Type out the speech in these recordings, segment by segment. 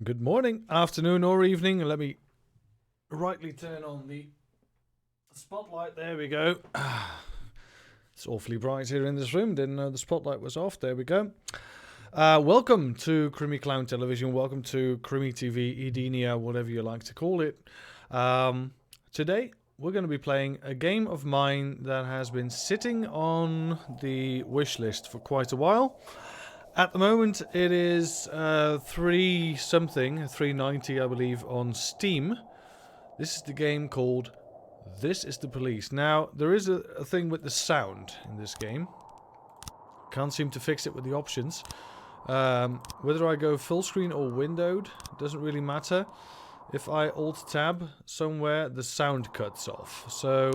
Good morning, afternoon, or evening. Let me rightly turn on the spotlight. There we go. It's awfully bright here in this room. Didn't know the spotlight was off. There we go. Welcome to CrimiClown Television. Welcome to Crimi TV, Edenia, whatever you like to call it. Today, we're going to be playing a game of mine that has been sitting on the wish list for quite a while. At the moment, it is 390, I believe, on Steam. This is the game called This is the Police. Now, there is a thing with the sound in this game. Can't seem to fix it with the options. Whether I go full screen or windowed, doesn't really matter. If I Alt-Tab somewhere, the sound cuts off. So,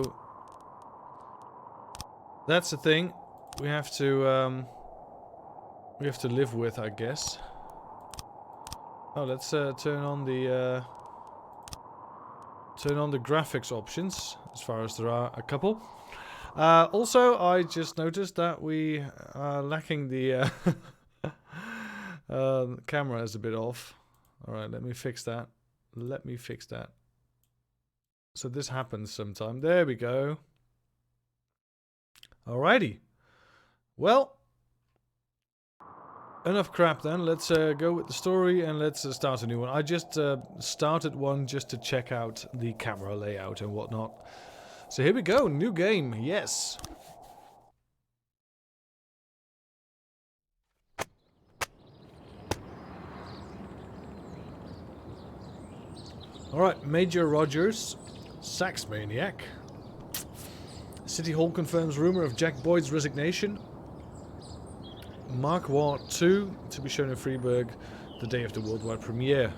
that's the thing. We have to live with, I guess. Oh, let's turn on the graphics options, as far as there are a couple. Also, I just noticed that we are lacking the camera is a bit off. All right, let me fix that. So this happens sometime. There we go. Alrighty. Well, enough crap then. Let's go with the story and let's start a new one. I just started one just to check out the camera layout and whatnot. So here we go, new game, yes. Alright, Major Rogers, sax maniac. City Hall confirms rumor of Jack Boyd's resignation. Mark War 2 to be shown in Freiburg the day of the worldwide premiere.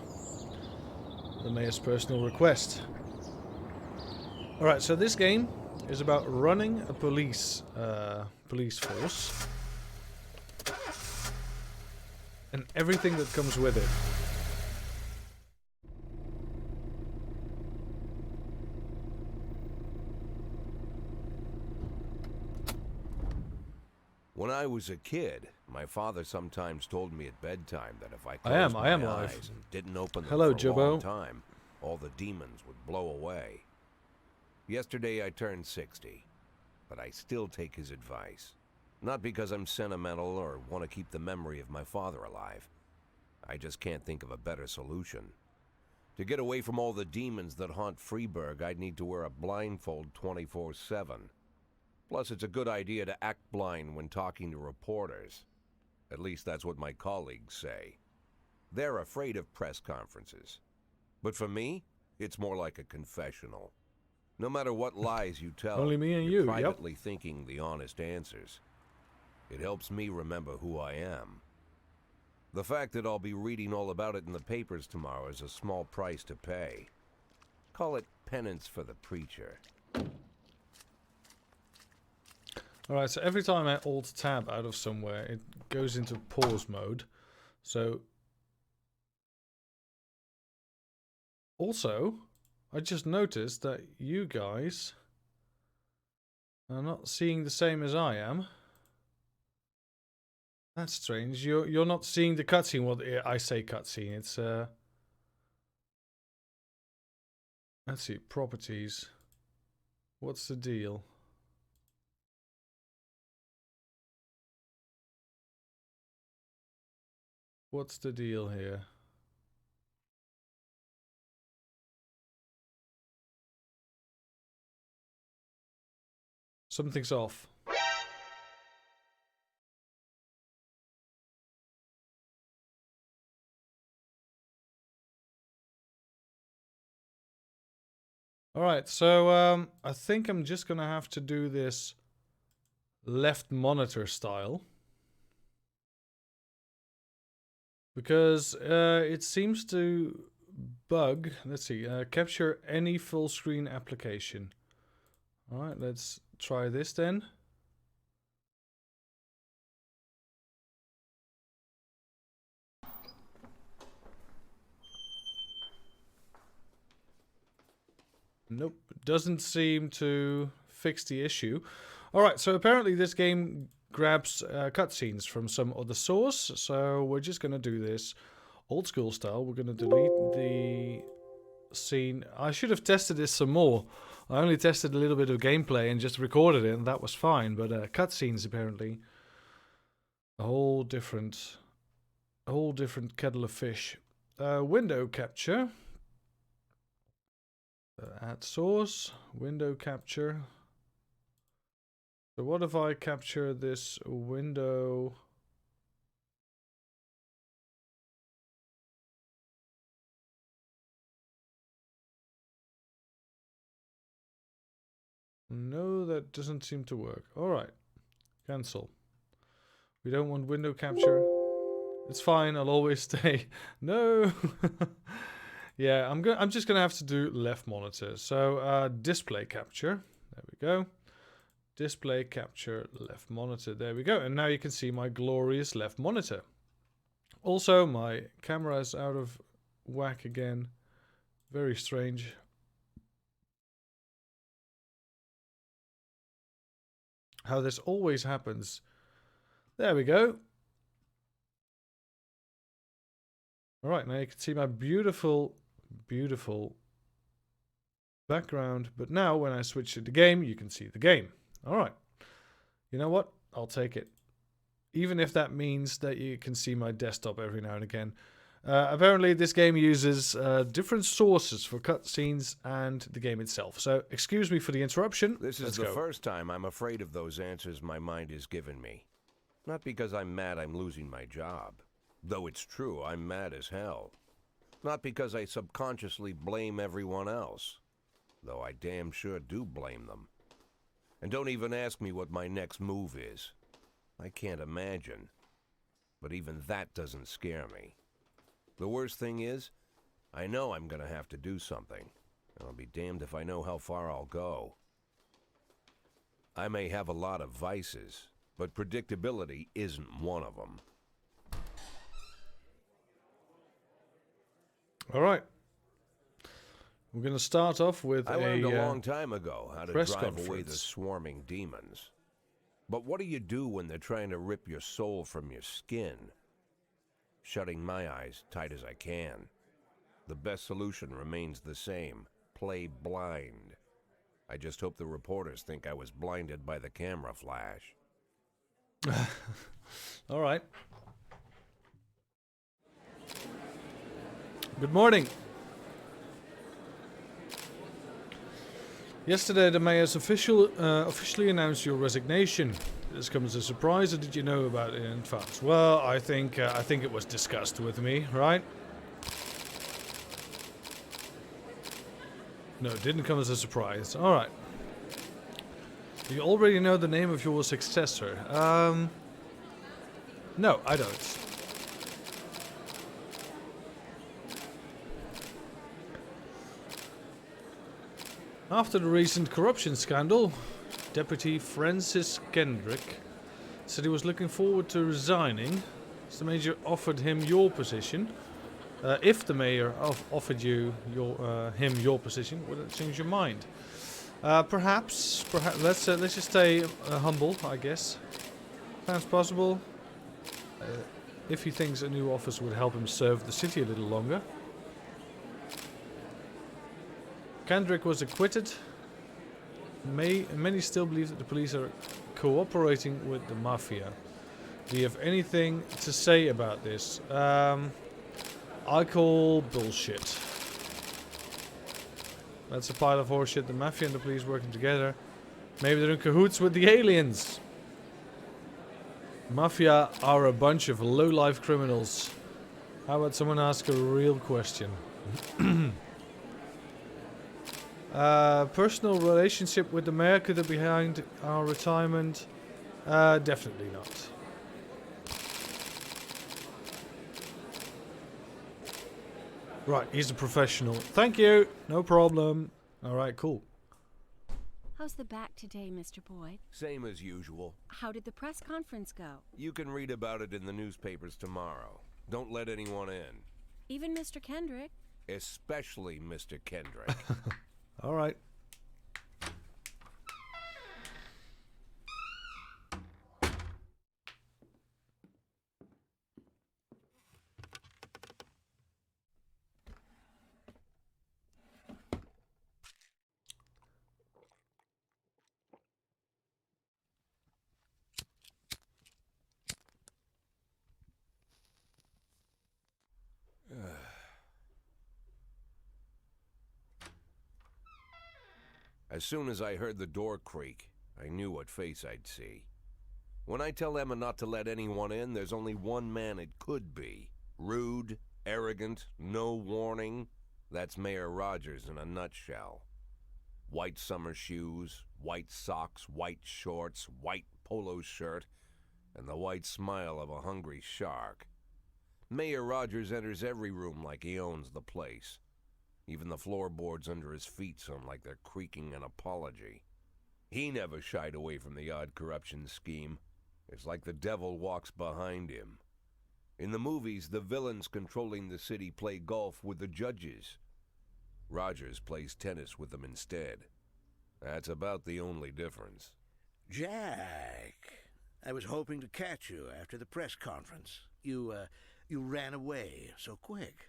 The mayor's personal request. Alright, so this game is about running a police force. And everything that comes with it. When I was a kid, my father sometimes told me at bedtime that if I closed my eyes and didn't open them for a long time, all the demons would blow away. Yesterday I turned 60, but I still take his advice. Not because I'm sentimental or want to keep the memory of my father alive. I just can't think of a better solution. To get away from all the demons that haunt Freiburg, I'd need to wear a blindfold 24/7. Plus, it's a good idea to act blind when talking to reporters. At least that's what my colleagues say. They're afraid of press conferences. But for me, it's more like a confessional. No matter what lies you tell, Only me and you're you, privately thinking the honest answers. It helps me remember who I am. The fact that I'll be reading all about it in the papers tomorrow is a small price to pay. Call it penance for the preacher. Alright, so every time I Alt-Tab out of somewhere, it goes into pause mode. So, also, I just noticed that you guys are not seeing the same as I am. That's strange. You're not seeing the cutscene. Well, I say cutscene. It's let's see, properties. What's the deal? What's the deal here? Something's off. Alright, so I think I'm just gonna have to do this left monitor style. Because it seems to bug. Let's see, capture any full screen application. Alright, let's try this then. Nope, doesn't seem to fix the issue. Alright, so apparently this game grabs cutscenes from some other source, so we're just gonna do this Old school style. We're going to delete the scene. I should have tested this some more. I only tested a little bit of gameplay and just recorded it, and that was fine. But cutscenes apparently a whole different kettle of fish. Window capture. Add source. Window capture. So what if I capture this window? No, that doesn't seem to work. Alright. Cancel. We don't want window capture. It's fine, I'll always stay. No! Yeah, I'm just gonna have to do left monitor. So display capture. There we go. Display capture left monitor. There we go. And now you can see my glorious left monitor. Also, my camera is out of whack again. Very strange. How this always happens. There we go. Alright, now you can see my beautiful, beautiful background. But now when I switch to the game, you can see the game. Alright. You know what? I'll take it. Even if that means that you can see my desktop every now and again. Apparently this game uses different sources for cutscenes and the game itself. So excuse me for the interruption. This is the first time I'm afraid of those answers my mind has given me. Not because I'm mad I'm losing my job. Though it's true, I'm mad as hell. Not because I subconsciously blame everyone else. Though I damn sure do blame them. And don't even ask me what my next move is. I can't imagine. But even that doesn't scare me. The worst thing is, I know I'm gonna have to do something. And I'll be damned if I know how far I'll go. I may have a lot of vices, but predictability isn't one of them. All right. We're going to start off with I learned a long time ago how to drive away the swarming demons. But what do you do when they're trying to rip your soul from your skin? Shutting my eyes tight as I can. The best solution remains the same. Play blind. I just hope the reporters think I was blinded by the camera flash. All right. Good morning. Yesterday, the mayor's officially announced your resignation. Did this come as a surprise, or did you know about it in advance? Well, I think it was discussed with me, right? No, it didn't come as a surprise. All right. You already know the name of your successor. No, I don't. After the recent corruption scandal, Deputy Francis Kendrick said he was looking forward to resigning. So the mayor offered him your position. If the mayor offered him your position, would it change your mind? Perhaps. Let's just stay humble, I guess. Sounds possible. If he thinks a new office would help him serve the city a little longer. Kendrick was acquitted. Many still believe that the police are cooperating with the mafia. Do you have anything to say about this? I call bullshit. That's a pile of horseshit. The mafia and the police working together. Maybe they're in cahoots with the aliens. Mafia are a bunch of low-life criminals. How about someone ask a real question? Personal relationship with the mayor, could it be behind our retirement? Definitely not. Right, he's a professional. Thank you. No problem. Alright, cool. How's the back today, Mr. Boyd? Same as usual. How did the press conference go? You can read about it in the newspapers tomorrow. Don't let anyone in. Even Mr. Kendrick? Especially Mr. Kendrick. All right. As soon as I heard the door creak, I knew what face I'd see. When I tell Emma not to let anyone in, there's only one man it could be. Rude, arrogant, no warning. That's Mayor Rogers in a nutshell. White summer shoes, white socks, white shorts, white polo shirt, and the white smile of a hungry shark. Mayor Rogers enters every room like he owns the place. Even the floorboards under his feet sound like they're creaking an apology. He never shied away from the odd corruption scheme. It's like the devil walks behind him. In the movies, the villains controlling the city play golf with the judges. Rogers plays tennis with them instead. That's about the only difference. Jack, I was hoping to catch you after the press conference. You ran away so quick.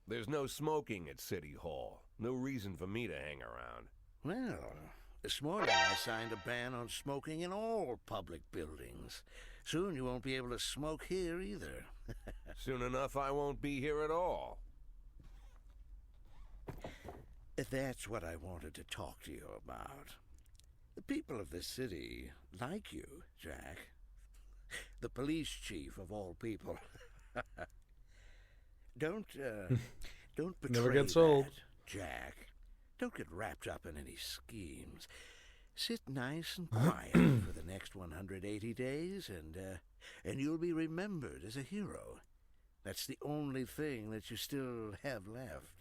There's no smoking at City Hall. No reason for me to hang around. Well, this morning I signed a ban on smoking in all public buildings. Soon you won't be able to smoke here either. Soon enough I won't be here at all. That's what I wanted to talk to you about. The people of this city like you, Jack. The police chief of all people. Don't betray Never gets old. that, Jack. Don't get wrapped up in any schemes. Sit nice and quiet for the next 180 days, and you'll be remembered as a hero. That's the only thing that you still have left.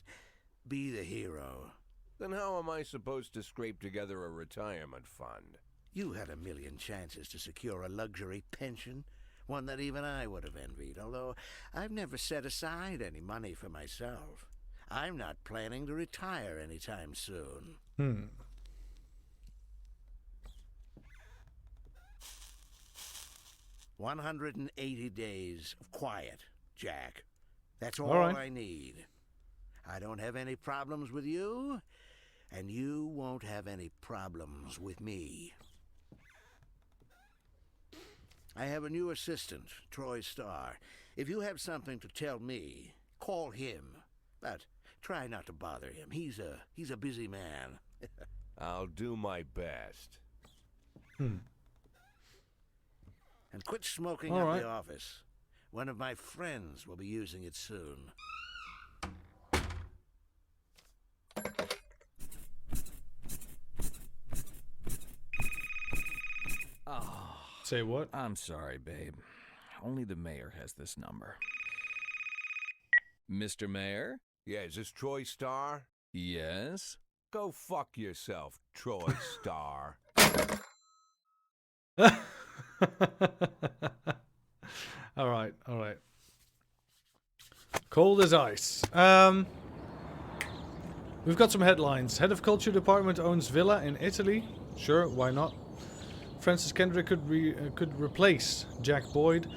Be the hero. Then how am I supposed to scrape together a retirement fund? You had a million chances to secure a luxury pension, one that even I would have envied, although I've never set aside any money for myself. I'm not planning to retire anytime soon. 180 days of quiet, Jack. That's all right. I need. I don't have any problems with you, and you won't have any problems with me. I have a new assistant, Troy Starr. If you have something to tell me, call him. But try not to bother him. He's a busy man. I'll do my best. And quit smoking All at right. the office. One of my friends will be using it soon. Say what? I'm sorry, babe. Only the mayor has this number. Mr. Mayor? Yeah, is this Troy Starr? Yes? Go fuck yourself, Troy Starr. All right. Cold as ice. We've got some headlines. Head of Culture Department owns villa in Italy. Sure, why not? Francis Kendrick could replace Jack Boyd.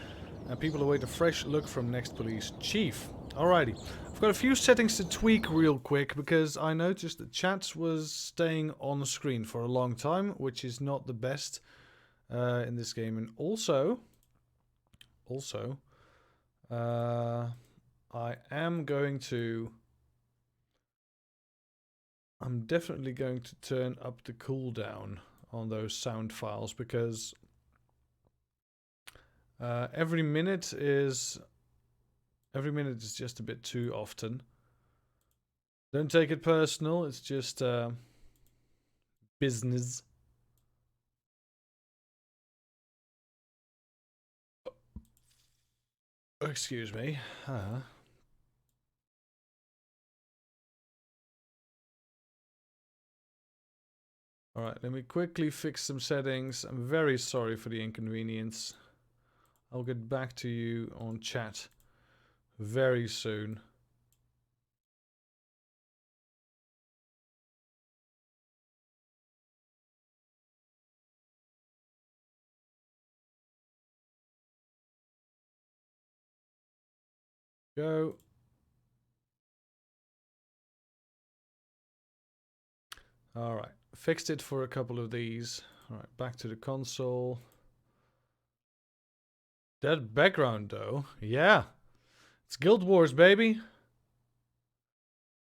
And people await a fresh look from next police chief. Alrighty. I've got a few settings to tweak real quick because I noticed that chat was staying on the screen for a long time, which is not the best in this game. And also, I'm definitely going to turn up the cooldown on those sound files because every minute is just a bit too often. Don't take it personal, it's just business. Excuse me. Alright, let me quickly fix some settings. I'm very sorry for the inconvenience. I'll get back to you on chat very soon. Go. Alright, fixed it for a couple of these. Alright, back to the console. That background though, yeah. It's Guild Wars, baby.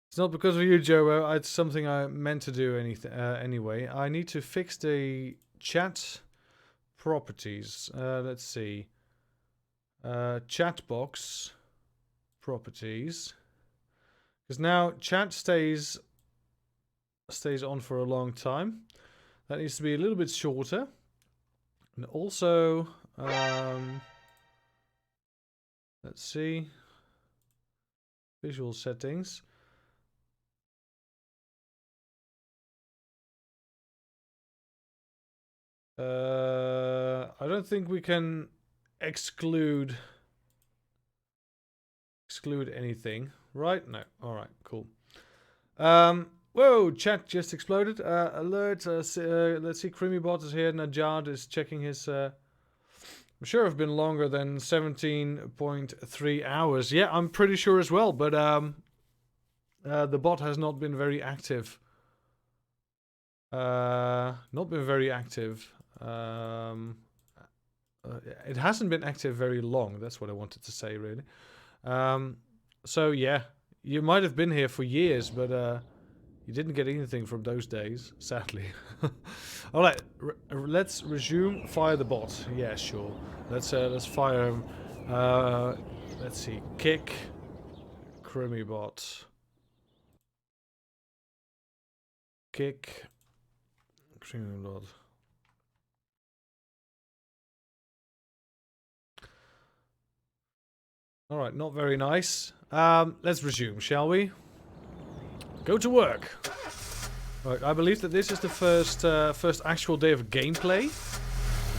It's not because of you, Joe. It's something I meant to do anyway. I need to fix the chat properties. Let's see. Chat box properties. Because now chat stays on for a long time. That needs to be a little bit shorter. And also, let's see. Visual settings. I don't think we can exclude anything, right? No. All right, cool. Whoa, chat just exploded. Alert. Let's see. CrimiBot is here. Najad is checking his. I'm sure it's been longer than 17.3 hours. Yeah, I'm pretty sure as well. But the bot has not been very active. Not been very active. It hasn't been active very long. That's what I wanted to say, really. So yeah, you might have been here for years, but you didn't get anything from those days, sadly. All right, let's resume. Fire the bot. Yeah, sure. Let's fire him. Let's see. Kick. CrimiBot. Kick. CrimiBot. All right, not very nice. Let's resume, shall we? Go to work. Right, I believe that this is the first actual day of gameplay.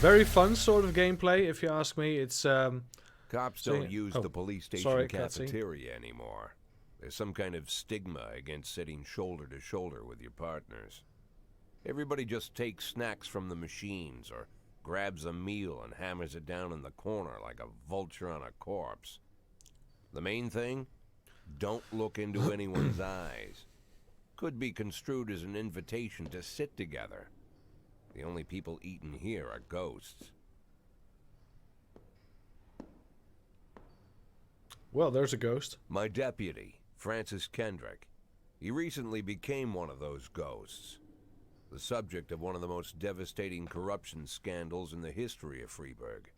Very fun sort of gameplay, if you ask me. It's cops don't use the police station cafeteria anymore. There's some kind of stigma against sitting shoulder to shoulder with your partners. Everybody just takes snacks from the machines or grabs a meal and hammers it down in the corner like a vulture on a corpse. The main thing? Don't look into anyone's eyes. Could be construed as an invitation to sit together. The only people eating here are ghosts. Well, there's a ghost. My deputy, Francis Kendrick. He recently became one of those ghosts. The subject of one of the most devastating corruption scandals in the history of Freeburg.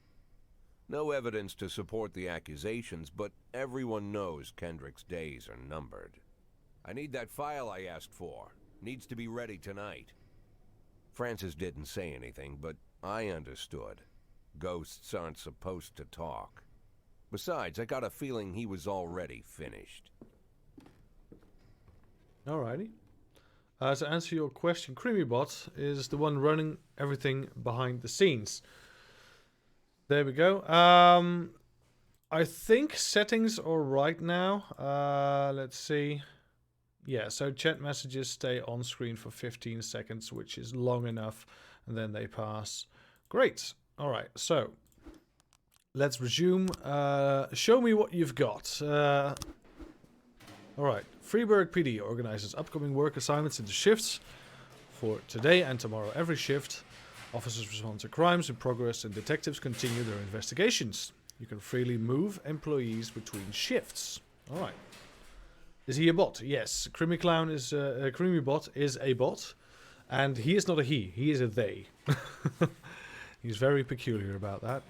No evidence to support the accusations, but everyone knows Kendrick's days are numbered. I need that file I asked for. Needs to be ready tonight. Francis didn't say anything, but I understood. Ghosts aren't supposed to talk. Besides, I got a feeling he was already finished. Alrighty. To answer your question, CrimiBot is the one running everything behind the scenes. There we go. I think settings are right now. Let's see. Yeah, so chat messages stay on screen for 15 seconds, which is long enough, and then they pass. Great. All right, so let's resume. Show me what you've got. All right, Freeburg PD organizes upcoming work assignments into shifts for today and tomorrow. Every shift, officers respond to crimes in progress and detectives continue their investigations. You can freely move employees between shifts. All right. Is he a bot? Yes. CrimiClown is CrimiBot is a bot, and he is not a he. He is a they. He's very peculiar about that.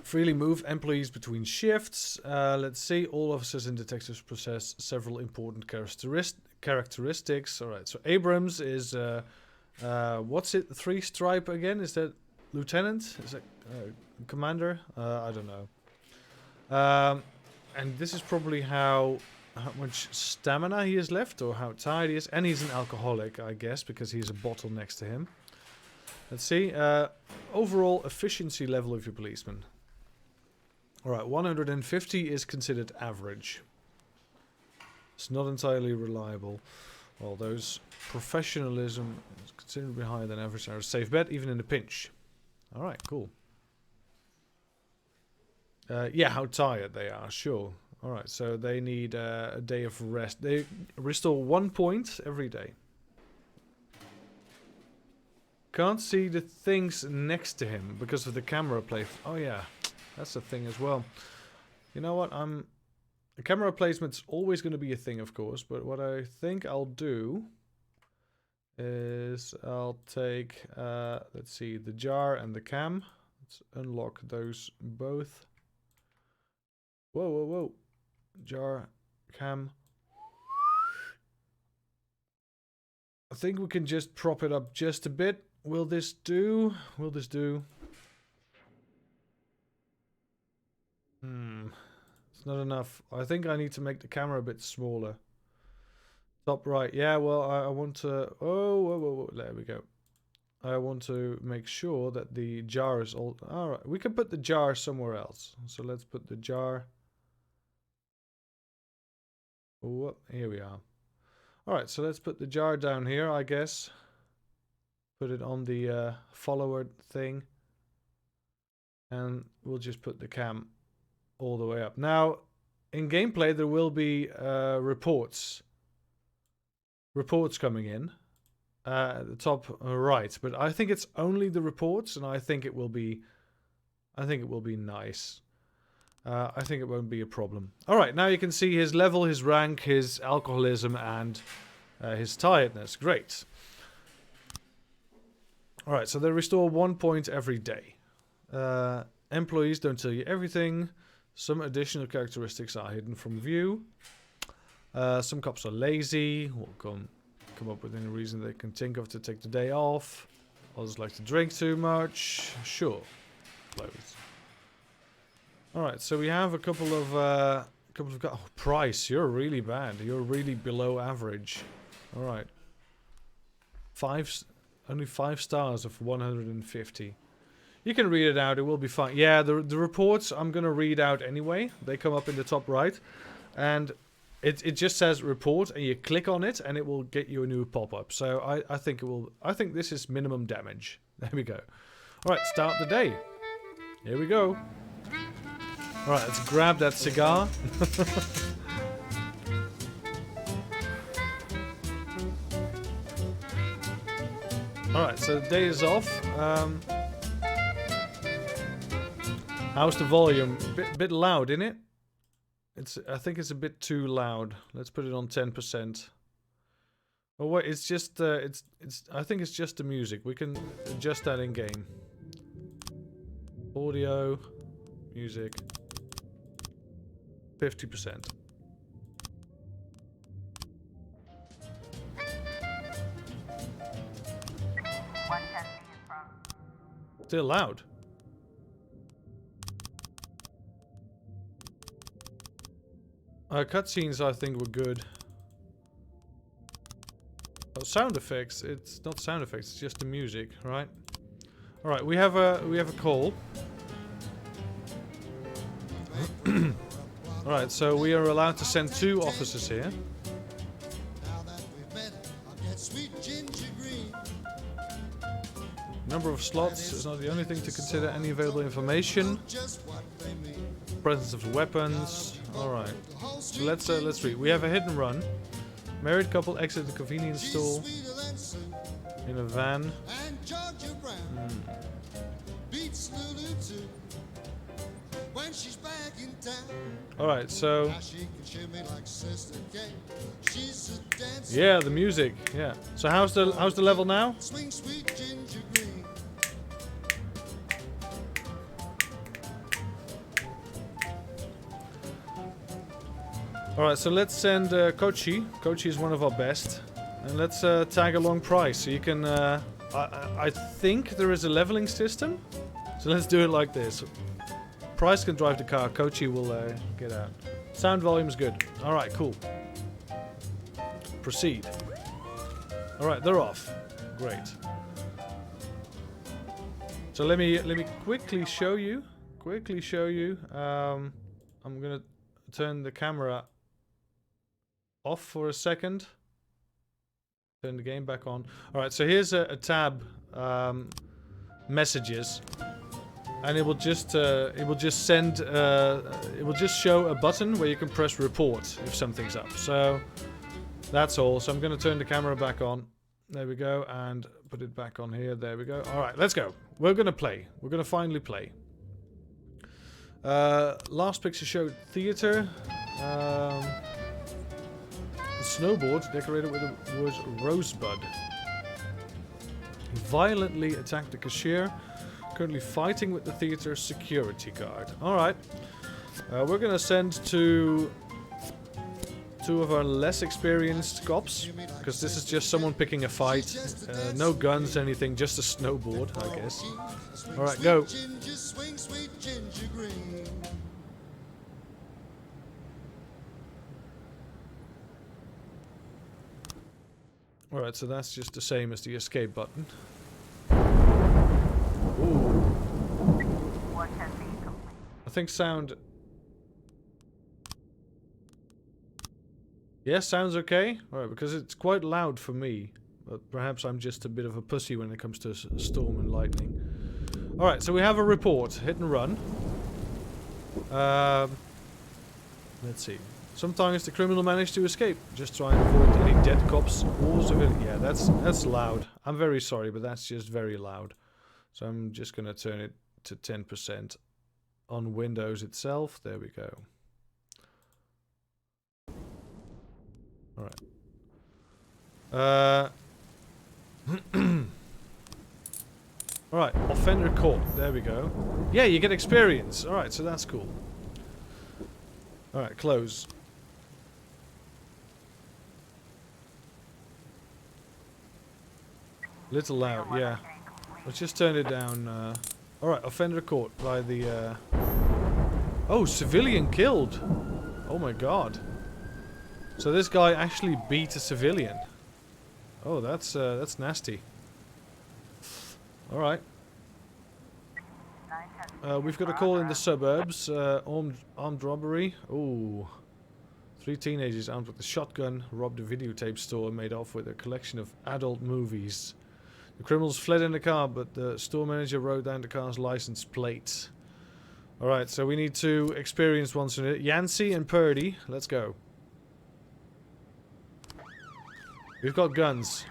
Freely move employees between shifts. Let's see. All officers and detectives possess several important characteristics. All right. So Abrams is what's it? 3 stripe again? Is that lieutenant? Is that commander? I don't know. And this is probably how much stamina he has left, or how tired he is. And he's an alcoholic, I guess, because he's a bottle next to him. Let's see. Overall efficiency level of your policeman. Alright, 150 is considered average. It's not entirely reliable. Well, those professionalism is considerably higher than average. Safe bet, even in a pinch. Alright, cool. Yeah, how tired they are, sure. Alright, so they need a day of rest. They restore 1 point every day. Can't see the things next to him because of the camera play. Oh yeah, that's a thing as well. You know what? I'm The camera placement's always going to be a thing, of course, but what I think I'll do is I'll take, let's see, the jar and the cam. Let's unlock those both. Whoa, whoa, whoa. Jar, cam. I think we can just prop it up just a bit. Will this do? Will this do? It's not enough. I think I need to make the camera a bit smaller. Top right. Yeah, well, I want to... Oh, whoa, whoa, whoa. There we go. I want to make sure that the jar is all... Alright, we can put the jar somewhere else. So let's put the jar... Oh, here we are. Alright, so let's put the jar down here, I guess. Put it on the follower thing. And we'll just put the cam all the way up. Now, in gameplay, there will be reports coming in at the top right, but I think it's only the reports, and I think it will be nice. I think it won't be a problem. All right, now you can see his level, his rank, his alcoholism, and his tiredness. Great. All right, so they restore 1 point every day. Employees don't tell you everything. Some additional characteristics are hidden from view. Some cops are lazy. Will come up with any reason they can think of to take the day off. Others like to drink too much. Sure. Clothes. Alright, so we have a couple of oh, Price, you're really bad. You're really below average. Alright. Only 5 stars of 150. You can read it out, it will be fine. Yeah, the reports I'm gonna read out anyway. They come up in the top right. And it just says report, and you click on it and it will get you a new pop-up. So I think this is minimum damage. There we go. Alright, start the day. Here we go. Alright, let's grab that cigar. Alright, so the day is off. How's the volume? Bit loud, isn't it? I think it's a bit too loud. Let's put it on 10%. Oh wait, it's just I think it's just the music. We can adjust that in game. Audio, music. 50%. Still loud. Cutscenes I think were good. Oh, sound effects. It's not sound effects. It's just the music, right? All right, we have a call. All right, so we are allowed to send 2 officers here. Number of slots is not the only thing to consider. Any available information. Presence of weapons. All right. So let's read. We have a hit and run. Married couple exit the convenience store in a van. Alright, so... Yeah, the music, yeah. So how's the level now? Alright, so let's send Kochi. Kochi is one of our best. And let's tag along Price. So you can... I think there is a leveling system. So let's do it like this. Price can drive the car. Kochi will get out. Sound volume is good. Alright, cool. Proceed. Alright, they're off. Great. So let me quickly show you. I'm gonna turn the camera off for a second. Turn the game back on. Alright, so here's a tab, messages, and it will just send, it will just show a button where you can press report if something's up. So that's all. So I'm going to turn the camera back on. There we go, and put it back on here. There we go. Alright, let's go. We're going to play. We're going to finally play. Last picture showed theater. A snowboard decorated with the words Rosebud. Violently attacked the cashier. Currently fighting with the theater security guard. Alright. We're gonna send to 2 of our less experienced cops. Because this is just someone picking a fight. No guns, anything. Just a snowboard, I guess. Alright, go. Alright, so that's just the same as the escape button. Ooh. I think sound... Yeah, sounds okay. Alright, because it's quite loud for me. But perhaps I'm just a bit of a pussy when it comes to storm and lightning. Alright, so we have a report. Hit and run. Let's see. Sometimes the criminal managed to escape. Just try and avoid any dead cops or civilians. Yeah, that's loud. I'm very sorry, but that's just very loud. So I'm just gonna turn it to 10% on Windows itself. There we go. Alright. Alright, offender caught. There we go. Yeah, you get experience. Alright, so that's cool. Alright, close. Little loud, yeah. Let's just turn it down. Alright, offender caught by the... Oh, civilian killed! Oh my god. So this guy actually beat a civilian. Oh, that's nasty. Alright. We've got a call in the suburbs. Armed robbery. Ooh. 3 teenagers armed with a shotgun robbed a videotape store and made off with a collection of adult movies. The criminals fled in the car, but the store manager wrote down the car's license plate. Alright, so we need 2 experienced ones in it. Yancey and Purdy. Let's go. We've got guns.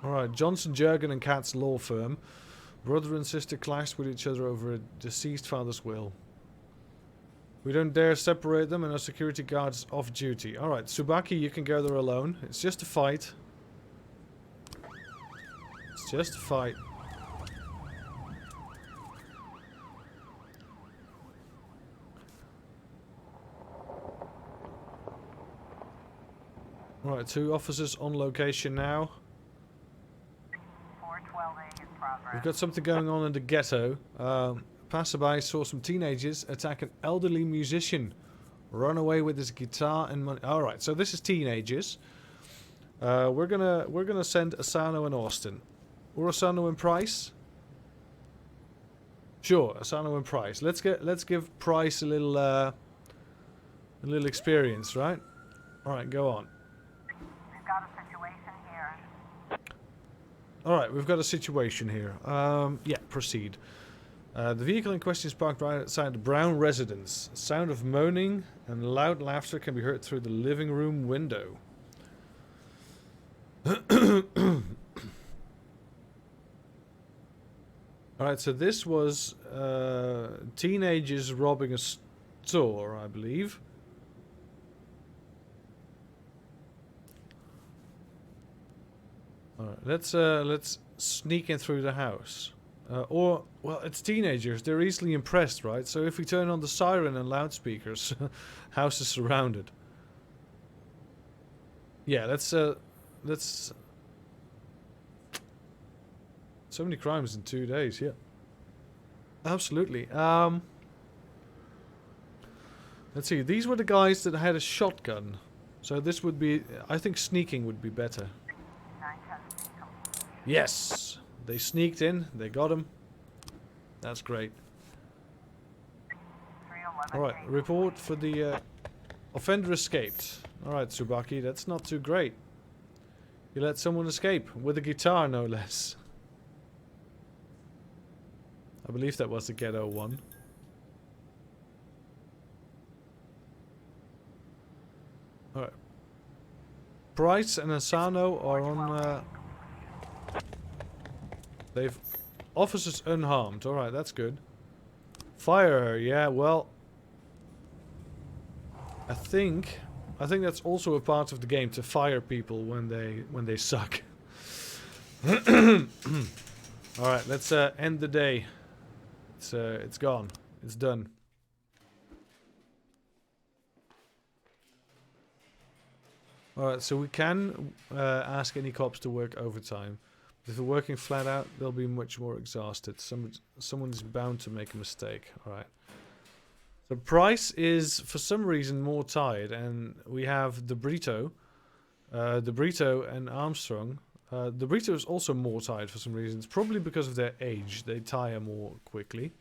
Alright, Johnson, Jurgen and Kat's law firm. Brother and sister clashed with each other over a deceased father's will. We don't dare separate them and our security guard's off duty. Alright, Tsubaki, you can go there alone. It's just a fight. It's just a fight. Alright, 2 officers on location now. We've got something going on in the ghetto. Passerby saw some teenagers attack an elderly musician. Run away with his guitar and money. Alright, so this is teenagers. We're gonna send Asano and Austin. Or Asano and Price? Sure, Asano and Price. Let's give Price a little experience, right? Alright, go on. We've got a situation here. Alright, we've got a situation here. Yeah, proceed. The vehicle in question is parked right outside the Brown residence. Sound of moaning and loud laughter can be heard through the living room window. Alright, so this was teenagers robbing a store, I believe. Alright, let's sneak in through the house. Well, it's teenagers. They're easily impressed, right? So if we turn on the siren and loudspeakers, house is surrounded. Yeah, let's... So many crimes in 2 days, yeah. Absolutely. Let's see. These were the guys that had a shotgun. So this would be... I think sneaking would be better. Yes! They sneaked in. They got him. That's great. Alright, report for the offender escaped. Alright, Tsubaki, that's not too great. You let someone escape. With a guitar, no less. I believe that was the ghetto one. Alright. Price and Asano are on... They've... Officers unharmed. Alright, that's good. Fire her. Yeah, well... I think that's also a part of the game to fire people when they suck. All right, let's end the day. It's gone. It's done. All right, so we can ask any cops to work overtime. If they're working flat out, they'll be much more exhausted. Someone's bound to make a mistake. All right. So Price is, for some reason, more tired, and we have De Brito and Armstrong. De Brito is also more tired for some reason. It's probably because of their age. They tire more quickly.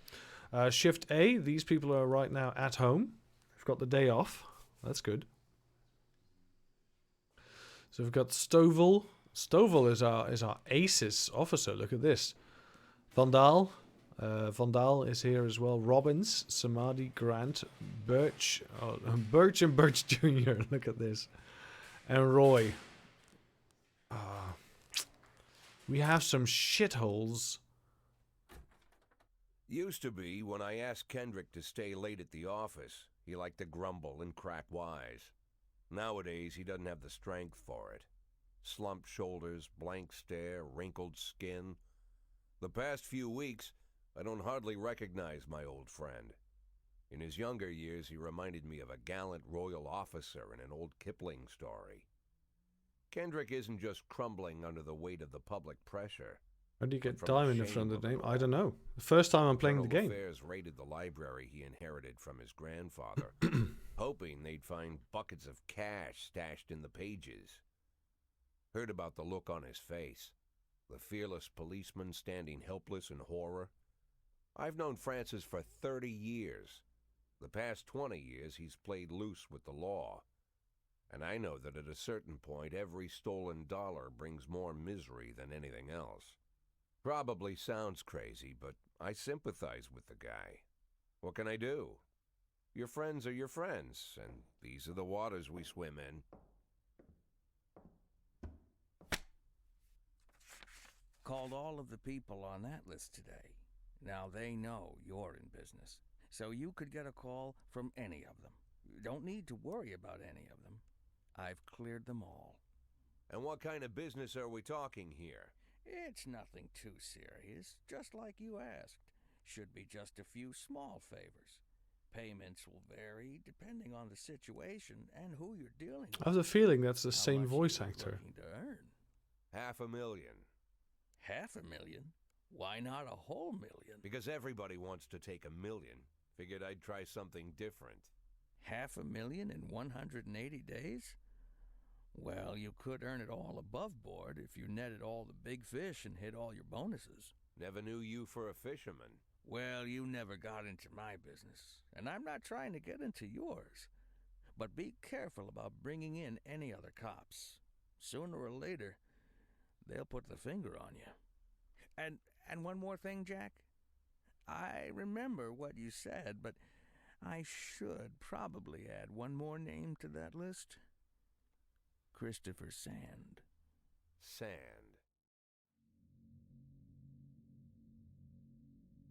Shift A, these people are right now at home. They've got the day off. That's good. So we've got Stovall. Stovall is our ACES officer. Look at this. Vandal. Vandal is here as well. Robbins, Samadhi, Grant, Birch. Oh, Birch and Birch Jr. Look at this. And Roy. We have some shitholes. Used to be when I asked Kendrick to stay late at the office, he liked to grumble and crack wise. Nowadays, he doesn't have the strength for it. Slumped shoulders, blank stare, wrinkled skin. The past few weeks, I don't hardly recognize my old friend. In his younger years, he reminded me of a gallant royal officer in an old Kipling story. Kendrick isn't just crumbling under the weight of the public pressure. How do you get Diamond in front of the name? I don't know. The first time I'm playing the game. Affairs raided the library he inherited from his grandfather, hoping they'd find buckets of cash stashed in the pages. Heard about the look on his face, the fearless policeman standing helpless in horror. I've known Francis for 30 years. The past 20 years he's played loose with the law. And I know that at a certain point every stolen dollar brings more misery than anything else. Probably sounds crazy, but I sympathize with the guy. What can I do? Your friends are your friends, and these are the waters we swim in. Called all of the people on that list today. Now they know you're in business, so you could get a call from any of them. You don't need to worry about any of them. I've cleared them all. And what kind of business are we talking here? It's nothing too serious, just like you asked. Should be just a few small favors. Payments will vary depending on the situation and who you're dealing with. I have the feeling that's the How same much voice are you actor. looking to earn? $500,000. $500,000? Why not a whole million? Because everybody wants to take $1 million. Figured I'd try something different. $500,000 in 180 days? Well, you could earn it all above board if you netted all the big fish and hit all your bonuses. Never knew you for a fisherman. Well, you never got into my business, and I'm not trying to get into yours. But be careful about bringing in any other cops. Sooner or later, they'll put the finger on you. And one more thing, Jack. I remember what you said, but I should probably add one more name to that list. Christopher Sand. Sand.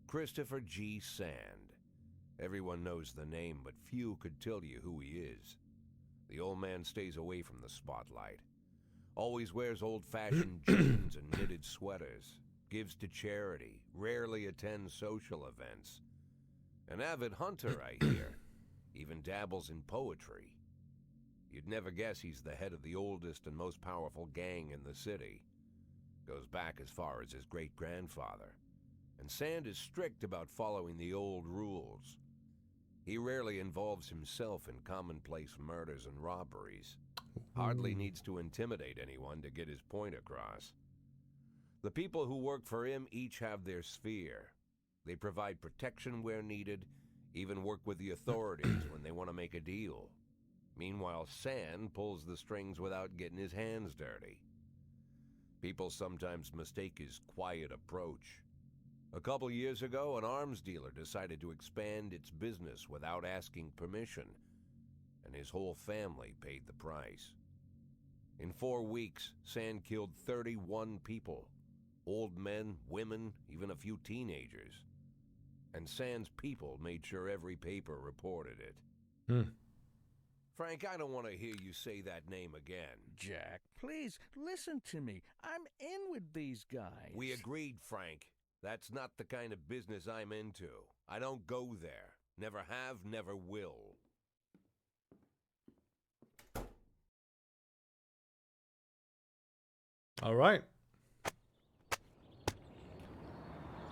Christopher G. Sand. Everyone knows the name, but few could tell you who he is. The old man stays away from the spotlight. Always wears old-fashioned jeans and knitted sweaters. Gives to charity. Rarely attends social events. An avid hunter, I hear. Even dabbles in poetry. You'd never guess he's the head of the oldest and most powerful gang in the city. Goes back as far as his great-grandfather. And Sand is strict about following the old rules. He rarely involves himself in commonplace murders and robberies. Hardly needs to intimidate anyone to get his point across. The people who work for him each have their sphere. They provide protection where needed, even work with the authorities when they want to make a deal. Meanwhile, Sand pulls the strings without getting his hands dirty. People sometimes mistake his quiet approach. A couple years ago, an arms dealer decided to expand its business without asking permission, and his whole family paid the price. In 4 weeks, Sand killed 31 people. Old men, women, even a few teenagers. And Sand's people made sure every paper reported it. Frank, I don't want to hear you say that name again. Jack, please, listen to me. I'm in with these guys. We agreed, Frank. That's not the kind of business I'm into. I don't go there. Never have, never will. All right.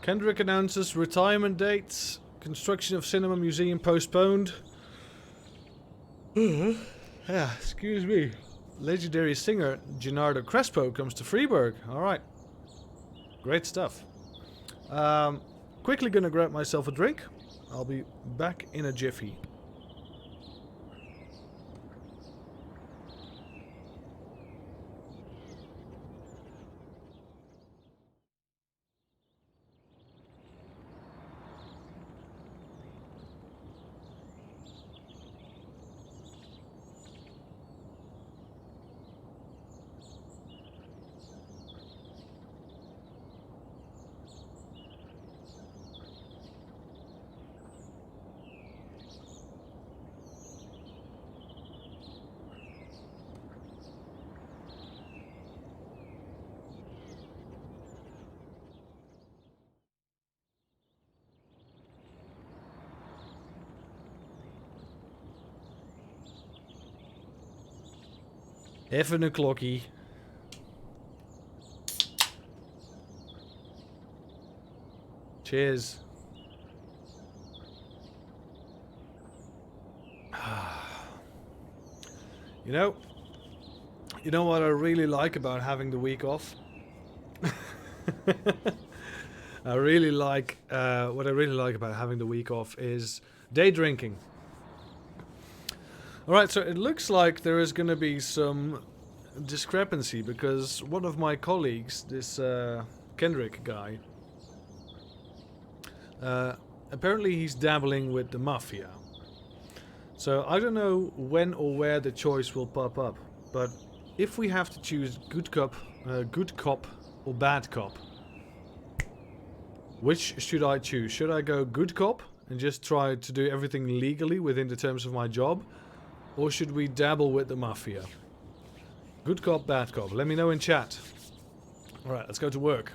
Kendrick announces retirement dates. Construction of cinema museum postponed. Yeah, excuse me. Legendary singer Gennaro Crespo comes to Freiburg. All right. Great stuff. Quickly gonna grab myself a drink. I'll be back in a jiffy. Even een klokkie. Cheers. You know what I really like about having the week off? What I really like about having the week off is day drinking. Alright, so it looks like there is going to be some discrepancy because one of my colleagues, this Kendrick guy, apparently he's dabbling with the mafia. So I don't know when or where the choice will pop up, but if we have to choose good cop or bad cop, which should I choose? Should I go good cop and just try to do everything legally within the terms of my job? Or should we dabble with the mafia? Good cop, bad cop. Let me know in chat. Alright, let's go to work.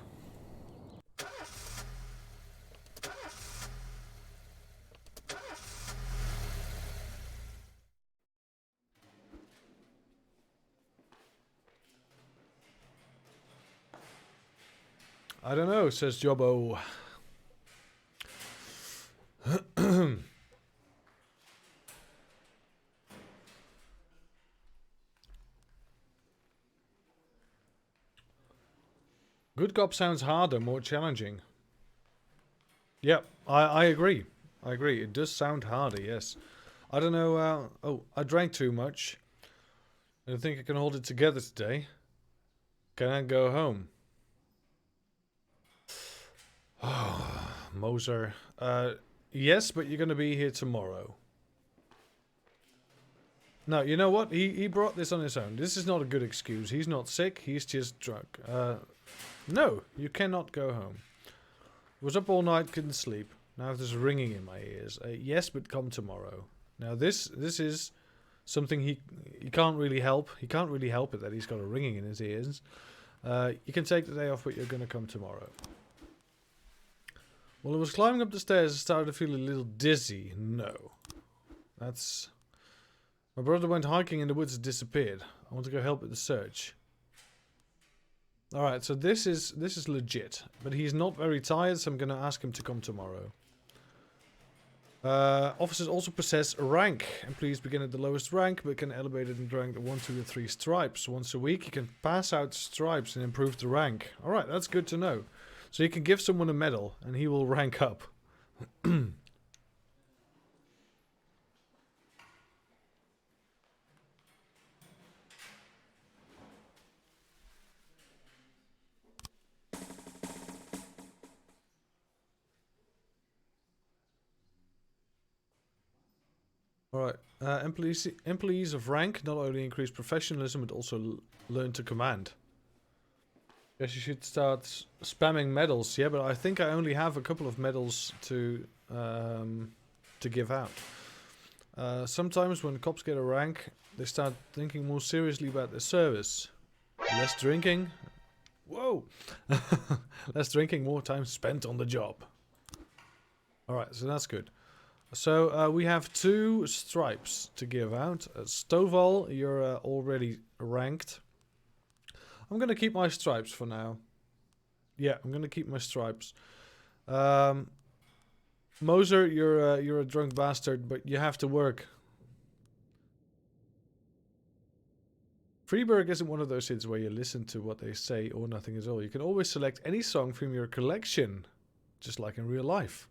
I don't know, says Jobbo. Good cop sounds harder, more challenging. Yeah, I agree. I agree. It does sound harder, yes. I don't know. Oh, I drank too much. I don't think I can hold it together today. Can I go home? Oh, Moser. Yes, but you're going to be here tomorrow. No, you know what? He brought this on his own. This is not a good excuse. He's not sick. He's just drunk. No, you cannot go home. Was up all night, couldn't sleep. Now there's ringing in my ears. Yes, but come tomorrow. Now this is something he can't really help. He can't really help it that he's got a ringing in his ears. You can take the day off, but you're going to come tomorrow. Well, I was climbing up the stairs and started to feel a little dizzy. No. That's... My brother went hiking in the woods and disappeared. I want to go help with the search. Alright, so this is legit. But he's not very tired, so I'm going to ask him to come tomorrow. Officers also possess rank. Employees begin at the lowest rank, but can elevate it and rank 1, 2, and 3 stripes. Once a week, you can pass out stripes and improve the rank. Alright, that's good to know. So you can give someone a medal, and he will rank up. Alright, employees of rank not only increase professionalism, but also learn to command. Guess you should start spamming medals. Yeah, but I think I only have a couple of medals to give out. Sometimes when cops get a rank, they start thinking more seriously about their service. Less drinking. Whoa! Less drinking, more time spent on the job. Alright, so that's good. So we have 2 stripes to give out. Stovall, you're already ranked. I'm gonna keep my stripes for now. Yeah, I'm gonna keep my stripes. Moser, you're a drunk bastard, but you have to work. Freeburg isn't one of those hits where you listen to what they say or nothing at all. You can always select any song from your collection, just like in real life.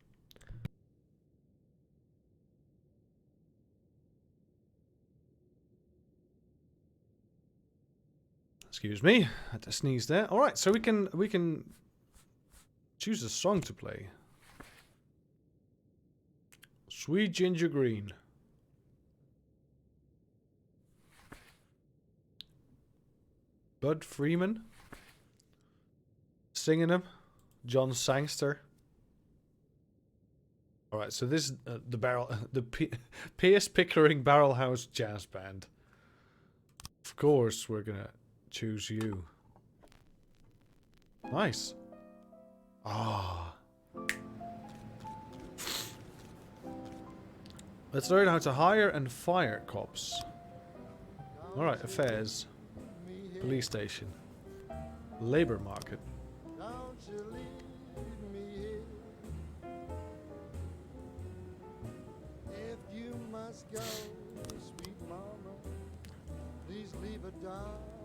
Excuse me, I had to sneeze there. All right, so we can choose a song to play. Sweet Ginger Green. Bud Freeman singing him. John Sangster. All right, so this is the Pierce Pickering Barrel House Jazz Band. Of course, we're gonna choose you. Nice. Ah. Let's learn how to hire and fire cops. All right, affairs. Police station. Labor market.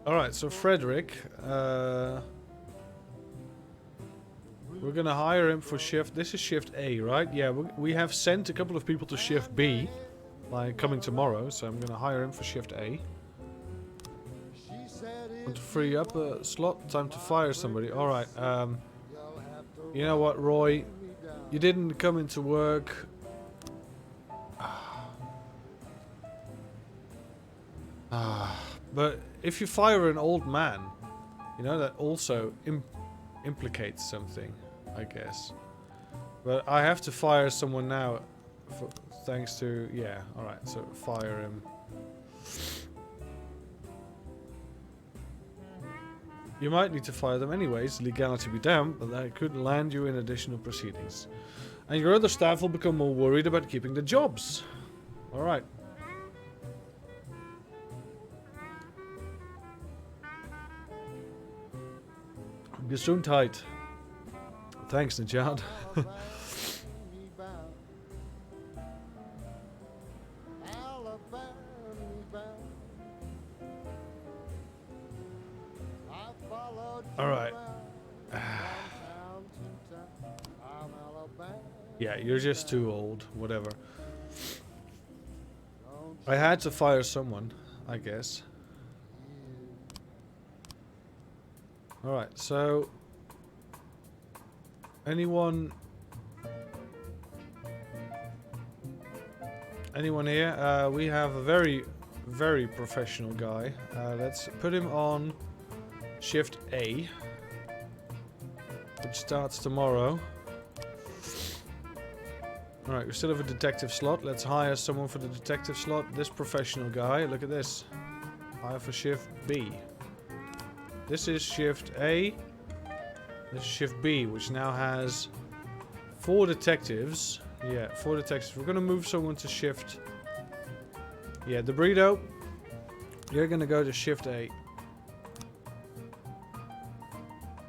Alright, so Frederick, we're gonna hire him for shift. This is shift A, right? Yeah, we have sent a couple of people to shift B, like coming tomorrow, so I'm gonna hire him for shift A. Want to free up a slot? Time to fire somebody. Alright, you know what, Roy? You didn't come into work. But if you fire an old man, you know, that also implicates something, I guess. But I have to fire someone now, thanks to... Yeah, alright, so fire him. You might need to fire them anyways, legality be damned, but that could land you in additional proceedings. And your other staff will become more worried about keeping the jobs. Alright. Gesundheit. Thanks, Najad. Alright. Yeah, you're just too old. Whatever. I had to fire someone, I guess. Alright, so... Anyone here? We have a very, very professional guy. Let's put him on shift A, which starts tomorrow. Alright, we still have a detective slot. Let's hire someone for the detective slot. This professional guy, look at this. Hire for shift B. This is shift A. This is shift B, which now has 4 detectives. Yeah, 4 detectives. We're gonna move someone to shift... Yeah, the burrito. You're gonna go to shift A.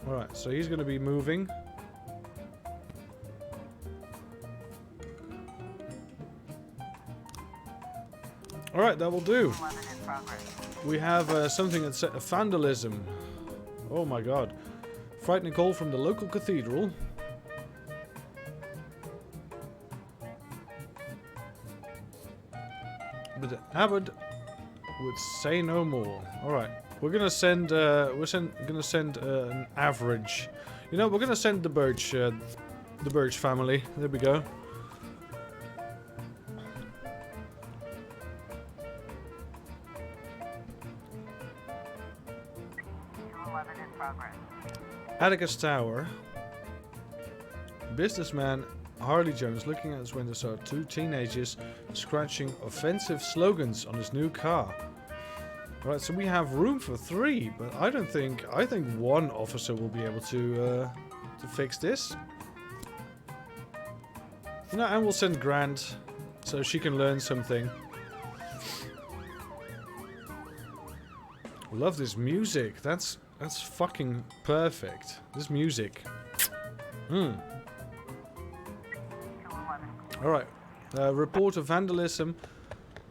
Alright, so he's gonna be moving. Alright, that will do. We have something that's vandalism. Oh my god. Frightening call from the local cathedral. But the abbot would say no more. Alright. We're gonna send an average. You know, we're gonna send the Birch family. There we go. Atticus Tower. Businessman Harley Jones looking out his window saw two teenagers scratching offensive slogans on his new car. Alright, so we have room for 3, but I think one officer will be able to fix this. You know, and we'll send Grant so she can learn something. Love this music. That's fucking perfect. This music. Alright. Report of vandalism.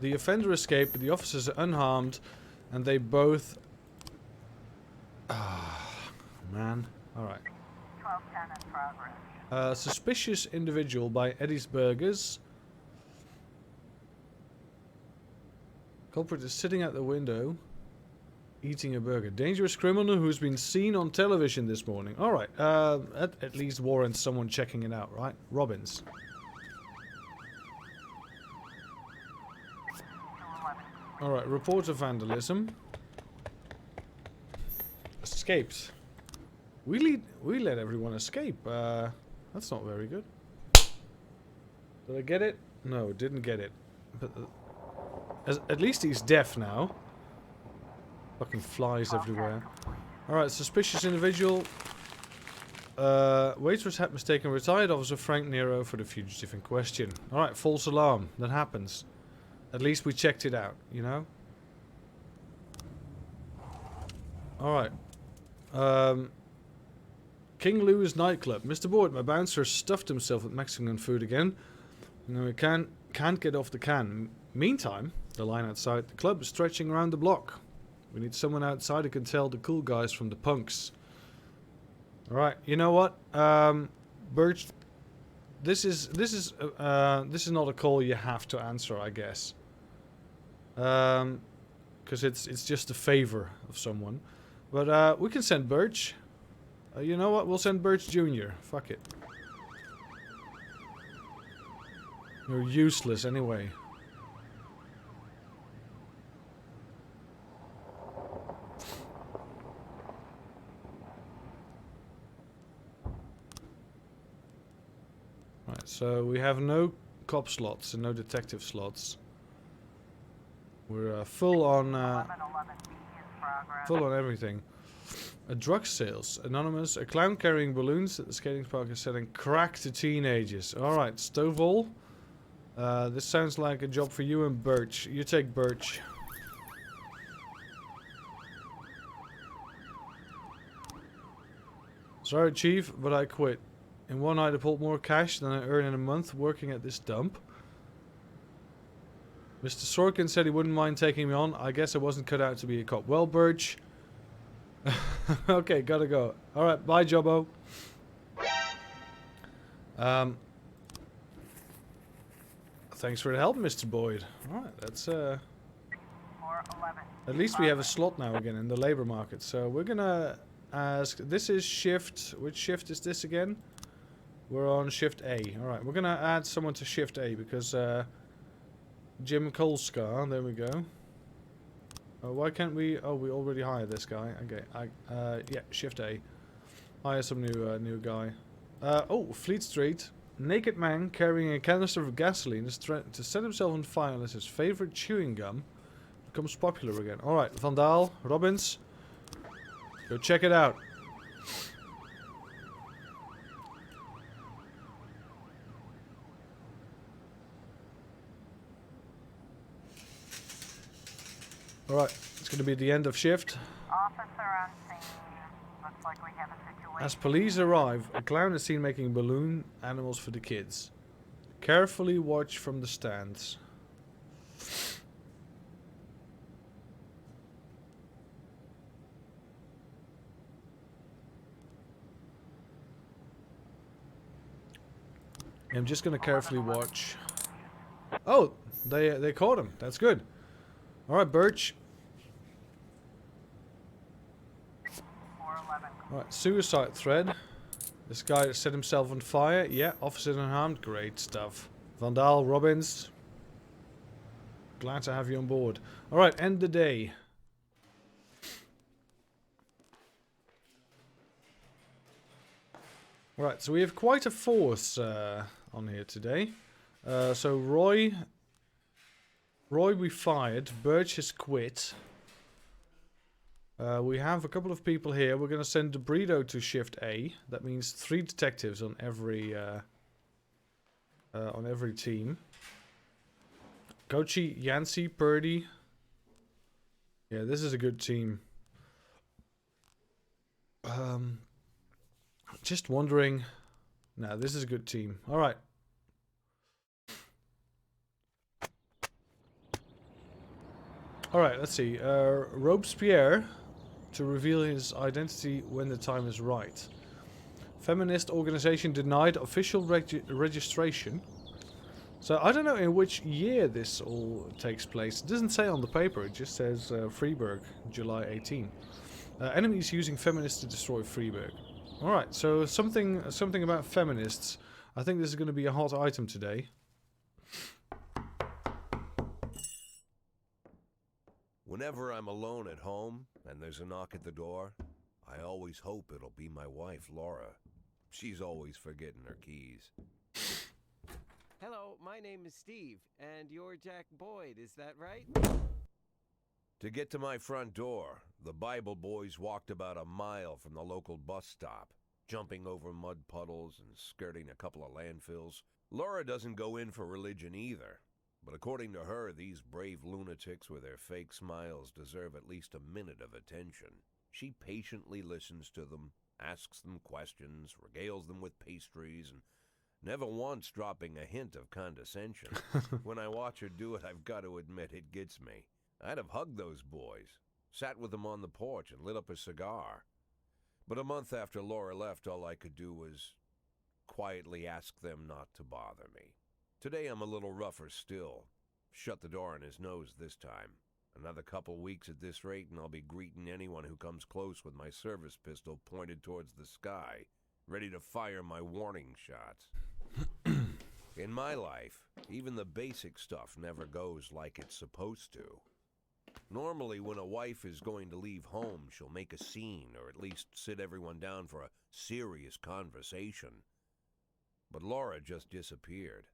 The offender escaped, but the officers are unharmed. And they both... man. Alright. 1210 in progress. Suspicious individual by Eddie's Burgers. Culprit is sitting at the window, eating a burger. Dangerous criminal who's been seen on television this morning. Alright, at least warrants someone checking it out, right? Robbins. Alright, report of vandalism. Escaped. We let everyone escape. That's not very good. Did I get it? No, didn't get it. But at least he's deaf now. Fucking flies everywhere. Alright, suspicious individual. Waitress had mistaken retired officer Frank Nero for the fugitive in question. Alright, false alarm. That happens. At least we checked it out, you know? Alright. King Louis nightclub. Mr. Boyd, my bouncer stuffed himself with Mexican food again. No, he can't get off the can. Meantime, the line outside the club is stretching around the block. We need someone outside who can tell the cool guys from the punks. Alright, you know what? Birch, this is not a call you have to answer, I guess. Because it's just a favor of someone. But we can send Birch. You know what? We'll send Birch Jr. Fuck it. You're useless anyway. Right, so we have no cop slots and no detective slots. We're full on everything. Drug sales. Anonymous. A clown carrying balloons at the skating park is selling crack to teenagers. Alright, Stovall. This sounds like a job for you and Birch. You take Birch. Sorry, Chief, but I quit. In one night I pulled more cash than I earn in a month working at this dump. Mr. Sorkin said he wouldn't mind taking me on. I guess I wasn't cut out to be a cop. Well, Birch. Okay, gotta go. Alright, bye, Jobbo. Thanks for the help, Mr. Boyd. Alright, that's at least we have a slot now again in the labor market. So we're gonna ask... This is shift... Which shift is this again? We're on shift A. Alright, we're gonna add someone to shift A because... Jim Kolskar, there we go. Why can't we... Oh, we already hired this guy. Okay, yeah, shift A. Hire some new guy. Oh, Fleet Street. Naked man carrying a canister of gasoline is threatened to set himself on fire unless his favorite chewing gum becomes popular again. Alright, Vandal, Robbins. Go check it out. Alright, it's going to be the end of shift. Officer on scene. Looks like we have a situation. As police arrive, a clown is seen making balloon animals for the kids. Carefully watch from the stands. I'm just going to carefully watch. Oh, they caught him. That's good. Alright, Birch. Alright, suicide thread. This guy set himself on fire. Yeah, officer unharmed. Great stuff. Vandal, Robbins. Glad to have you on board. Alright, end the day. Right, so we have quite a force on on here today. So Roy we fired. Birch has quit. We have a couple of people here. We're going to send Debrido to Shift A. That means 3 detectives on every team. Kochi, Yancey, Purdy. Yeah, this is a good team. Just wondering. No, this is a good team. All right. All right, let's see. Robespierre to reveal his identity when the time is right. Feminist organization denied official registration. So I don't know in which year this all takes place. It doesn't say on the paper. It just says Freiburg, July 18. Enemies using feminists to destroy Freiburg. All right, so something about feminists. I think this is going to be a hot item today. Whenever I'm alone at home and there's a knock at the door, I always hope it'll be my wife, Laura. She's always forgetting her keys. Hello, my name is Steve, and you're Jack Boyd, is that right? To get to my front door, the Bible boys walked about a mile from the local bus stop, jumping over mud puddles and skirting a couple of landfills. Laura doesn't go in for religion either. But according to her, these brave lunatics with their fake smiles deserve at least a minute of attention. She patiently listens to them, asks them questions, regales them with pastries, and never once dropping a hint of condescension. When I watch her do it, I've got to admit it gets me. I'd have hugged those boys, sat with them on the porch, and lit up a cigar. But a month after Laura left, all I could do was quietly ask them not to bother me. Today I'm a little rougher still. Shut the door on his nose this time. Another couple weeks at this rate and I'll be greeting anyone who comes close with my service pistol pointed towards the sky, ready to fire my warning shots. In my life, even the basic stuff never goes like it's supposed to. Normally, when a wife is going to leave home, she'll make a scene or at least sit everyone down for a serious conversation. But Laura just disappeared.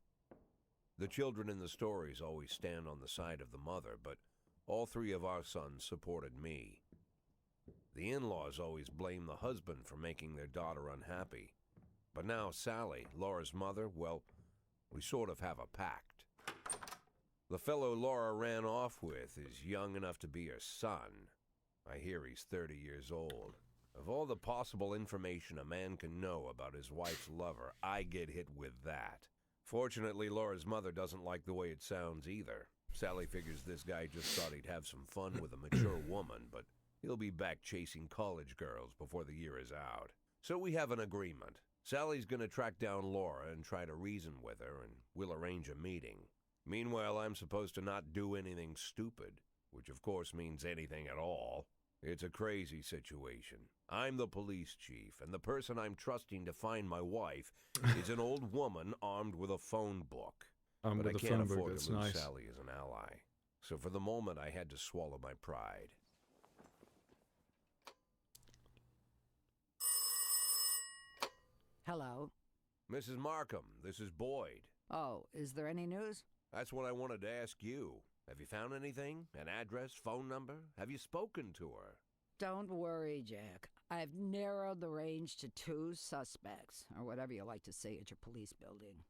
The children in the stories always stand on the side of the mother, but all 3 of our sons supported me. The in-laws always blame the husband for making their daughter unhappy. But now Sally, Laura's mother, well, we sort of have a pact. The fellow Laura ran off with is young enough to be her son. I hear he's 30 years old. Of all the possible information a man can know about his wife's lover, I get hit with that. Fortunately, Laura's mother doesn't like the way it sounds either. Sally figures this guy just thought he'd have some fun with a mature woman, but he'll be back chasing college girls before the year is out. So we have an agreement. Sally's gonna track down Laura and try to reason with her, and we'll arrange a meeting. Meanwhile, I'm supposed to not do anything stupid, which of course means anything at all. It's a crazy situation. I'm the police chief, and the person I'm trusting to find my wife is an old woman armed with a phone book. But I can't afford to lose Sally as an ally. So for the moment, I had to swallow my pride. Hello. Mrs. Markham, this is Boyd. Oh, is there any news? That's what I wanted to ask you. Have you found anything? An address, phone number? Have you spoken to her? Don't worry, Jack. I've narrowed the range to 2 suspects, or whatever you like to say at your police building.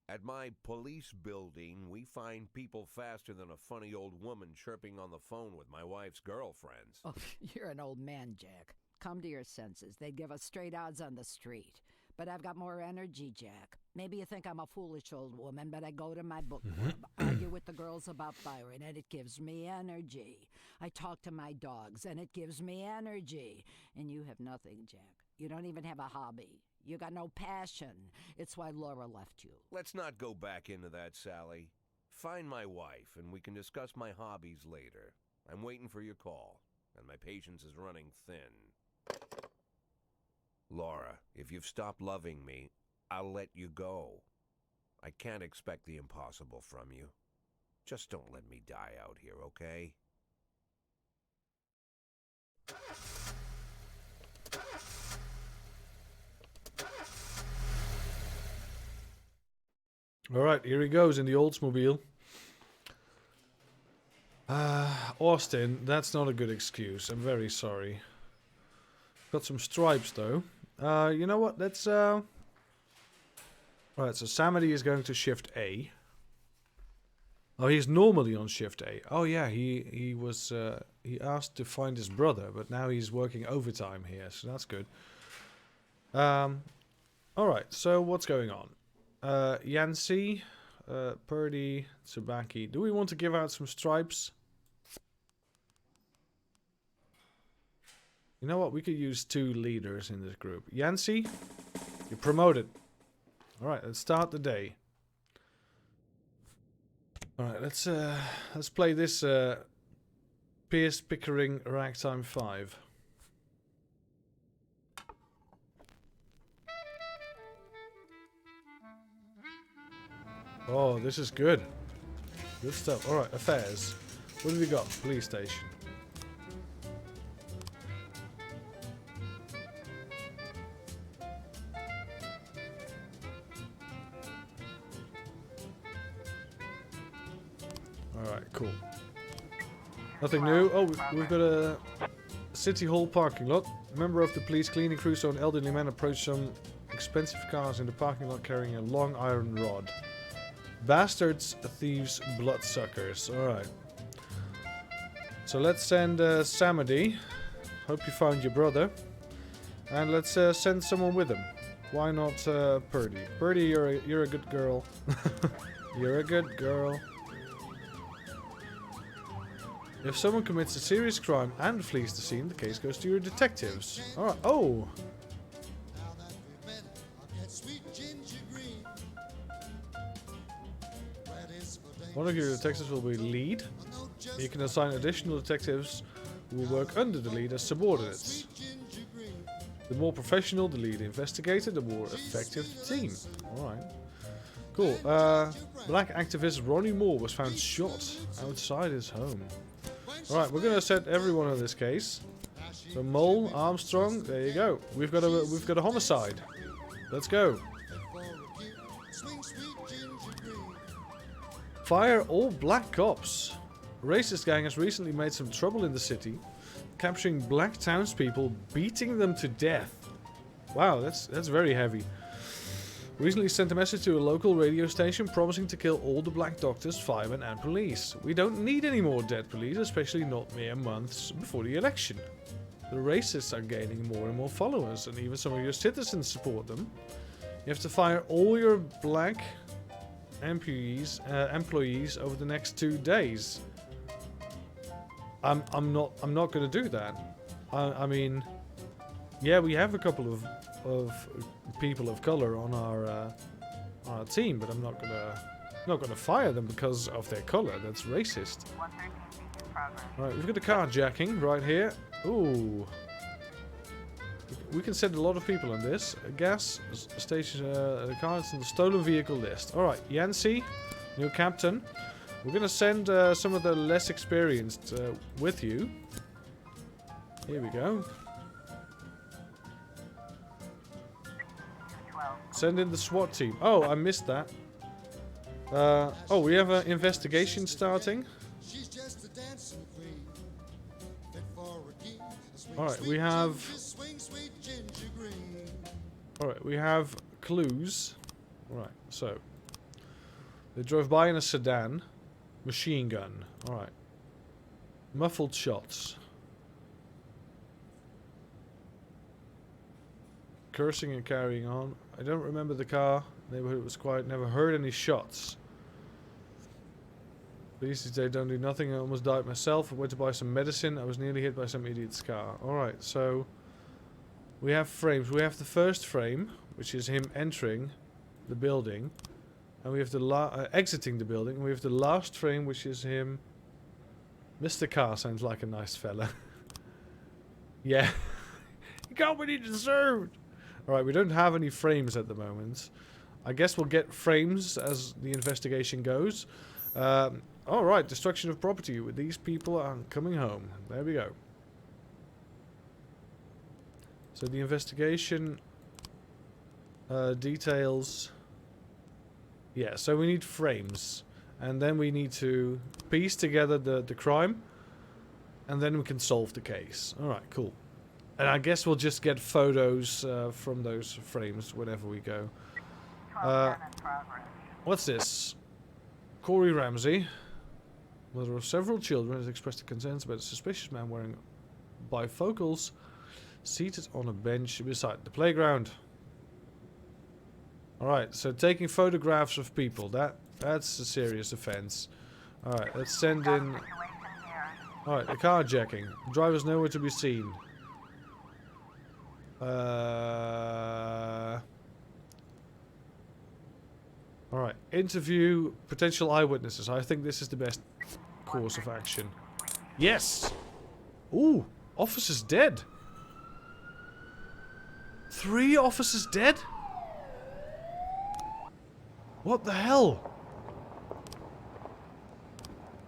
At my police building, we find people faster than a funny old woman chirping on the phone with my wife's girlfriends. Oh, you're an old man, Jack. Come to your senses. They'd give us straight odds on the street. But I've got more energy, Jack. Maybe you think I'm a foolish old woman, but I go to my book club, argue with the girls about Byron, and it gives me energy. I talk to my dogs, and it gives me energy. And you have nothing, Jack. You don't even have a hobby. You got no passion. It's why Laura left you. Let's not go back into that, Sally. Find my wife, and we can discuss my hobbies later. I'm waiting for your call, and my patience is running thin. Laura, if you've stopped loving me, I'll let you go. I can't expect the impossible from you. Just don't let me die out here, okay? Alright, here he goes in the Oldsmobile. Austin, that's not a good excuse. I'm very sorry. Got some stripes though. You know what? Let's Alright, so Samedy is going to shift A. Oh, he's normally on shift A. Oh yeah, he was he asked to find his brother, but now he's working overtime here, so that's good. Alright, so what's going on? Yancy, Purdy, Tsubaki. Do we want to give out some stripes? You know what? We could use 2 leaders in this group. Yancy, you're promoted. Alright, let's start the day. Alright, let's play this Pierce Pickering Ragtime 5. Oh, this is good. Good stuff. Alright, affairs. What have we got? Police station. Alright, cool. Nothing new. Oh, we've got a City Hall parking lot. A member of the police cleaning crew saw an elderly man approach some expensive cars in the parking lot carrying a long iron rod. Bastards, thieves, bloodsuckers. Alright. So let's send Samedy. Hope you found your brother. And let's send someone with him. Why not Purdy? Purdy, you're a good girl. You're a good girl. If someone commits a serious crime and flees the scene, the case goes to your detectives. Alright. Oh! One of your detectives will be lead. You can assign additional detectives who will work under the lead as subordinates. The more professional the lead investigator, the more effective the team. Alright. Cool. Black activist Ronnie Moore was found shot outside his home. Alright, we're gonna set everyone on this case. So Mole, Armstrong, there you go. We've got a homicide. Let's go. Fire all black cops. A racist gang has recently made some trouble in the city, capturing black townspeople, beating them to death. Wow, that's very heavy. Recently sent a message to a local radio station promising to kill all the black doctors, firemen and police. We don't need any more dead police, especially not mere months before the election. The racists are gaining more and more followers, and even some of your citizens support them. You have to fire all your black employees over the next 2 days. I'm not going to do that. I mean, yeah, we have a couple of people of color on our team, but I'm not gonna fire them because of their color. That's racist. Alright, we've got a carjacking right here. Ooh. We can send a lot of people on this. A gas station, the car's on the stolen vehicle list. Alright, Yancy, new captain. We're gonna send some of the less experienced with you. Here we go. Send in the SWAT team. Oh, I missed that. Oh, we have an investigation starting. Alright, we have... Alright, we have clues. Alright, so... They drove by in a sedan. Machine gun. Alright. Muffled shots. Cursing and carrying on. I don't remember the car. Neighborhood was quiet. Never heard any shots. Police today don't do nothing. I almost died myself. I went to buy some medicine. I was nearly hit by some idiot's car. Alright, so... We have frames. We have the first frame, which is him entering the building. And we have the exiting the building. And we have the last frame, which is him... Mr. Carr sounds like a nice fella. Yeah. He got what he deserved! Alright, we don't have any frames at the moment. I guess we'll get frames as the investigation goes. Alright, destruction of property. These people are coming home. There we go. So the investigation details Yeah, so we need frames. And then we need to piece together the crime. And then we can solve the case. Alright, cool. And I guess we'll just get photos from those frames whenever we go. What's this? Corey Ramsey. Mother of several children has expressed concerns about a suspicious man wearing bifocals seated on a bench beside the playground. Alright, so taking photographs of people, that's a serious offense. Alright, let's send in... Alright, the carjacking. Driver's nowhere to be seen. Alright, interview potential eyewitnesses. I think this is the best course of action. Yes! Ooh, officer's dead. 3 officers dead? What the hell?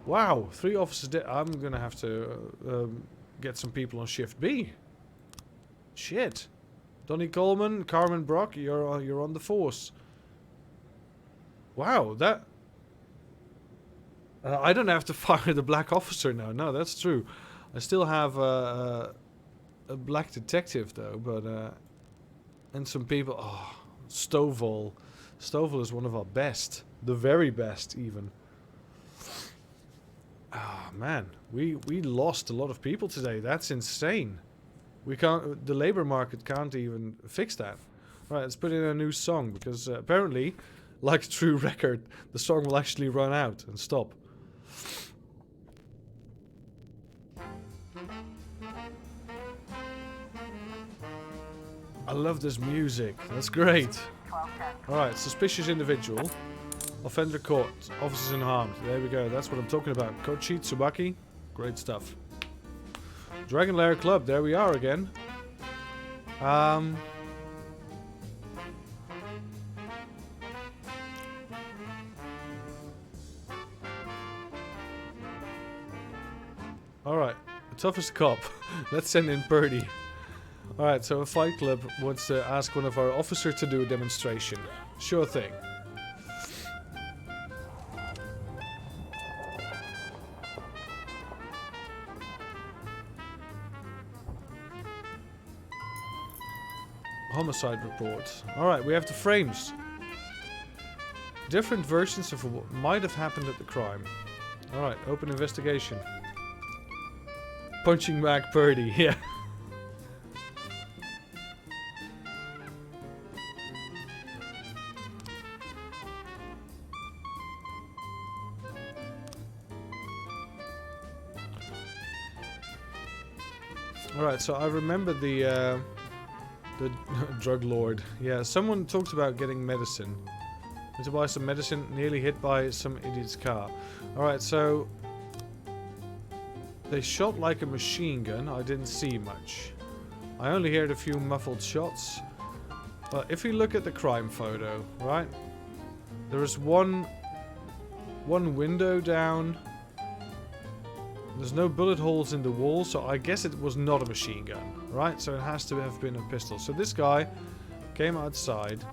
Wow, 3 officers dead. I'm gonna have to get some people on shift B. Shit. Donnie Coleman, Carmen Brock, you're on the force. Wow, that... I don't have to fire the black officer now. No, that's true. I still have a black detective though, but and some people. Oh, Stovall. Stovall is one of our best, the very best even. Ah, man, we lost a lot of people today. That's insane. We can't. The labor market can't even fix that. Right, let's put in a new song because apparently, like a true record, the song will actually run out and stop. I love this music. That's great. Alright, suspicious individual. Offender caught. Officers unharmed. There we go. That's what I'm talking about. Kochi, Tsubaki. Great stuff. Dragon Lair Club. There we are again. Alright. The toughest cop. Let's send in Purdy. Alright, so a fight club wants to ask one of our officers to do a demonstration. Sure thing. Homicide report. Alright, we have the frames. Different versions of what might have happened at the crime. Alright, open investigation. Punching back Purdy, yeah. Alright, so I remember the drug lord. Yeah, someone talked about getting medicine. Went to buy some medicine, nearly hit by some idiot's car. Alright, so they shot like a machine gun. I didn't see much. I only heard a few muffled shots. But if we look at the crime photo, right? There is one window down. There's no bullet holes in the wall, so I guess it was not a machine gun, right? So it has to have been a pistol. So this guy came outside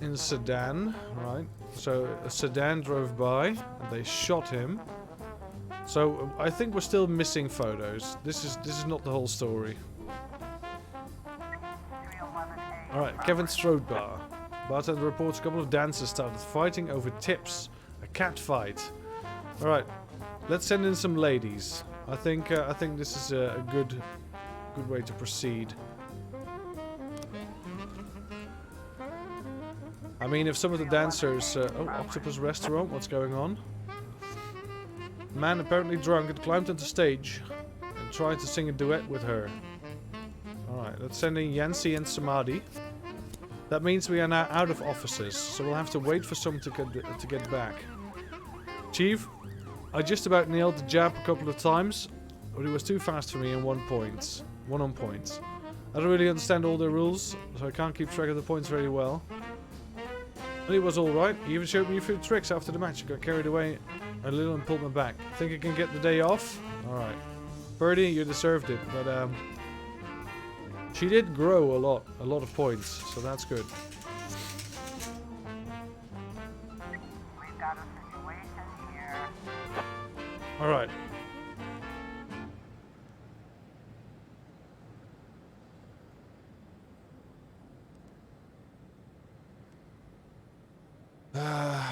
in a sedan, right? So a sedan drove by and they shot him. So I think we're still missing photos. This is not the whole story. All right, Kevin Strode Bar. Bartender reports a couple of dancers started fighting over tips. A cat fight. Alright, let's send in some ladies. I think this is a good way to proceed. I mean, if some of the dancers... oh, Octopus Restaurant, what's going on? Man apparently drunk had climbed onto stage and tried to sing a duet with her. Alright, let's send in Yancy and Samadhi. That means we are now out of officers, so we'll have to wait for someone to get back. Chief, I just about nailed the jab a couple of times, but it was too fast for me in 1 point. 1 on points. I don't really understand all the rules, so I can't keep track of the points very well. But it was alright. He even showed me a few tricks after the match. I got carried away a little and pulled my back. Think I can get the day off? Alright. Birdie, you deserved it, but She did grow a lot of points, so that's good. We've got a situation here. Alright.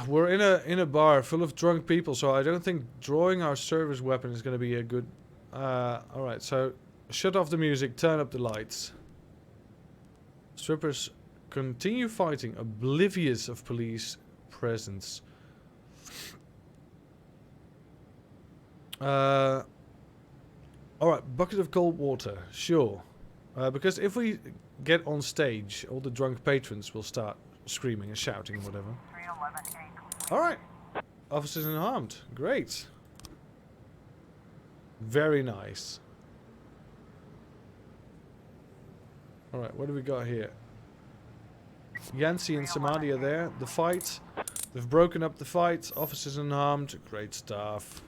We're in a bar full of drunk people, so I don't think drawing our service weapon is going to be a good... Alright, so shut off the music, turn up the lights. Strippers continue fighting, oblivious of police presence. Alright, bucket of cold water, sure. Because if we get on stage, all the drunk patrons will start screaming and shouting and whatever. 311A. Alright. Officers unharmed. Great. Very nice. Alright, what do we got here? Yancy and Samadhi are there. The fight. They've broken up the fight. Officers unharmed. Great stuff.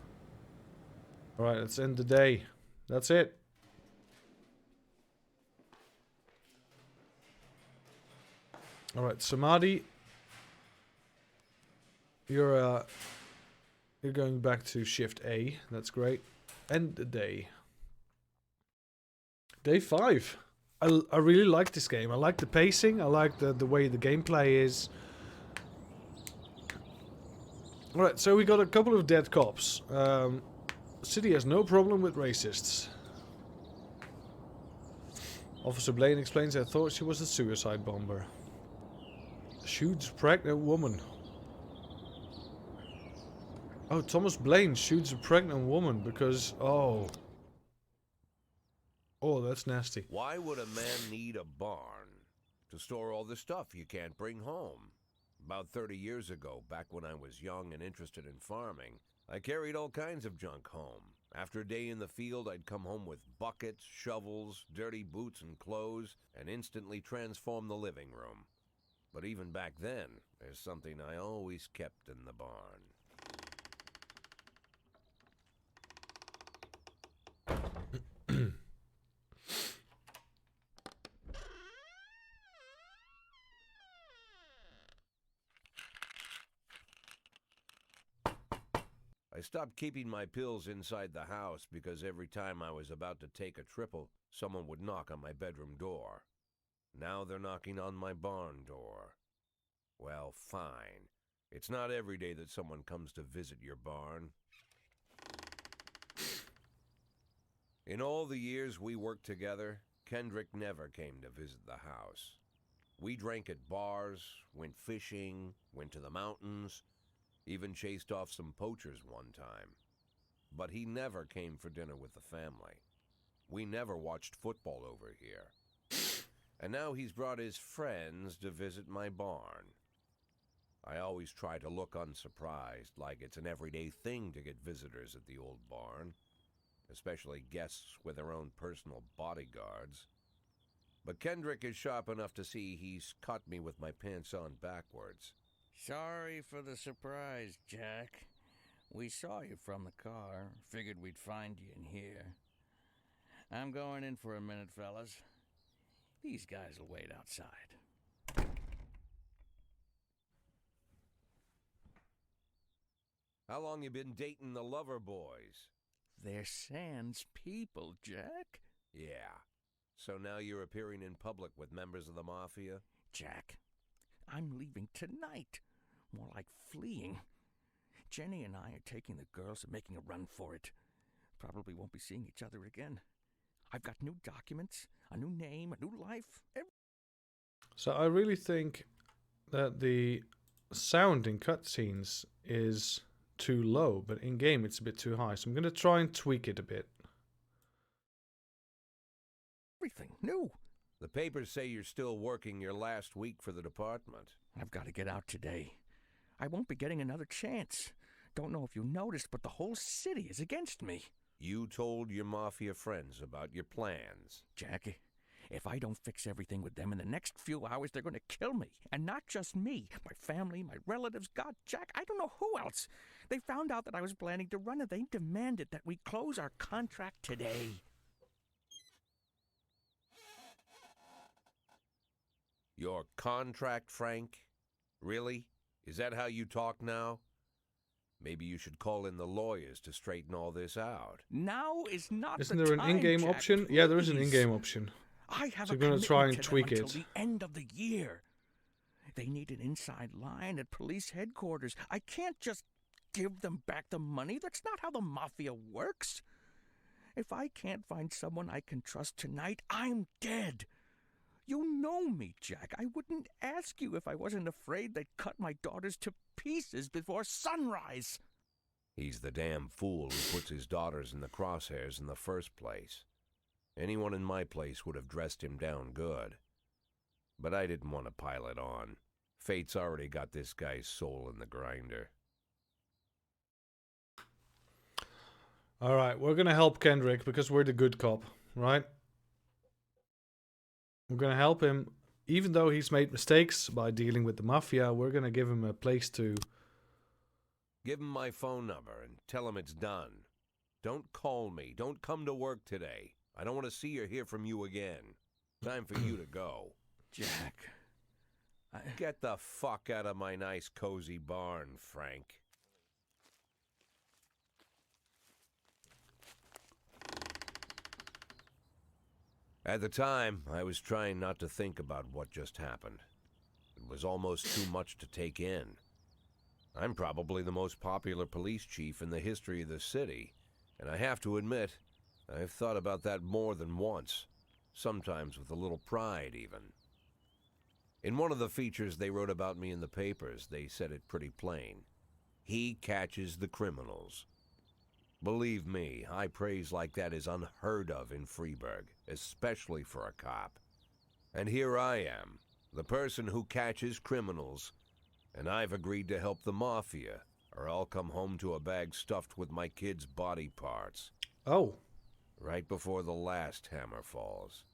Alright, let's end the day. That's it. Alright, Samadhi. You're going back to shift A. That's great. End the day. Day 5. I really like this game. I like the pacing. I like the way the gameplay is. Alright, so we got a couple of dead cops. City has no problem with racists. Officer Blaine explains I thought she was a suicide bomber. Shoots pregnant woman. Oh, Thomas Blaine shoots a pregnant woman because... Oh, that's nasty. Why would a man need a barn? To store all the stuff you can't bring home. About 30 years ago, back when I was young and interested in farming, I carried all kinds of junk home. After a day in the field, I'd come home with buckets, shovels, dirty boots and clothes, and instantly transform the living room. But even back then, there's something I always kept in the barn. I stopped keeping my pills inside the house because every time I was about to take a triple, someone would knock on my bedroom door. Now they're knocking on my barn door. Well, fine. It's not every day that someone comes to visit your barn. In all the years we worked together, Kendrick never came to visit the house. We drank at bars, went fishing, went to the mountains, even chased off some poachers one time. But he never came for dinner with the family. We never watched football over here. And now he's brought his friends to visit my barn. I always try to look unsurprised, like it's an everyday thing to get visitors at the old barn, especially guests with their own personal bodyguards. But Kendrick is sharp enough to see he's caught me with my pants on backwards. Sorry for the surprise, Jack. We saw you from the car. Figured we'd find you in here. I'm going in for a minute, fellas. These guys will wait outside. How long you been dating the lover boys? They're sans people, Jack. Yeah. So now you're appearing in public with members of the Mafia? Jack, I'm leaving tonight. More like fleeing. Jenny and I are taking the girls and making a run for it. Probably won't be seeing each other again. I've got new documents, a new name, a new life. So I really think that the sound in cutscenes is too low, but in game it's a bit too high. So I'm going to try and tweak it a bit. Everything new. The papers say you're still working your last week for the department. I've got to get out today. I won't be getting another chance. Don't know if you noticed, but the whole city is against me. You told your Mafia friends about your plans. Jackie, if I don't fix everything with them in the next few hours, they're going to kill me. And not just me. My family, my relatives, God, Jack, I don't know who else. They found out that I was planning to run and they demanded that we close our contract today. Your contract, Frank? Really? Is that how you talk now? Maybe you should call in the lawyers to straighten all this out. Now is not Isn't the there an time, in-game Jack, option? Yeah, there is an please. in-game option. I have So a you're gonna try and commitment to tweak them it. until the end of the year. They need an inside line at police headquarters. I can't just give them back the money. That's not how the mafia works. If I can't find someone I can trust tonight, I'm dead. You know me, Jack. I wouldn't ask you if I wasn't afraid they'd cut my daughters to pieces before sunrise. He's the damn fool who puts his daughters in the crosshairs in the first place. Anyone in my place would have dressed him down good. But I didn't want to pile it on. Fate's already got this guy's soul in the grinder. Alright, we're gonna help Kendrick because we're the good cop, right? We're gonna help him, even though he's made mistakes by dealing with the mafia, we're gonna give him a place to... Give him my phone number and tell him it's done. Don't call me. Don't come to work today. I don't want to see or hear from you again. Time for you to go. Jack, Get the fuck out of my nice cozy barn, Frank. At the time, I was trying not to think about what just happened. It was almost too much to take in. I'm probably the most popular police chief in the history of the city, and I have to admit, I've thought about that more than once, sometimes with a little pride even. In one of the features they wrote about me in the papers, they said it pretty plain. He catches the criminals. Believe me, high praise like that is unheard of in Freeburg, especially for a cop. And here I am, the person who catches criminals, and I've agreed to help the mafia, or I'll come home to a bag stuffed with my kids' body parts. Oh. Right before the last hammer falls.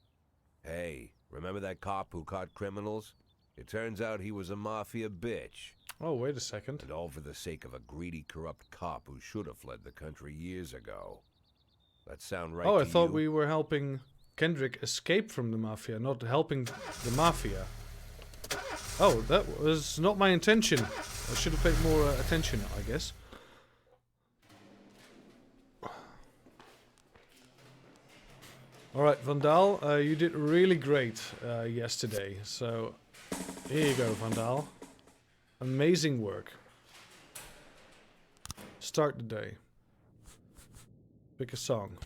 Hey, remember that cop who caught criminals? It turns out he was a mafia bitch. Oh, wait a second. And all for the sake of a greedy, corrupt cop who should have fled the country years ago. That sound right to you? Oh, I thought we were helping Kendrick escape from the mafia, not helping the mafia. Oh, that was not my intention. I should have paid more attention, I guess. Alright, Vandal, you did really great yesterday. So, here you go, Vandal. Amazing work. Start the day. Pick a song.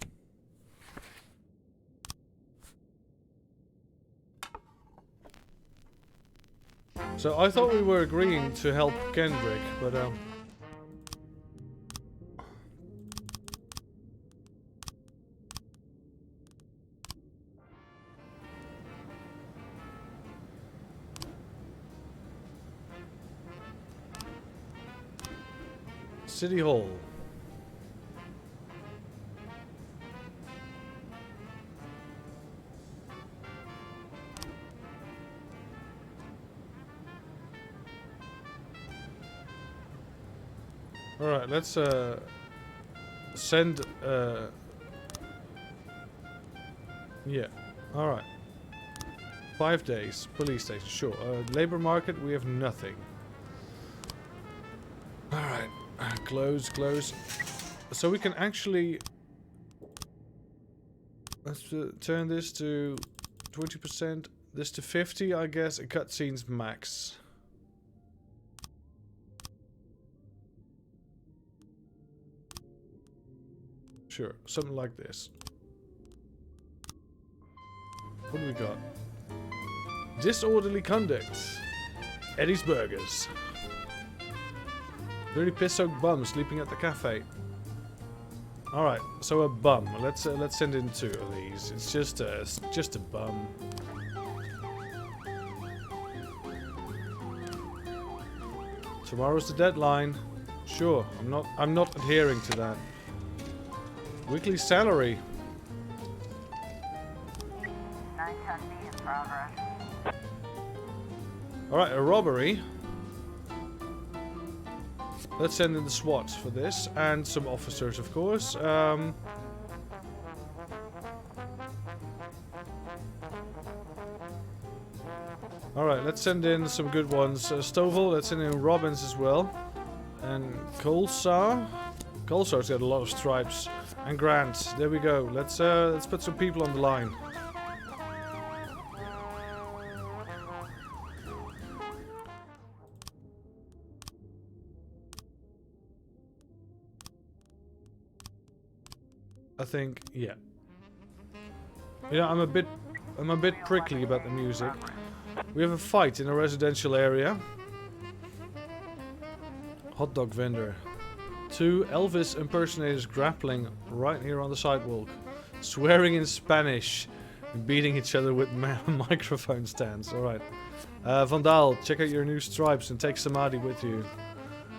So I thought we were agreeing to help Kendrick, but City Hall. Alright, let's send yeah, alright. 5 days, police station, sure. Labor market, we have nothing. Alright, close. So we can actually... Let's turn this to 20%, this to 50, I guess. Cutscenes max. Sure, something like this. What do we got? Disorderly conduct. Eddie's Burgers. Dirty piss-soaked bum sleeping at the cafe. Alright, so a bum. Let's send in 2 of these. It's just a bum. Tomorrow's the deadline. Sure, I'm not adhering to that. Weekly salary. 910B in progress. Alright, a robbery. Let's send in the SWAT for this, and some officers, of course. Alright, let's send in some good ones. Stovall, let's send in Robbins as well. And Colsar. Colsar's got a lot of stripes. And Grant, there we go. Let's put some people on the line. I think, yeah. Yeah, I'm a bit prickly about the music. We have a fight in a residential area. Hot dog vendor. 2 Elvis impersonators grappling right here on the sidewalk. Swearing in Spanish. Beating each other with microphone stands. Alright. Vandal, check out your new stripes and take Samadhi with you.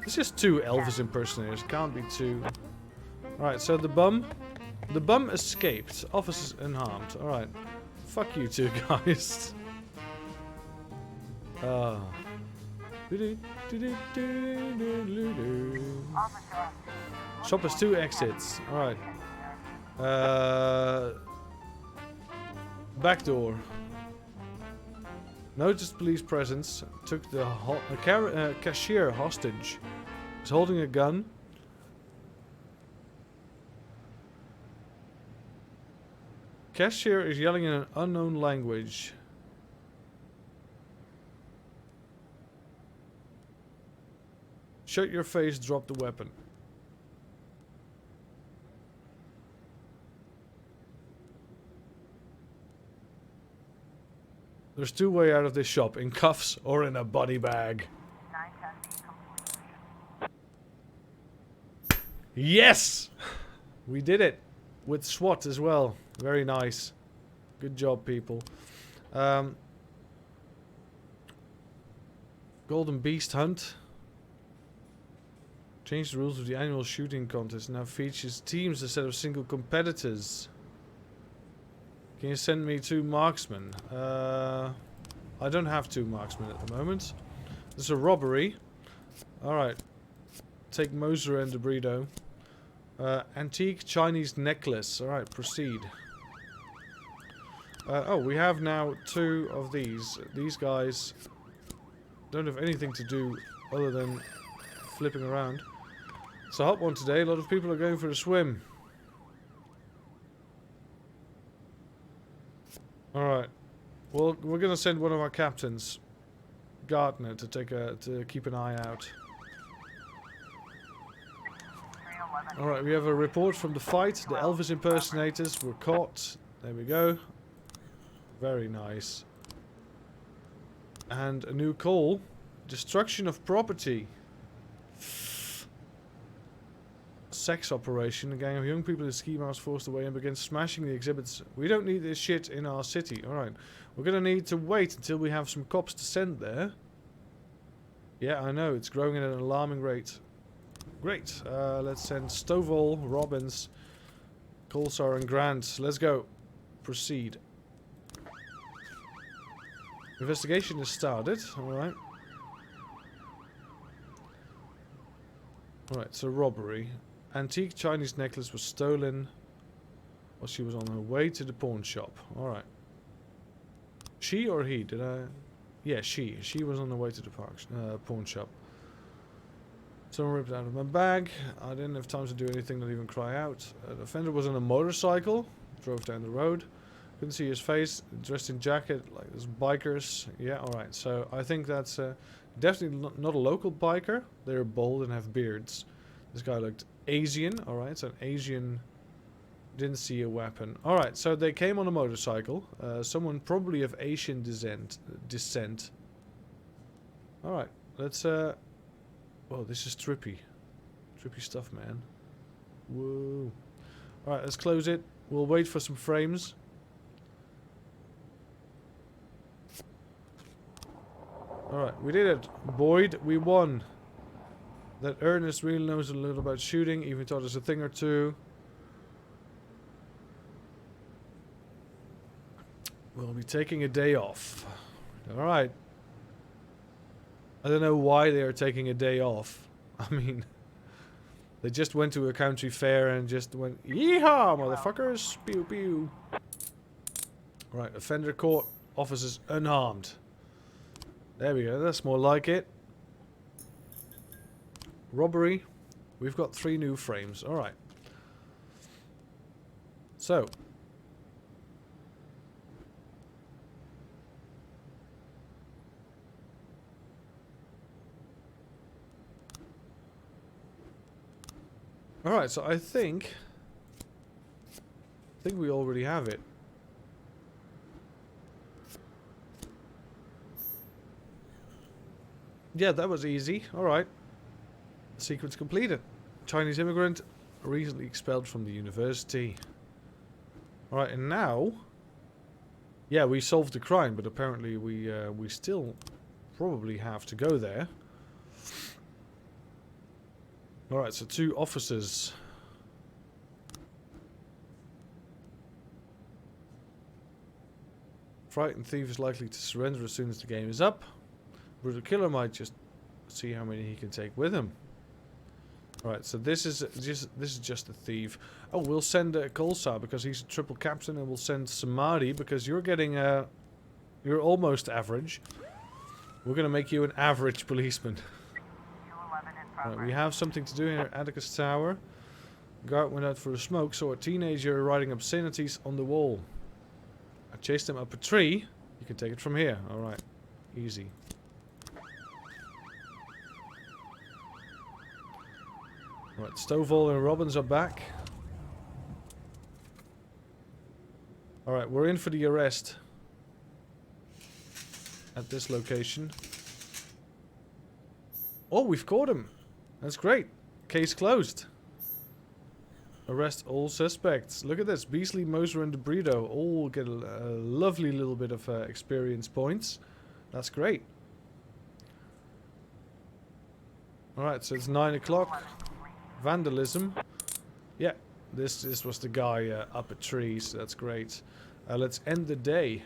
It's just 2 Elvis impersonators. Can't be 2. Alright, so the bum. The bum escaped. Officers unharmed. Alright. Fuck you 2 guys. Shop has 2 exits. Alright. Back door. Noticed police presence. Took the cashier hostage. Is holding a gun. Cashier is yelling in an unknown language. Shut your face, drop the weapon. There's 2 ways out of this shop, in cuffs or in a body bag. Yes! We did it! With SWAT as well. Very nice. Good job, people. Golden Beast Hunt. Changed the rules of the annual shooting contest. Now features teams instead of single competitors. Can you send me 2 marksmen? I don't have 2 marksmen at the moment. There's a robbery. Alright. Take Moser and Debrido. Antique Chinese necklace. Alright, proceed. Oh, we have now 2 of these. These guys don't have anything to do other than flipping around. It's a hot one today. A lot of people are going for a swim. Alright. Well, we're gonna send one of our captains, Gardner, to keep an eye out. Alright, we have a report from the fight. The Elvis impersonators were caught. There we go. Very nice. And a new call. Destruction of property. Sex operation. A gang of young people in ski masks forced away and began smashing the exhibits. We don't need this shit in our city. Alright. We're gonna need to wait until we have some cops to send there. Yeah, I know. It's growing at an alarming rate. Great. Let's send Stovall, Robbins, Colsar and Grant. Let's go. Proceed. Investigation is started. Alright. Alright, so robbery. Antique Chinese necklace was stolen while she was on her way to the pawn shop. Alright. She or he? Did I... Yeah, she. She was on the way to the pawn shop. Someone ripped out of my bag. I didn't have time to do anything, not even cry out. The offender was on a motorcycle. Drove down the road. Couldn't see his face. Dressed in jacket, like those bikers. Yeah, alright. So I think that's definitely not a local biker. They're bold and have beards. This guy looked Asian. Alright, so an Asian didn't see a weapon. Alright, so they came on a motorcycle. Someone probably of Asian descent. Alright, let's... Whoa, this is trippy. Trippy stuff, man. Whoa. Alright, let's close it. We'll wait for some frames. Alright, we did it. Boyd, we won. That Ernest really knows a little about shooting, even taught us a thing or two. We'll be taking a day off. Alright. I don't know why they are taking a day off. I mean, they just went to a country fair and just went, yeehaw, motherfuckers! Pew pew. Right, offender caught, officers unharmed. There we go. That's more like it. Robbery. We've got 3 new frames. Alright. So. Alright, so I think we already have it. Yeah, that was easy. Alright. Sequence completed. Chinese immigrant recently expelled from the university. Alright, and now... Yeah, we solved the crime, but apparently we still probably have to go there. Alright, so 2 officers. Frightened thief is likely to surrender as soon as the game is up. Brutal killer might just see how many he can take with him. Alright, so this is just a thief. Oh, we'll send Kolsar because he's a triple captain, and we'll send Samadhi because you're getting you're almost average. We're gonna make you an average policeman. Right, we have something to do here at Atticus Tower. Guard went out for a smoke, saw a teenager writing obscenities on the wall. I chased him up a tree. You can take it from here. Alright. Easy. Right, Stovall and Robbins are back. Alright, we're in for the arrest. At this location. Oh, we've caught him. That's great. Case closed. Arrest all suspects. Look at this. Beasley, Moser, and DeBrito all get a lovely little bit of experience points. That's great. Alright, so it's 9 o'clock. Vandalism. Yeah, this was the guy up a tree, so that's great. Let's end the day.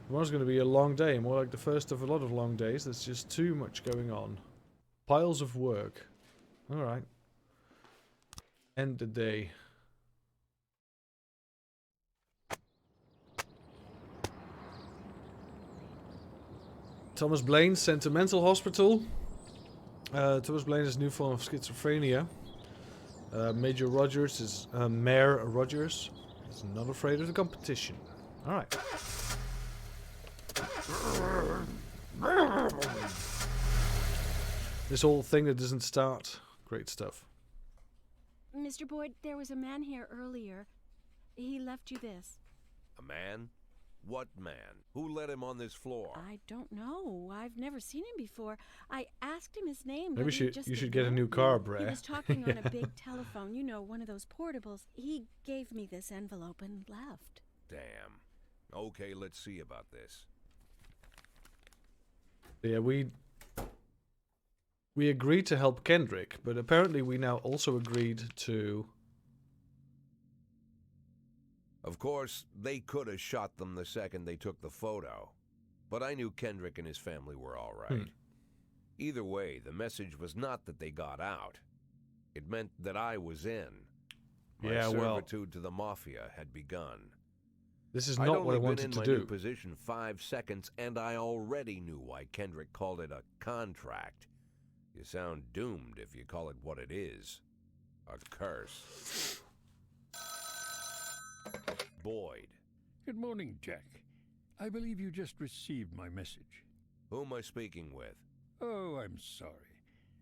Tomorrow's going to be a long day, more like the first of a lot of long days. There's just too much going on. Piles of work. Alright. End the day. Thomas Blaine sent to mental hospital. Thomas Blaine has a new form of schizophrenia. Major Rogers is Mayor Rogers is not afraid of the competition. Alright. This whole thing that doesn't start. Great stuff. Mr. Boyd, there was a man here earlier. He left you this. A man? What man? Who let him on this floor? I don't know. I've never seen him before. I asked him his name. Maybe but you should get a new car, Bray. He was talking on a big telephone. You know, one of those portables. He gave me this envelope and left. Damn. Okay, let's see about this. Yeah, we agreed to help Kendrick, but apparently we now also agreed to... Of course, they could have shot them the second they took the photo. But I knew Kendrick and his family were all right. Either way, the message was not that they got out. It meant that I was in. My servitude to the Mafia had begun. This is not what I wanted to do. I'd only been in my new position 5 seconds, and I already knew why Kendrick called it a contract. You sound doomed if you call it what it is. A curse. Boyd. Good morning, Jack. I believe you just received my message. Who am I speaking with? Oh, I'm sorry.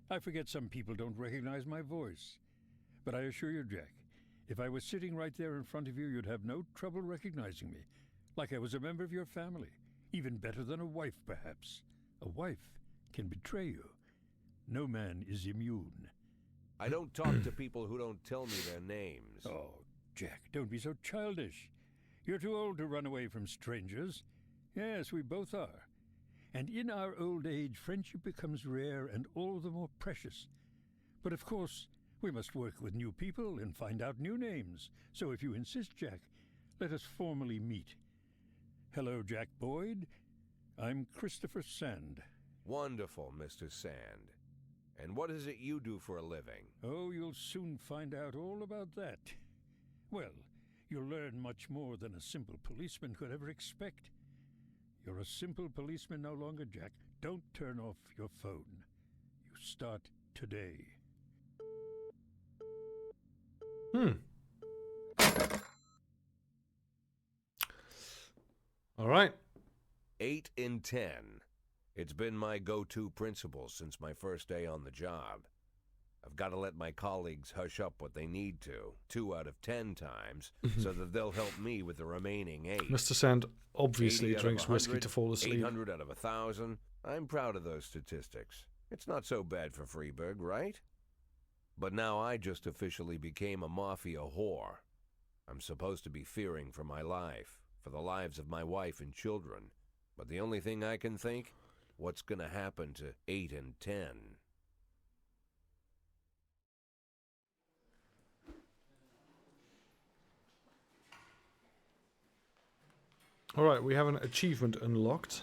I forget some people don't recognize my voice. But I assure you, Jack, if I was sitting right there in front of you, you'd have no trouble recognizing me. Like I was a member of your family. Even better than a wife, perhaps. A wife can betray you. No man is immune. I don't talk to people who don't tell me their names. Oh, Jack, don't be so childish. You're too old to run away from strangers. Yes, we both are. And in our old age, friendship becomes rare and all the more precious. But of course, we must work with new people and find out new names. So if you insist, Jack, let us formally meet. Hello, Jack Boyd. I'm Christopher Sand. Wonderful, Mr. Sand. And what is it you do for a living? Oh, you'll soon find out all about that. Well, you'll learn much more than a simple policeman could ever expect. You're a simple policeman no longer, Jack. Don't turn off your phone. You start today. All right. 8 in 10. It's been my go-to principle since my first day on the job. I've got to let my colleagues hush up what they need to, 2 out of 10 times, so that they'll help me with the remaining 8. Mr. Sand obviously drinks whiskey to fall asleep. 800 out of 1,000. I'm proud of those statistics. It's not so bad for Freeburg, right? But now I just officially became a mafia whore. I'm supposed to be fearing for my life, for the lives of my wife and children. But the only thing I can think, what's gonna happen to 8 and 10? Alright, we have an achievement unlocked.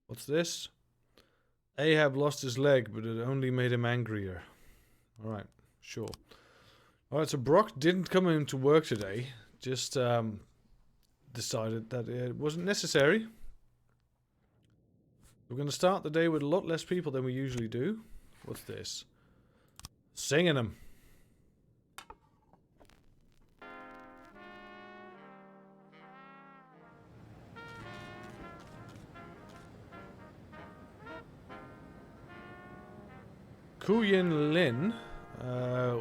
What's this? Ahab lost his leg, but it only made him angrier. Alright, sure. Alright, so Brock didn't come into work today. Just decided that it wasn't necessary. We're going to start the day with a lot less people than we usually do. What's this? Singing them. Kuyin Lin,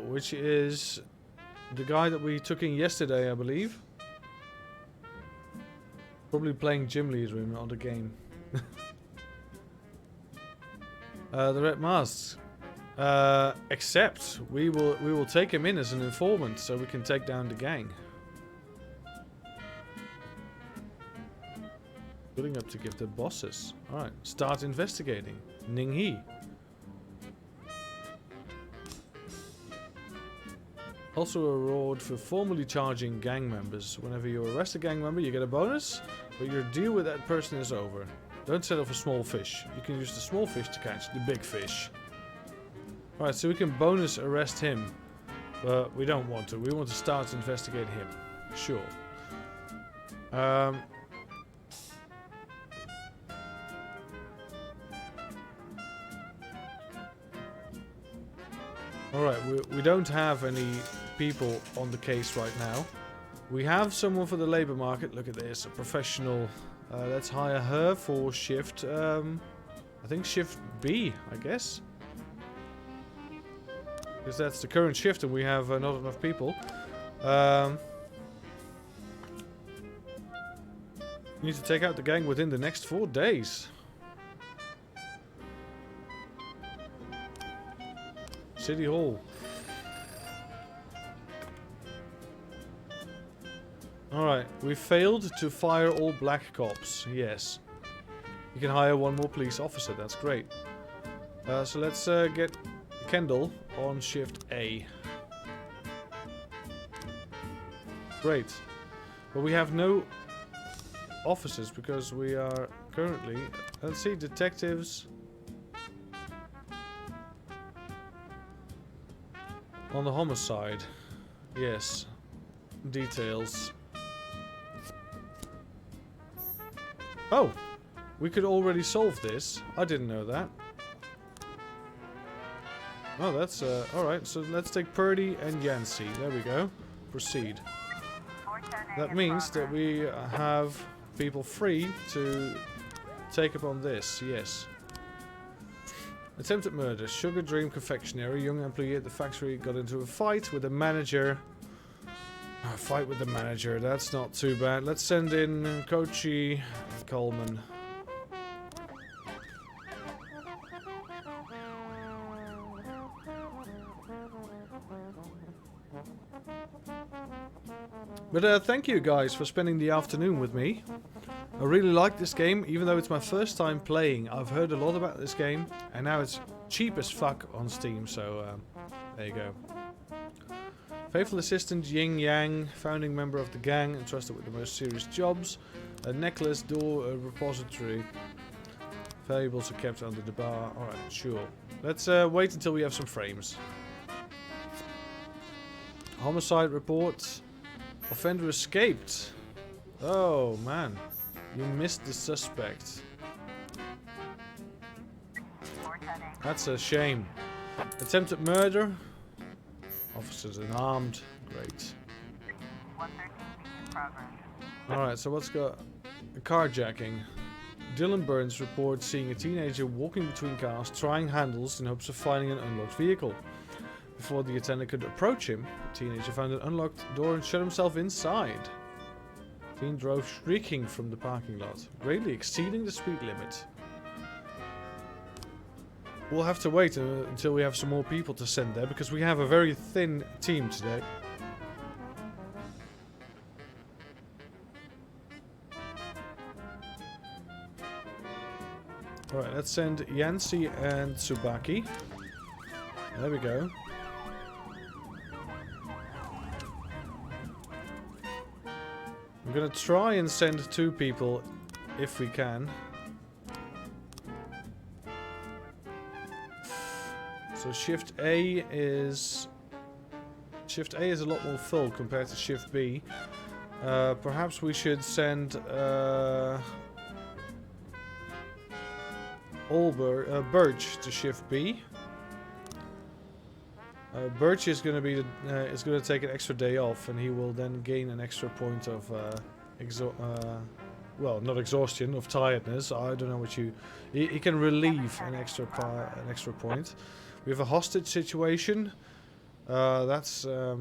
which is the guy that we took in yesterday, I believe. Probably playing gym leader in on the game. The Red Masks. Except we will take him in as an informant so we can take down the gang. Building up to give the bosses. Alright, start investigating. Ning He. Also a reward for formally charging gang members. Whenever you arrest a gang member, you get a bonus, but your deal with that person is over. Don't settle for small fish. You can use the small fish to catch the big fish. Alright, so we can bonus arrest him, but we don't want to. We want to start to investigate him. Sure. Alright, we don't have any people on the case right now. We have someone for the labor market. Look at this, a professional. Let's hire her for shift, I think shift B, I guess. Because that's the current shift and we have not enough people. We need to take out the gang within the next 4 days. City Hall. Alright, we failed to fire all black cops. Yes. You can hire 1 more police officer, that's great. So let's get Kendall on shift A. Great. But we have no officers because we are currently... Let's see, detectives... On the homicide. Yes. Details. Oh! We could already solve this. I didn't know that. Oh, that's alright. So let's take Purdy and Yancey. There we go. Proceed. That means that we have people free to take up on this. Yes. Attempted murder. Sugar Dream Confectionery. Young employee at the factory got into a fight with the manager. Oh, fight with the manager. That's not too bad. Let's send in Kochi and Coleman. But thank you guys for spending the afternoon with me. I really like this game, even though it's my first time playing. I've heard a lot about this game, and now it's cheap as fuck on Steam, so there you go. Faithful assistant Ying Yang, founding member of the gang, entrusted with the most serious jobs. A necklace, door, a repository. Valuables are kept under the bar. Alright, sure. Let's wait until we have some frames. Homicide report. Offender escaped. Oh, man. You missed the suspect. That's a shame. Attempted murder. Officers unarmed. Great. Alright, so what's got... Carjacking. Dylan Burns reports seeing a teenager walking between cars, trying handles in hopes of finding an unlocked vehicle. Before the attendant could approach him, the teenager found an unlocked door and shut himself inside. The teen drove shrieking from the parking lot, greatly exceeding the speed limit. We'll have to wait until we have some more people to send there, because we have a very thin team today. Alright, let's send Yancy and Tsubaki. There we go. I'm gonna try and send 2 people if we can. So shift A is a lot more full compared to shift B. Perhaps we should send Birch to shift B. Birch is going to be is going to take an extra day off, and he will then gain an extra point of well, not exhaustion, of tiredness. I don't know what you. He can relieve an extra point. We have a hostage situation. That's a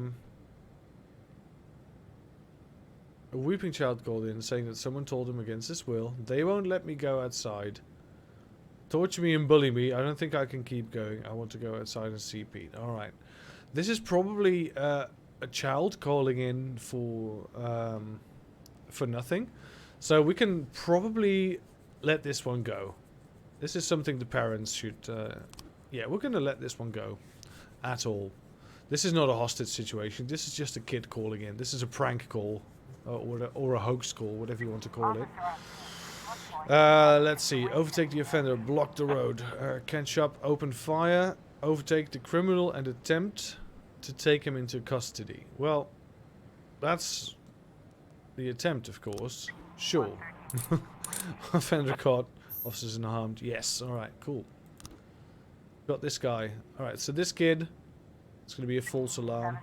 weeping child called in saying that someone told him against his will. They won't let me go outside. Torture me and bully me. I don't think I can keep going. I want to go outside and see Pete. Alright. This is probably a child calling in for nothing. So we can probably let this one go. This is something the parents should... yeah, we're going to let this one go. At all. This is not a hostage situation. This is just a kid calling in. This is a prank call. Or a hoax call, whatever you want to call it. Let's see. Overtake the offender. Block the road. Can shop. Open fire. Overtake the criminal and attempt to take him into custody. Well, that's the attempt, of course. Sure. Offender caught. Officers unharmed. Yes. Alright, cool. Got this guy. Alright, so this kid... It's going to be a false alarm.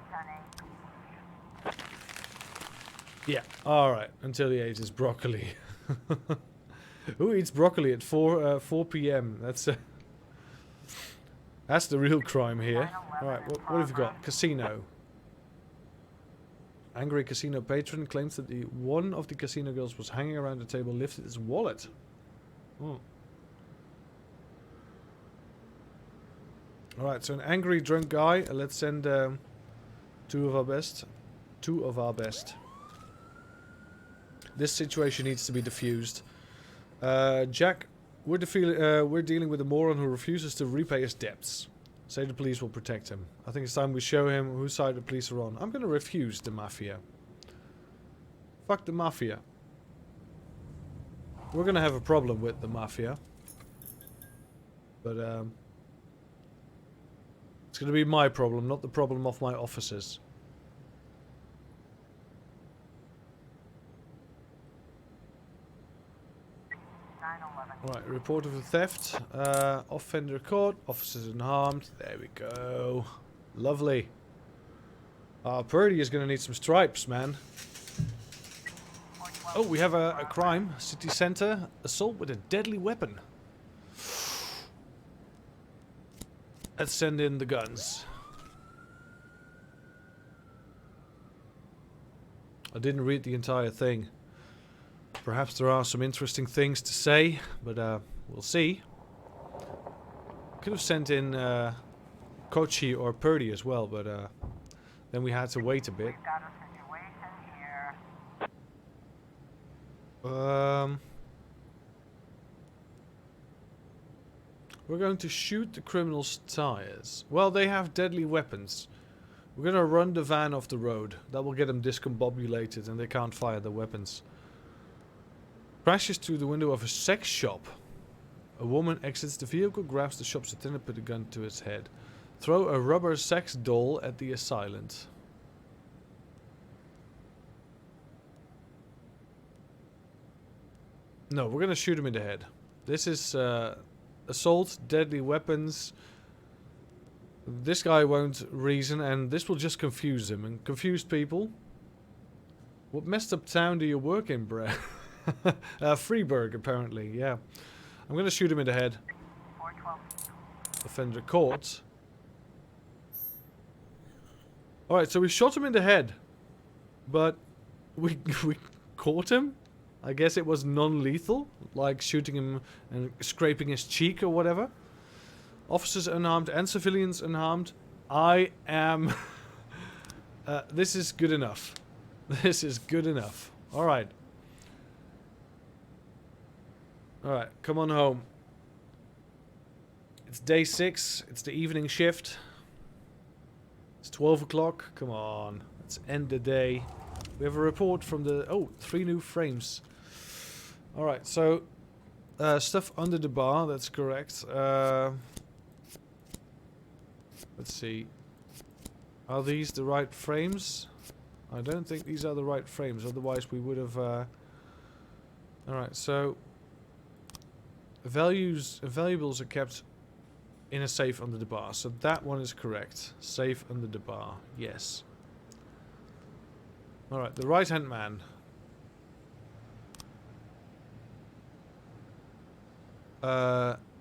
Yeah, alright. Until he ate his broccoli. Who eats broccoli at 4 p.m.? That's the real crime here. Alright, what have we got? Casino. Angry casino patron claims that one of the casino girls was hanging around the table, lifted his wallet. Oh. Alright, so an angry drunk guy. Let's send 2 of our best. 2 of our best. This situation needs to be diffused. Jack, we're dealing with a moron who refuses to repay his debts. Say the police will protect him. I think it's time we show him whose side the police are on. I'm gonna refuse the mafia. Fuck the mafia. We're gonna have a problem with the mafia. But, it's gonna be my problem, not the problem of my officers. Right, report of a theft. Offender caught. Officers unharmed. There we go. Lovely. Purdy is going to need some stripes, man. Oh, we have a crime. City center. Assault with a deadly weapon. Let's send in the guns. I didn't read the entire thing. Perhaps there are some interesting things to say, but we'll see. Could have sent in Kochi or Purdy as well, but then we had to wait a bit. We've got a situation here. We're going to shoot the criminals' tires. Well, they have deadly weapons. We're going to run the van off the road. That will get them discombobulated and they can't fire their weapons. Crashes through the window of a sex shop. A woman exits the vehicle, grabs the shop's attendant, put a gun to his head. Throw a rubber sex doll at the assailant. No, we're gonna shoot him in the head. This is assault, deadly weapons. This guy won't reason, and this will just confuse him. And confused people. What messed up town do you work in, bruh? Freeburg, apparently. Yeah, I'm gonna shoot him in the head. 412. Offender caught. All right, so we shot him in the head, but we caught him. I guess it was non-lethal, like shooting him and scraping his cheek or whatever. Officers unharmed and civilians unharmed. I am... this is good enough. This is good enough. Alright. Alright, come on home. It's day 6. It's the evening shift. It's 12 o'clock. Come on. Let's end the day. We have a report from the... Oh, 3 new frames. Alright, so... stuff under the bar, that's correct. Let's see. Are these the right frames? I don't think these are the right frames, otherwise we would have... Alright, so... Valuables are kept in a safe under the bar, so that one is correct. Safe under the bar, yes. Alright, the right-hand man.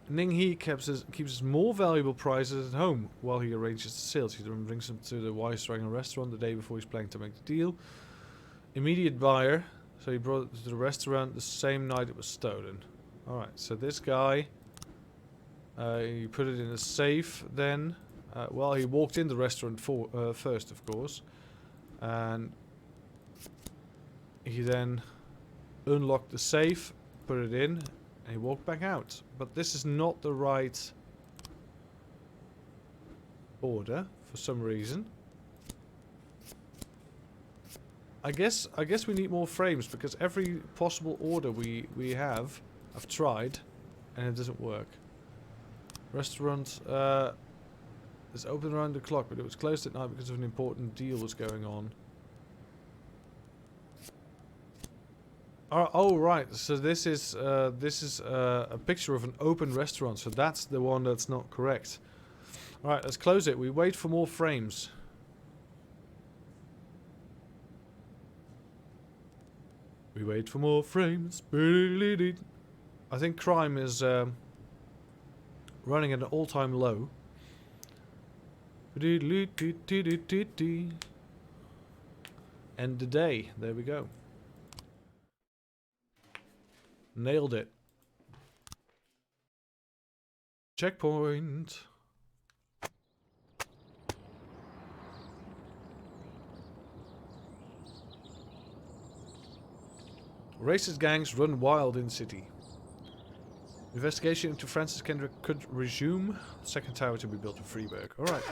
Ning He keeps his more valuable prizes at home while he arranges the sales. He then brings them to the Weiswanger restaurant the day before he's planning to make the deal. Immediate buyer, so he brought it to the restaurant the same night it was stolen. Alright, so this guy, he put it in a safe then. Well, he walked in the restaurant first, of course. And he then unlocked the safe, put it in, and he walked back out. But this is not the right order for some reason. I guess we need more frames because every possible order we have, I've tried, and it doesn't work. Restaurant is open around the clock, but it was closed at night because of an important deal was going on. Oh right, so this is a picture of an open restaurant, so that's the one that's not correct. Alright, let's close it. We wait for more frames. We wait for more frames. I think crime is running at an all-time low. End the day. There we go. Nailed it. Checkpoint. Racist gangs run wild in city. Investigation into Francis Kendrick could resume. Second tower to be built in Freeburg. Alright.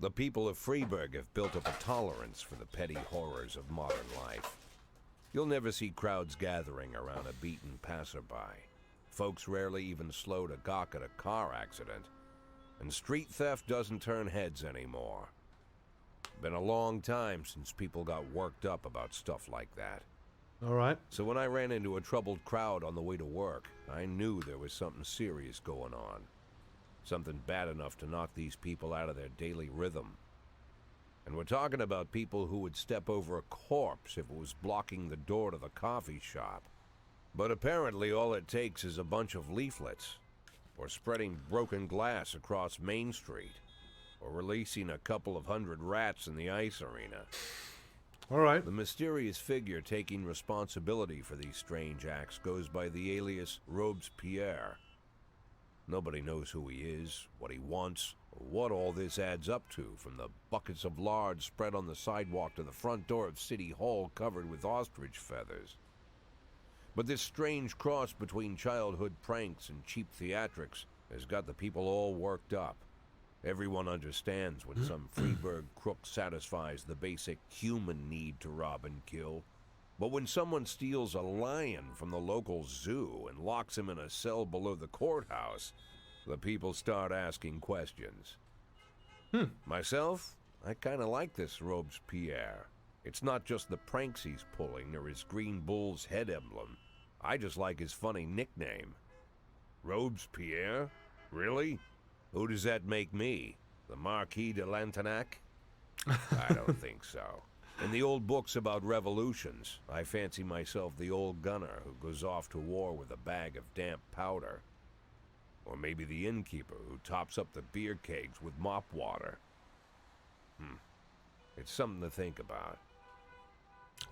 The people of Freeburg have built up a tolerance for the petty horrors of modern life. You'll never see crowds gathering around a beaten passerby. Folks rarely even slow to gawk at a car accident. And street theft doesn't turn heads anymore. Been a long time since people got worked up about stuff like that. Alright. So when I ran into a troubled crowd on the way to work, I knew there was something serious going on. Something bad enough to knock these people out of their daily rhythm. And we're talking about people who would step over a corpse if it was blocking the door to the coffee shop. But apparently all it takes is a bunch of leaflets, or spreading broken glass across Main Street, or releasing a couple of hundred rats in the ice arena. Alright. The mysterious figure taking responsibility for these strange acts goes by the alias Robespierre. Nobody knows who he is, what he wants, or what all this adds up to, from the buckets of lard spread on the sidewalk to the front door of City Hall covered with ostrich feathers. But this strange cross between childhood pranks and cheap theatrics has got the people all worked up. Everyone understands when some Freeburg crook satisfies the basic human need to rob and kill. But when someone steals a lion from the local zoo and locks him in a cell below the courthouse, the people start asking questions. Myself, I kind of like this Robespierre. It's not just the pranks he's pulling or his green bull's head emblem. I just like his funny nickname. Robespierre? Really? Who does that make me? The Marquis de Lantenac? I don't think so. In the old books about revolutions, I fancy myself the old gunner who goes off to war with a bag of damp powder. Or maybe the innkeeper who tops up the beer kegs with mop water. It's something to think about.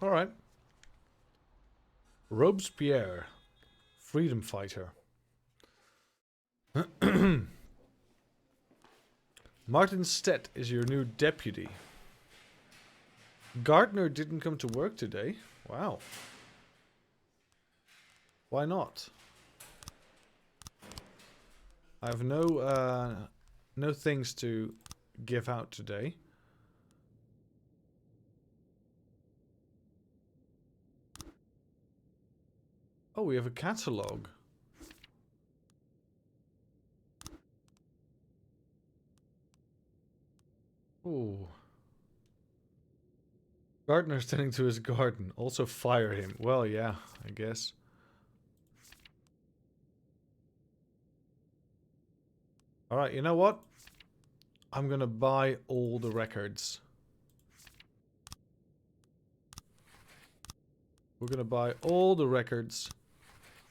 All right. Robespierre, freedom fighter. Martin Stett is your new deputy. Gardner didn't come to work today. Wow. Why not? I have no things to give out today. Oh, we have a catalog. Oh. Gardner's tending to his garden. Also fire him. Well, yeah, I guess. Alright, you know what? I'm gonna buy all the records. We're gonna buy all the records.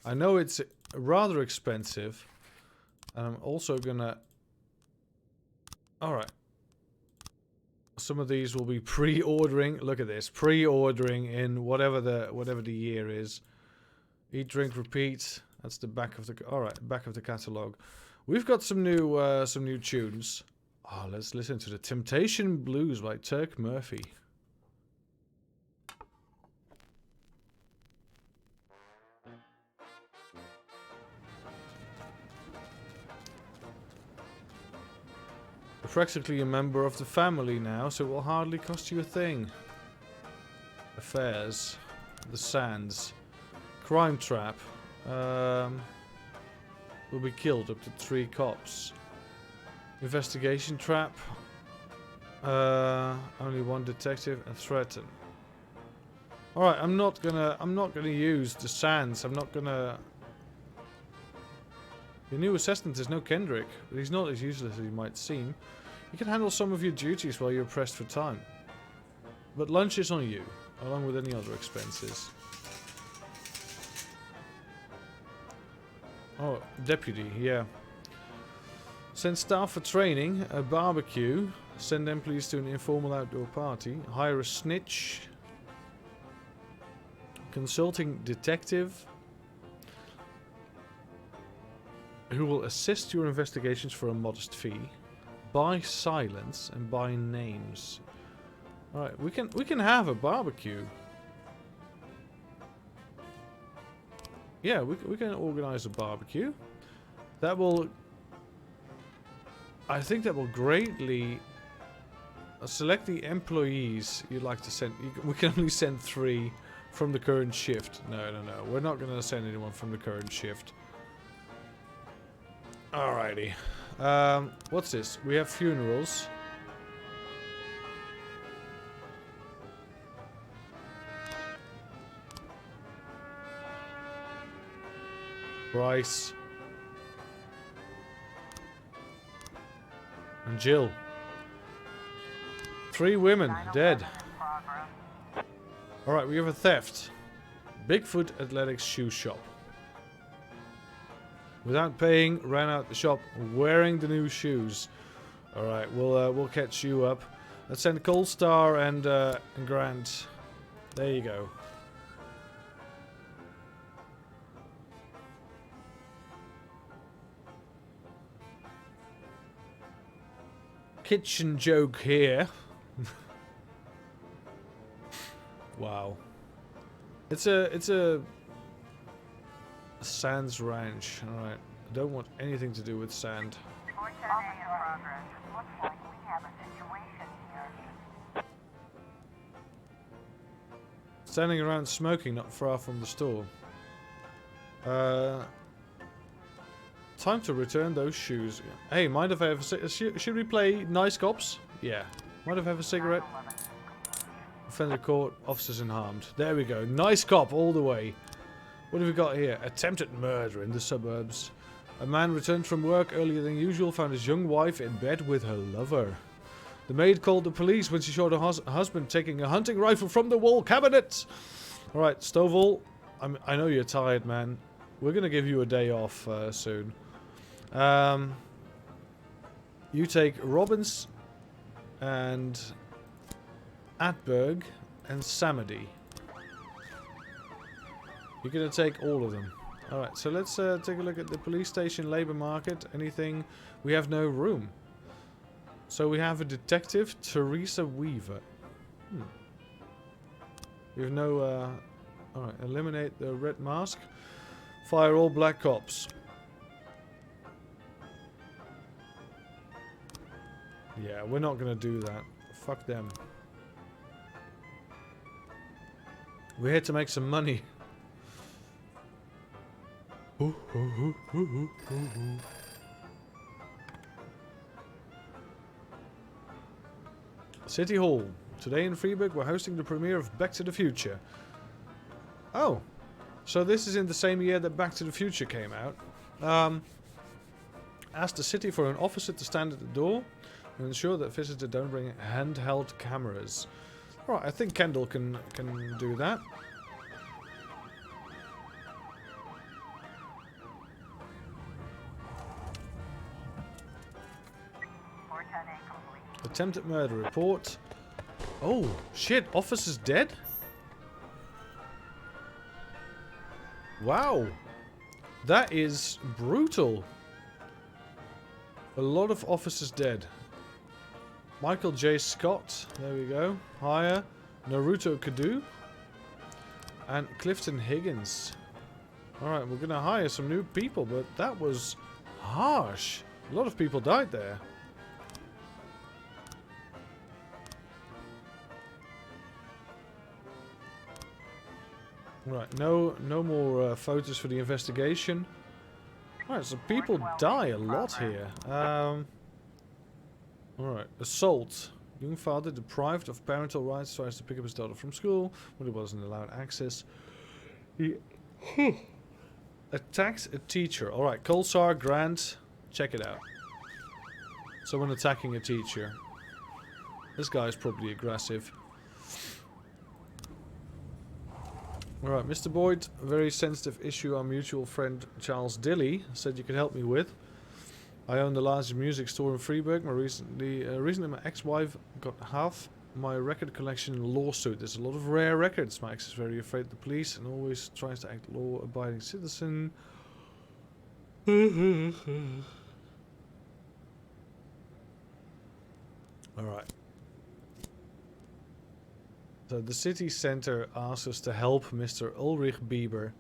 I know it's rather expensive. And I'm also gonna... Alright. Some of these will be pre-ordering. Look at this. Pre-ordering in whatever the year is. Eat, drink, repeat. That's the back of the... Alright, back of the catalog. We've got some new tunes. Oh, let's listen to the Temptation Blues by Turk Murphy. You're practically a member of the family now, so it will hardly cost you a thing. Affairs. The Sands. Crime Trap. Will be killed up to 3 cops. Investigation Trap. Only 1 detective and threaten. Alright, I'm not gonna use the Sands. I'm not gonna... Your new assistant is no Kendrick, but he's not as useless as he might seem. You can handle some of your duties while you're pressed for time. But lunch is on you, along with any other expenses. Oh, deputy, yeah. Send staff for training, a barbecue, send employees to an informal outdoor party, hire a snitch, consulting detective, who will assist your investigations for a modest fee, buy silence and buy names. Alright, we can have a barbecue. Yeah, we can organize a barbecue. That will... I think that will greatly... select the employees you'd like to send. We can only send 3 from the current shift. No. We're not going to send anyone from the current shift. Alrighty. What's this? We have funerals. Bryce. And Jill. 3 women dead. Alright, we have a theft. Bigfoot Athletics shoe shop. Without paying, ran out the shop wearing the new shoes. Alright, we'll catch you up. Let's send Cold Star and Grant. There you go. Kitchen joke here. Wow. It's a Sands Ranch. Alright. I don't want anything to do with sand. Report in progress. It looks like we have a situation here. Standing around smoking not far from the store. Time to return those shoes. Hey, mind if I have a should we play Nice Cops? Yeah. Mind if I have a cigarette? Offender caught, officers unharmed. There we go. Nice cop all the way. What have we got here? Attempted murder in the suburbs. A man returned from work earlier than usual, found his young wife in bed with her lover. The maid called the police when she saw her husband taking a hunting rifle from the wall cabinet. Alright, Stovall, I know you're tired, man. We're going to give you a day off soon. You take Robbins and Atberg and Samedi. You're going to take all of them. Alright, so let's take a look at the police station labor market. Anything? We have no room. So we have a detective, Teresa Weaver. We have no... Alright, eliminate the red mask. Fire all black cops. Yeah, we're not going to do that. Fuck them. We're here to make some money. City Hall. Today in Freeburg we're hosting the premiere of Back to the Future. Oh. So this is in the same year that Back to the Future came out. Ask the city for an officer to stand at the door and ensure that visitors don't bring handheld cameras. Alright, I think Kendall can do that. Attempted murder report. Oh, shit. Officer's dead? Wow. That is brutal. A lot of officers dead. Michael J. Scott. There we go. Hire. Naruto Kadu. And Clifton Higgins. Alright, we're going to hire some new people, but that was harsh. A lot of people died there. Right, no more photos for the investigation. Alright, so people die a lot here. Alright, assault. Young father deprived of parental rights tries to pick up his daughter from school when he wasn't allowed access. He attacks a teacher. Alright, Colsar, Grant, check it out. Someone attacking a teacher. This guy's probably aggressive. Alright, Mr. Boyd, a very sensitive issue our mutual friend Charles Dilly said you could help me with. I own the largest music store in Freeburg. Recently my ex-wife got half my record collection in a lawsuit. There's a lot of rare records. My ex is very afraid of the police and always tries to act law-abiding citizen. Alright. So the city center asks us to help Mr. Ulrich Bieber.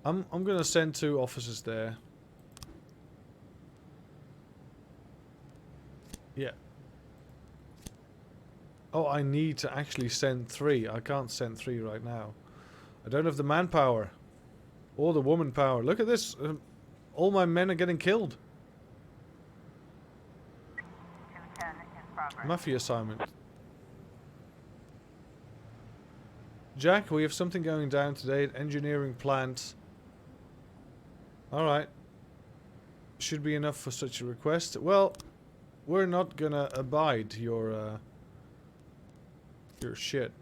I'm gonna send 2 officers there. Yeah. Oh, I need to actually send 3. I can't send 3 right now. I don't have the manpower. Or the woman power. Look at this. All my men are getting killed. Mafia assignment. Jack, we have something going down today at engineering plant. Alright. Should be enough for such a request. Well, we're not gonna abide your shit.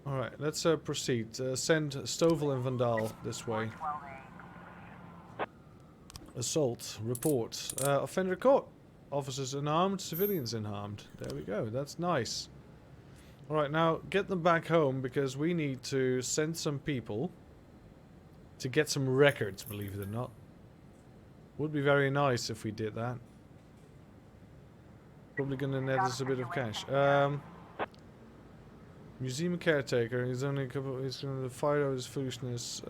Alright, let's proceed. Send Stovall and Vandal this way. Assault. Report. Offender caught. Officers unarmed, civilians unharmed. There we go. That's nice. Alright, now get them back home because we need to send some people to get some records, believe it or not. Would be very nice if we did that. Probably gonna net us a bit of cash. Museum caretaker, he's only a couple, he's gonna fight out his foolishness.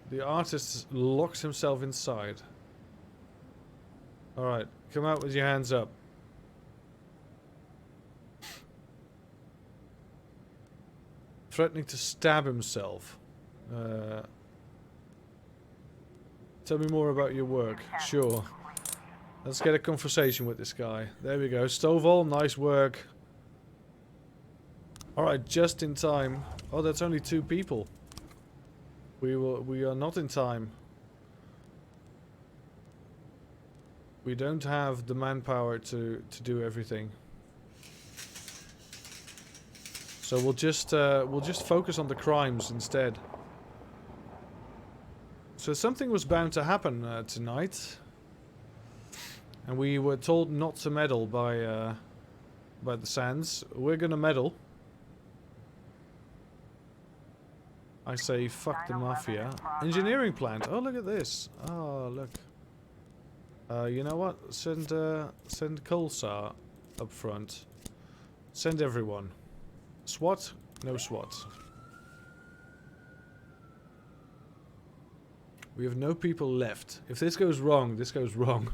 The artist locks himself inside. Alright, come out with your hands up. threatening to stab himself. Tell me more about your work. Sure. Let's get a conversation with this guy. There we go. Stovall, nice work. Alright, just in time. Oh, that's only 2 people. We are not in time. We don't have the manpower to do everything. So we'll just focus on the crimes instead. So something was bound to happen tonight, and we were told not to meddle by the Sands. We're gonna meddle. I say fuck the mafia. Engineering plant. Oh, look at this. Oh, look. You know what? Send Colsar up front. Send everyone. SWAT? No SWAT. We have no people left. If this goes wrong, this goes wrong.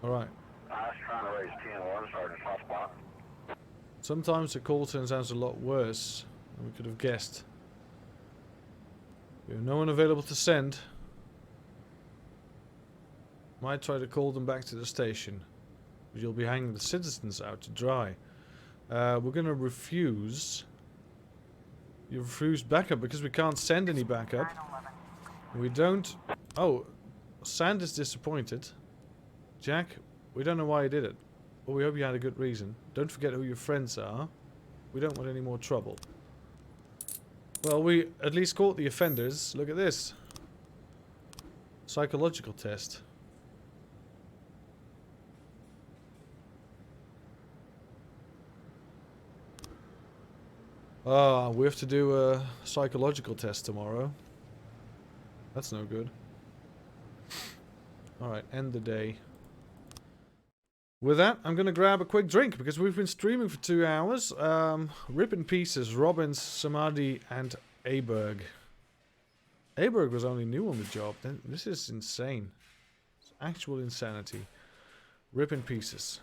Alright. I was trying to raise 10-1, Sergeant Hotspot. Sometimes the call turns out a lot worse than we could have guessed. We have no one available to send. Might try to call them back to the station, but you'll be hanging the citizens out to dry. We're gonna refuse. You refuse backup because we can't send any backup. We don't. Oh, Sand is disappointed. Jack, we don't know why he did it. But we hope you had a good reason. Don't forget who your friends are. We don't want any more trouble. Well, we at least caught the offenders. Look at this. Psychological test. Ah, we have to do a psychological test tomorrow. That's no good. Alright, end the day. With that, I'm going to grab a quick drink because we've been streaming for 2 hours. Rip in pieces, Robbins, Samadhi, and Aberg. Aberg was only new on the job. This is insane. It's actual insanity. Rip in pieces.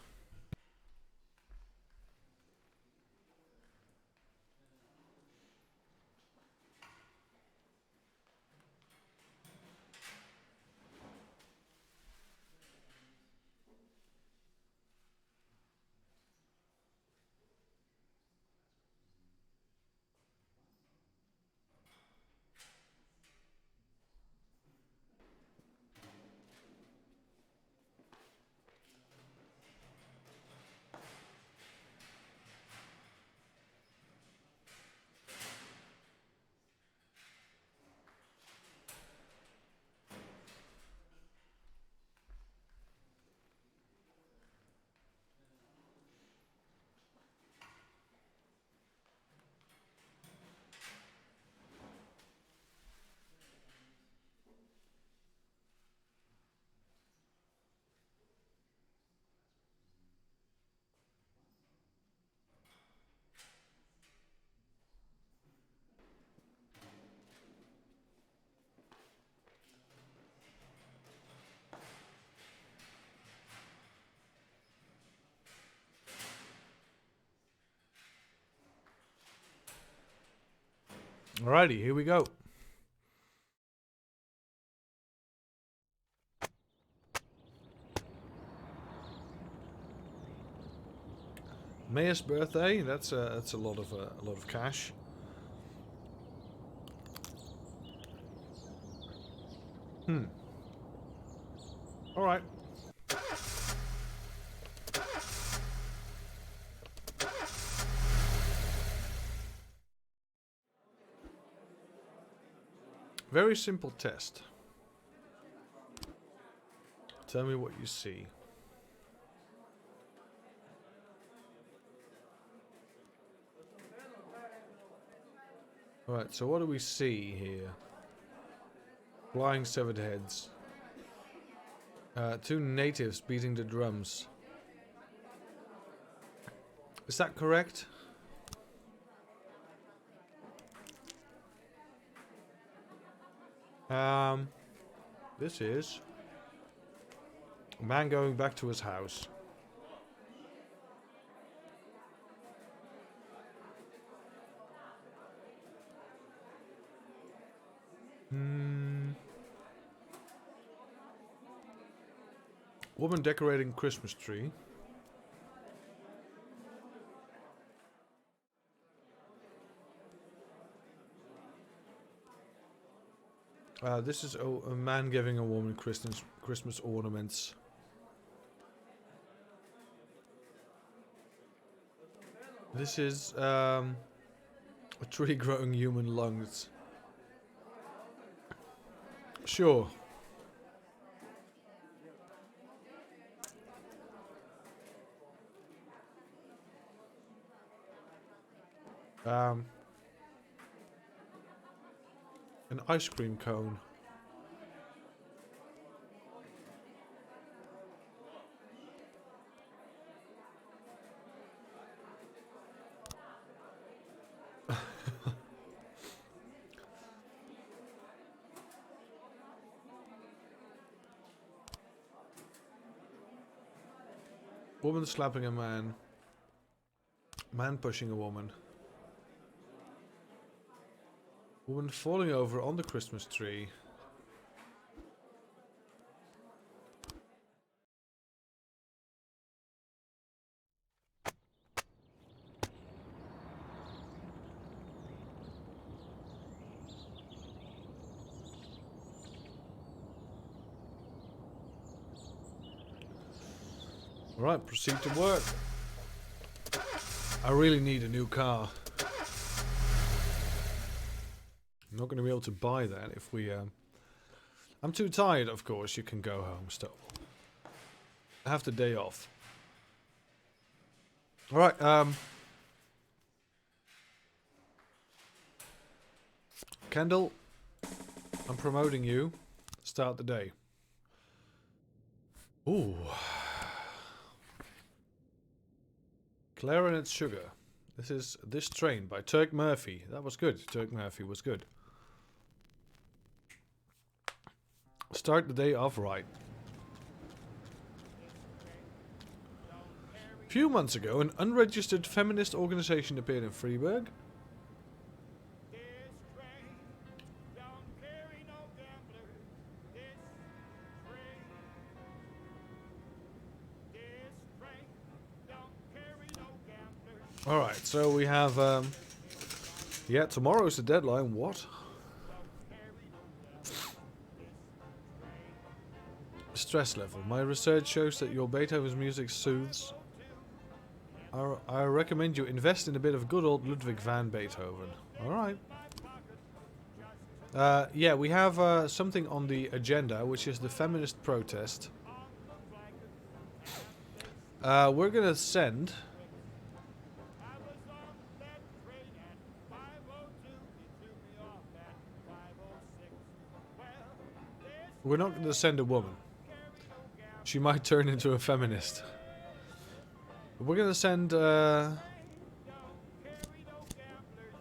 Alrighty, here we go. Mayor's birthday. That's a lot of cash. All right. Very simple test. Tell me what you see. Alright, so what do we see here? Flying severed heads. 2 natives beating the drums. Is that correct? This is a man going back to his house. Woman decorating Christmas tree. This is a man giving a woman Christmas ornaments. This is a tree growing human lungs. Sure. An ice cream cone. Woman slapping a man. Man pushing a woman. Woman falling over on the Christmas tree. Alright, proceed to work. I really need a new car. I'm not going to be able to buy that if we... I'm too tired, of course. You can go home still. I have the day off. Alright, Kendall, I'm promoting you. Start the day. Ooh. Clarinet Sugar. This is This Train by Turk Murphy. That was good. Turk Murphy was good. Start the day off right. A few months ago, an unregistered feminist organization appeared in Freiburg. Alright, so we have, yeah, tomorrow's the deadline. What? Stress level. My research shows that your Beethoven's music soothes. I recommend you invest in a bit of good old Ludwig van Beethoven. Alright. Yeah, we have something on the agenda, which is the feminist protest. We're gonna send... We're not going to send a woman. She might turn into a feminist. We're going to send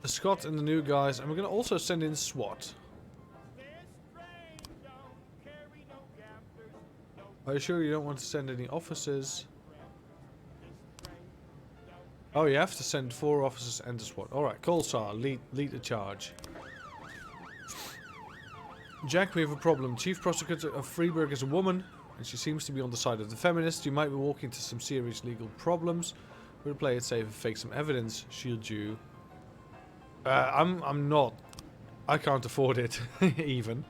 Scott and the new guys, and we're going to also send in SWAT. Are you sure you don't want to send any officers? Oh, you have to send 4 officers and the SWAT. Alright, Colsar, lead the charge. Jack, we have a problem. Chief Prosecutor of Freiburg is a woman, and she seems to be on the side of the feminists. You might be walking into some serious legal problems. We'll play it safe and fake some evidence. Shield you. I'm not. I can't afford it, even.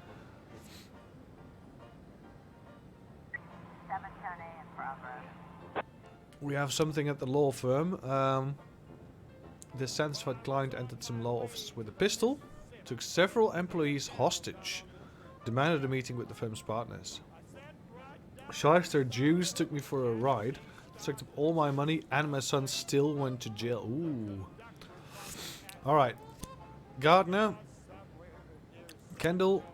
710A in progress. We have something at the law firm. This satisfied client entered some law offices with a pistol, took several employees hostage, demanded a meeting with the firm's partners. Shyster Jews took me for a ride, sucked up all my money, and my son still went to jail. Ooh. Alright. Gardner, Kendall,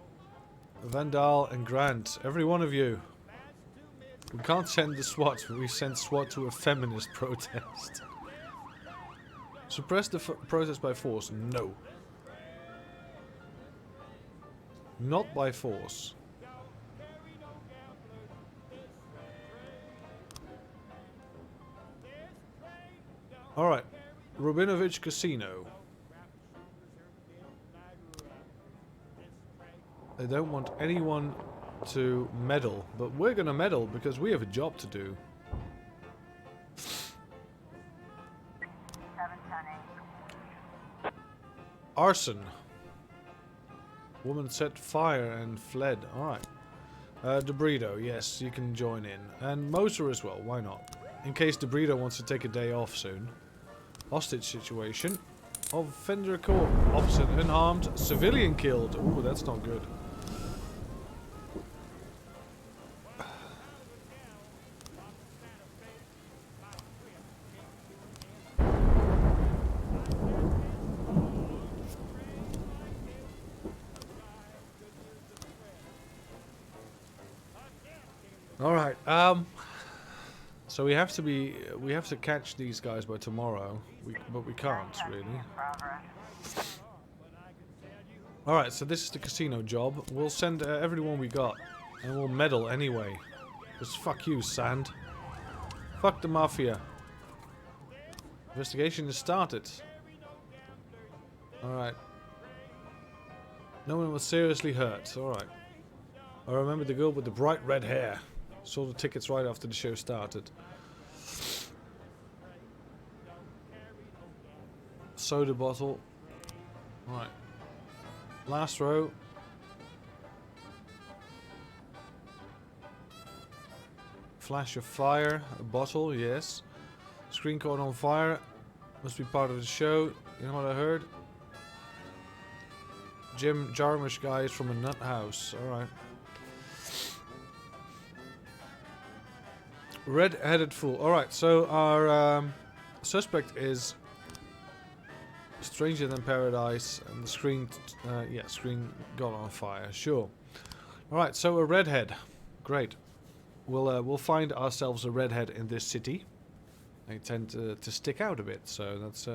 Vandal, and Grant. Every one of you. We can't send the SWAT, but we send SWAT to a feminist protest. Suppress the protest by force? No. Not by force. Alright. Rubinovich Casino. They don't want anyone to meddle, but we're gonna meddle because we have a job to do. 710-8. Arson. Woman set fire and fled. Alright. Debrito, yes, you can join in. And Moser as well, why not? In case Debrito wants to take a day off soon. Hostage situation. Offender caught. Opposite unharmed. Civilian killed. Ooh, that's not good. Alright, so we have to catch these guys by tomorrow, but we can't really. Alright, so this is the casino job. We'll send everyone we got, and we'll meddle anyway. Just fuck you, Sand. Fuck the Mafia. Investigation is started. Alright. No one was seriously hurt, alright. I remember the girl with the bright red hair. Sold the tickets right after the show started. Soda bottle. Right. Last row. Flash of fire. A bottle, yes. Screen caught on fire. Must be part of the show. You know what I heard? Jim Jarmusch guy is from a nut house. Alright. Red-headed fool. Alright, so our suspect is Stranger Than Paradise, and the screen, screen got on fire. Sure. Alright, so a redhead. Great. We'll find ourselves a redhead in this city. They tend to stick out a bit, so that's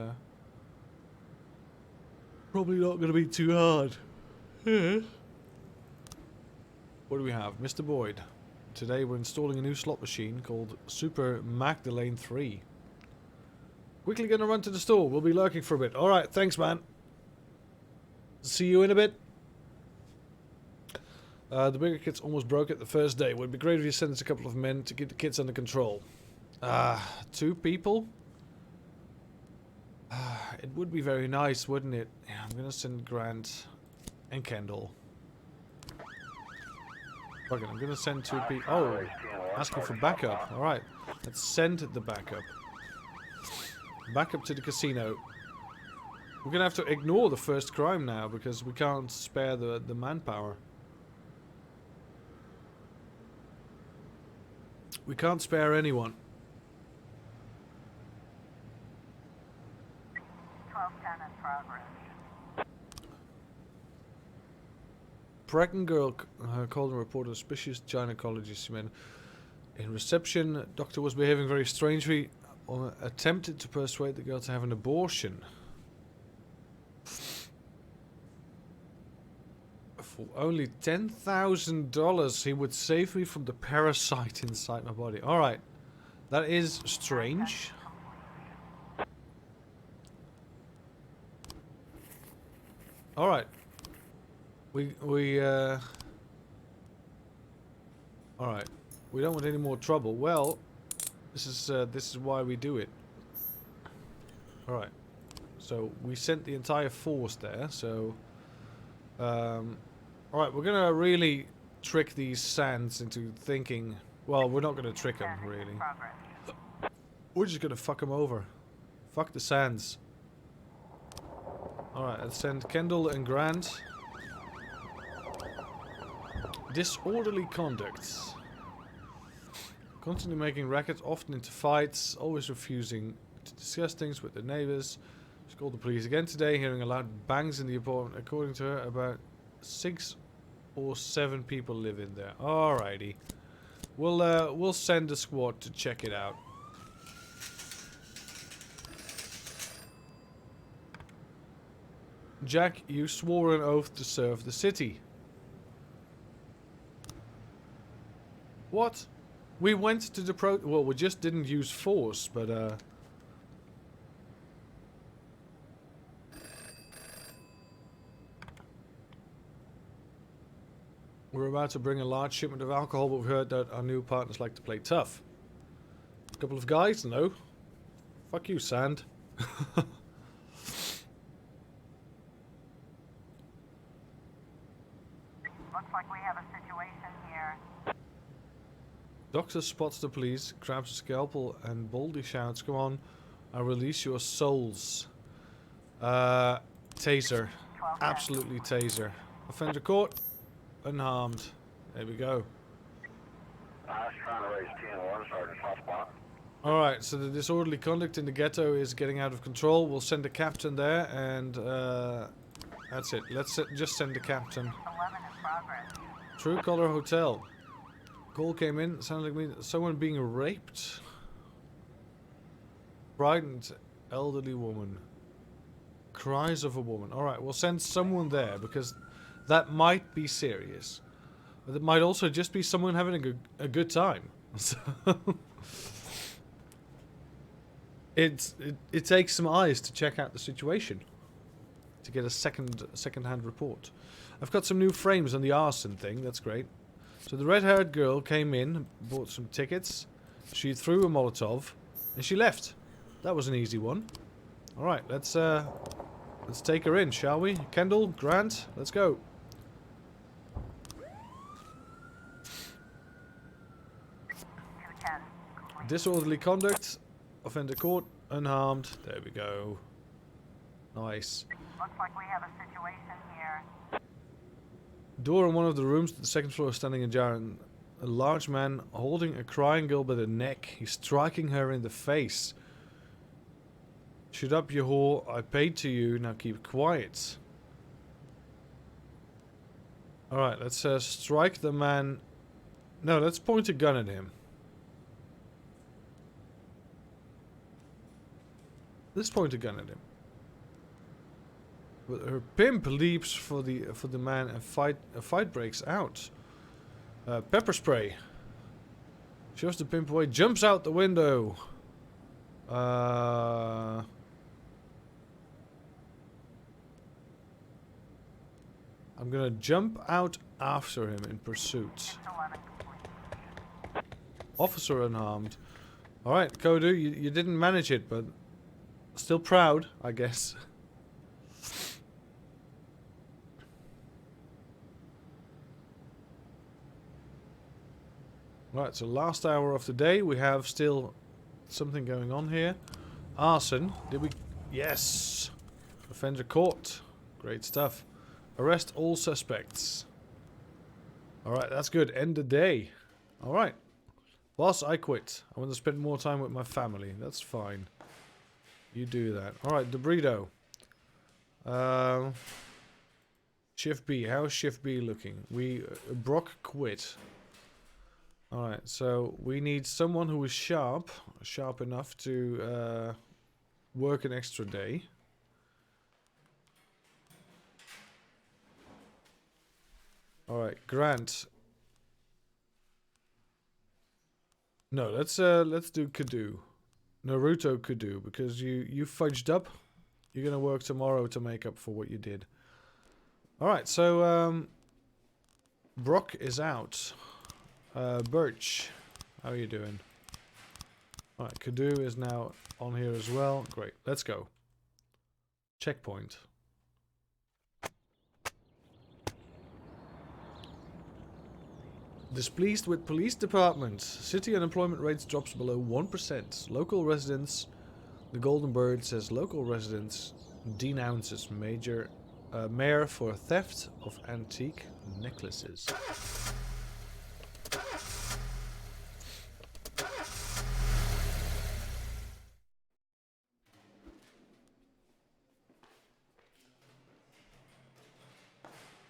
probably not going to be too hard. What do we have? Mr. Boyd. Today we're installing a new slot machine called Super Magdalene 3. Quickly gonna run to the store. We'll be lurking for a bit. Alright, thanks man. See you in a bit. The bigger kids almost broke it the first day. Would be great if you send us a couple of men to keep the kids under control. 2 people? It would be very nice, wouldn't it? Yeah, I'm gonna send Grant and Kendall. Okay, I'm gonna send 2 people. Oh, asking for backup. Alright, let's send the backup. Backup to the casino. We're gonna have to ignore the first crime now because we can't spare the manpower. We can't spare anyone. 1210 in progress. Pregnant girl called and reported a suspicious gynecology semen. In reception, doctor was behaving very strangely. Attempted to persuade the girl to have an abortion. For only $10,000, he would save me from the parasite inside my body. Alright. That is strange. Alright. Alright. We don't want any more trouble. Well, this is why we do it. Alright. So, we sent the entire force there, so... Alright, we're gonna really trick these Sands into thinking... Well, we're not gonna trick them, really. We're just gonna fuck them over. Fuck the Sands. Alright, let's send Kendall and Grant. Disorderly conduct. Constantly making rackets, often into fights, always refusing to discuss things with the neighbors. She called the police again today, hearing a loud bangs in the apartment. According to her, about 6 or 7 people live in there. Alrighty. We'll send a squad to check it out. Jack, you swore an oath to serve the city. what? We went to the well, we just didn't use force, but we're about to bring a large shipment of alcohol, but we've heard that our new partners like to play tough. A couple of guys? No. Fuck you, Sand. Looks like we have a situation here. Doctor spots the police, grabs a scalpel, and boldly shouts, "Come on, I'll release your souls." Taser. Absolutely taser. Offender caught. Unharmed. There we go. I was trying to raise 10-1, Sergeant Hotspot. Alright, so the disorderly conduct in the ghetto is getting out of control. We'll send the captain there, and that's it. Let's just send the captain. 11 in progress. True Color Hotel. Call came in. Sounded like someone being raped. Frightened elderly woman. Cries of a woman. Alright, we'll send someone there because that might be serious. But it might also just be someone having a good time. So it takes some eyes to check out the situation. To get a second-hand report. I've got some new frames on the arson thing. That's great. So the red-haired girl came in, bought some tickets. She threw a Molotov, and she left. That was an easy one. All right, let's take her in, shall we? Kendall, Grant, let's go. Disorderly conduct, offender caught, unharmed. There we go. Nice. Looks like we have a situation here. Door in one of the rooms to the second floor is standing ajar, and a large man holding a crying girl by the neck. He's striking her in the face. Shut up, you whore. I paid to you. Now keep quiet. Alright, let's strike the man. No, let's point a gun at him. Let's point a gun at him. But her pimp leaps for the man, and a fight breaks out. Pepper spray. Shoves the pimp away. Jumps out the window. I'm gonna jump out after him in pursuit. Officer unharmed. Alright, Kodu, you didn't manage it, but still proud, I guess. Right, so last hour of the day, we have still something going on here. Arson. Did we... Yes! Offender caught. Great stuff. Arrest all suspects. Alright, that's good. End the day. Alright. Boss, I quit. I want to spend more time with my family. That's fine. You do that. Alright, Debrido. Shift B. How's Shift B looking? Brock quit. Alright, so we need someone who is sharp enough to work an extra day. Alright, Grant. No, let's do Kadu. Naruto Kadu, because you fudged up. You're gonna work tomorrow to make up for what you did. Alright, so Brock is out. Birch, how are you doing? Alright, Kadu is now on here as well. Great, let's go. Checkpoint. Displeased with police department. City unemployment rates drops below 1%. Local residents, the Golden Bird says local residents denounces mayor for theft of antique necklaces.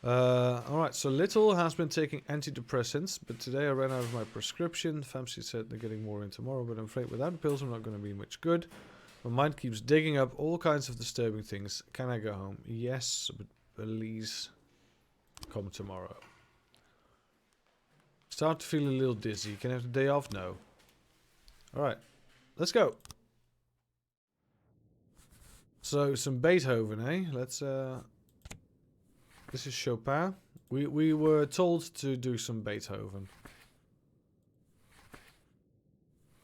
Alright, so Little has been taking antidepressants, but today I ran out of my prescription. Famsi said they're getting more in tomorrow, but I'm afraid without the pills I'm not going to be much good. My mind keeps digging up all kinds of disturbing things. Can I go home? Yes, but please come tomorrow. Start to feel a little dizzy. Can I have the day off? No. Alright. Let's go. So, some Beethoven, eh? Let's, this is Chopin. We were told to do some Beethoven.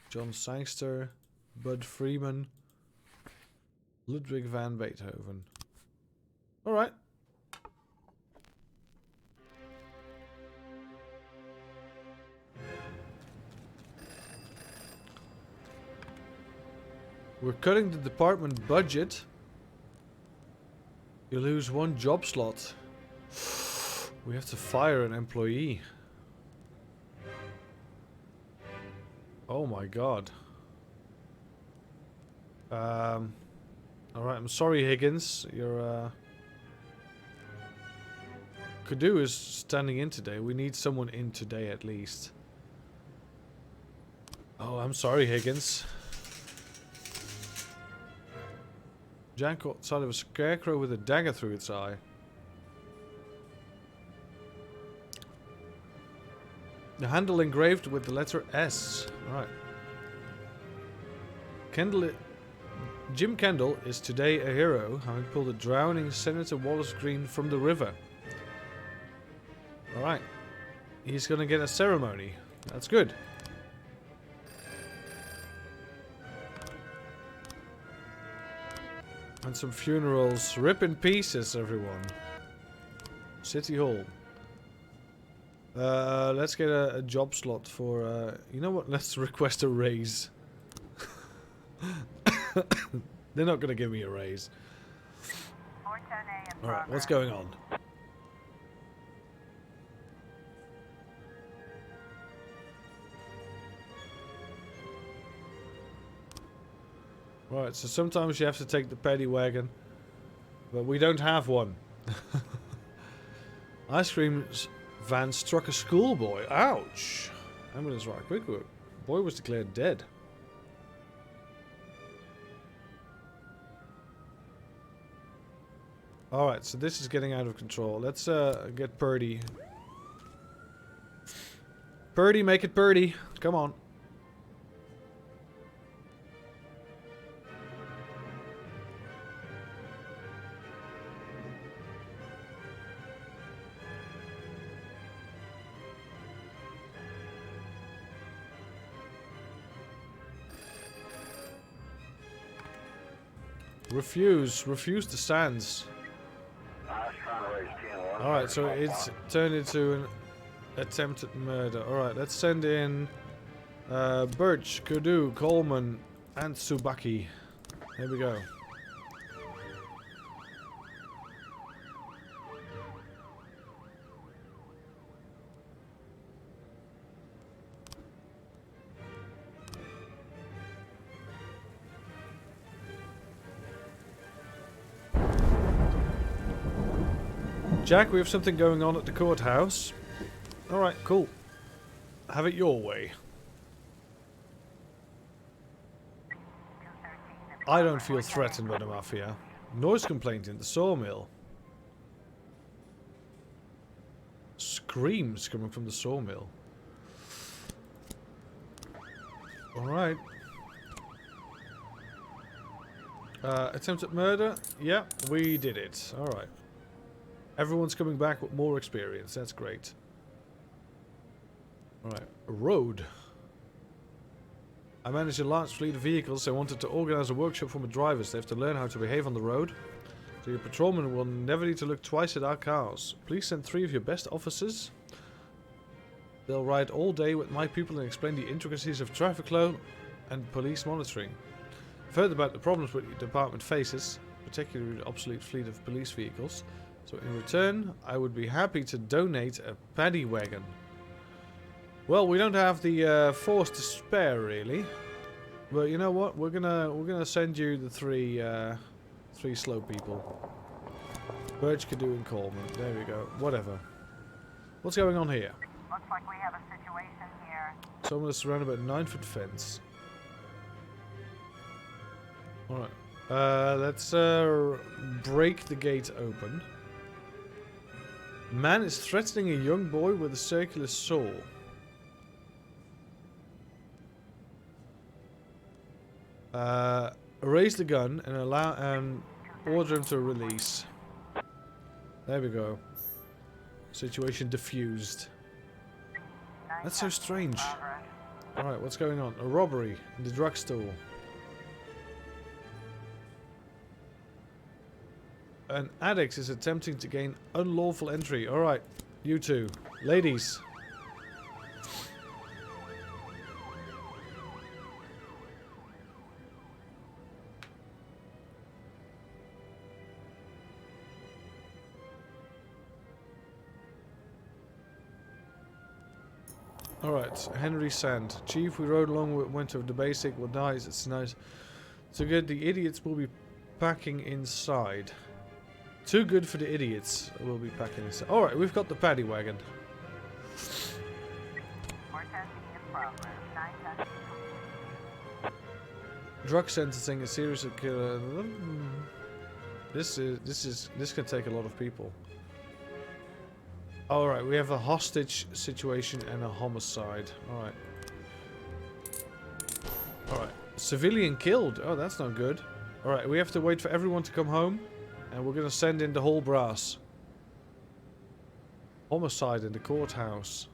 John Sangster, Bud Freeman, Ludwig van Beethoven. Alright. We're cutting the department budget. You lose 1 job slot. We have to fire an employee. Oh my god. Alright, I'm sorry, Higgins. Your Kudu is standing in today. We need someone in today at least. Oh, I'm sorry, Higgins. Jack caught sight of a scarecrow with a dagger through its eye. The handle engraved with the letter S. Right. Jim Kendall is today a hero, having pulled a drowning Senator Wallace Green from the river. Alright. He's gonna get a ceremony. That's good. And some funerals. Rip in pieces, everyone. City Hall. Let's get a job slot for... you know what? Let's request a raise. They're not going to give me a raise. Alright, what's going on? Right, so sometimes you have to take the paddy wagon, but we don't have one. Ice cream van struck a schoolboy. Ouch! Ambulance right quick. Boy was declared dead. Alright, so this is getting out of control. Let's get Purdy. Purdy, make it Purdy. Come on. Refuse the stands. Alright, so it's turned into an attempted murder. Alright, let's send in Birch, Kudu, Coleman, and Tsubaki. There we go. Jack, we have something going on at the courthouse. Alright, cool. Have it your way. I don't feel threatened by the Mafia. Noise complaint in the sawmill. Screams coming from the sawmill. Alright. Attempted murder? Yeah, we did it. Alright. Everyone's coming back with more experience. That's great. Alright. Road. I manage a large fleet of vehicles. I wanted to organize a workshop for my drivers. They have to learn how to behave on the road. So your patrolmen will never need to look twice at our cars. Please send 3 of your best officers. They'll ride all day with my people and explain the intricacies of traffic law and police monitoring. I've heard about the problems which the department faces, particularly the obsolete fleet of police vehicles. So in return, I would be happy to donate a paddy wagon. Well, we don't have the force to spare, really. But you know what? We're gonna send you the 3 slow people. Birch, Kadu, and Coleman. There we go. Whatever. What's going on here? Looks like we have a situation here. Someone is surrounded by a 9-foot fence. Alright. Let's break the gate open. Man is threatening a young boy with a circular saw. Erase the gun and allow and order him to release. There we go. Situation diffused. That's so strange. Alright, what's going on? A robbery in the drugstore. An addict is attempting to gain unlawful entry. Alright, you two. Ladies. Alright, Henry Sand. Chief, we rode along with winter of the basic. Well, nice, it's nice. So good, the idiots will be packing inside. Too good for the idiots. We'll be packing inside. Alright, we've got the paddy wagon. Drug sentencing, a series of killer. This can take a lot of people. Alright, we have a hostage situation and a homicide. Alright. Alright. Civilian killed. Oh, that's not good. Alright, we have to wait for everyone to come home. And we're going to send in the whole brass. Homicide in the courthouse.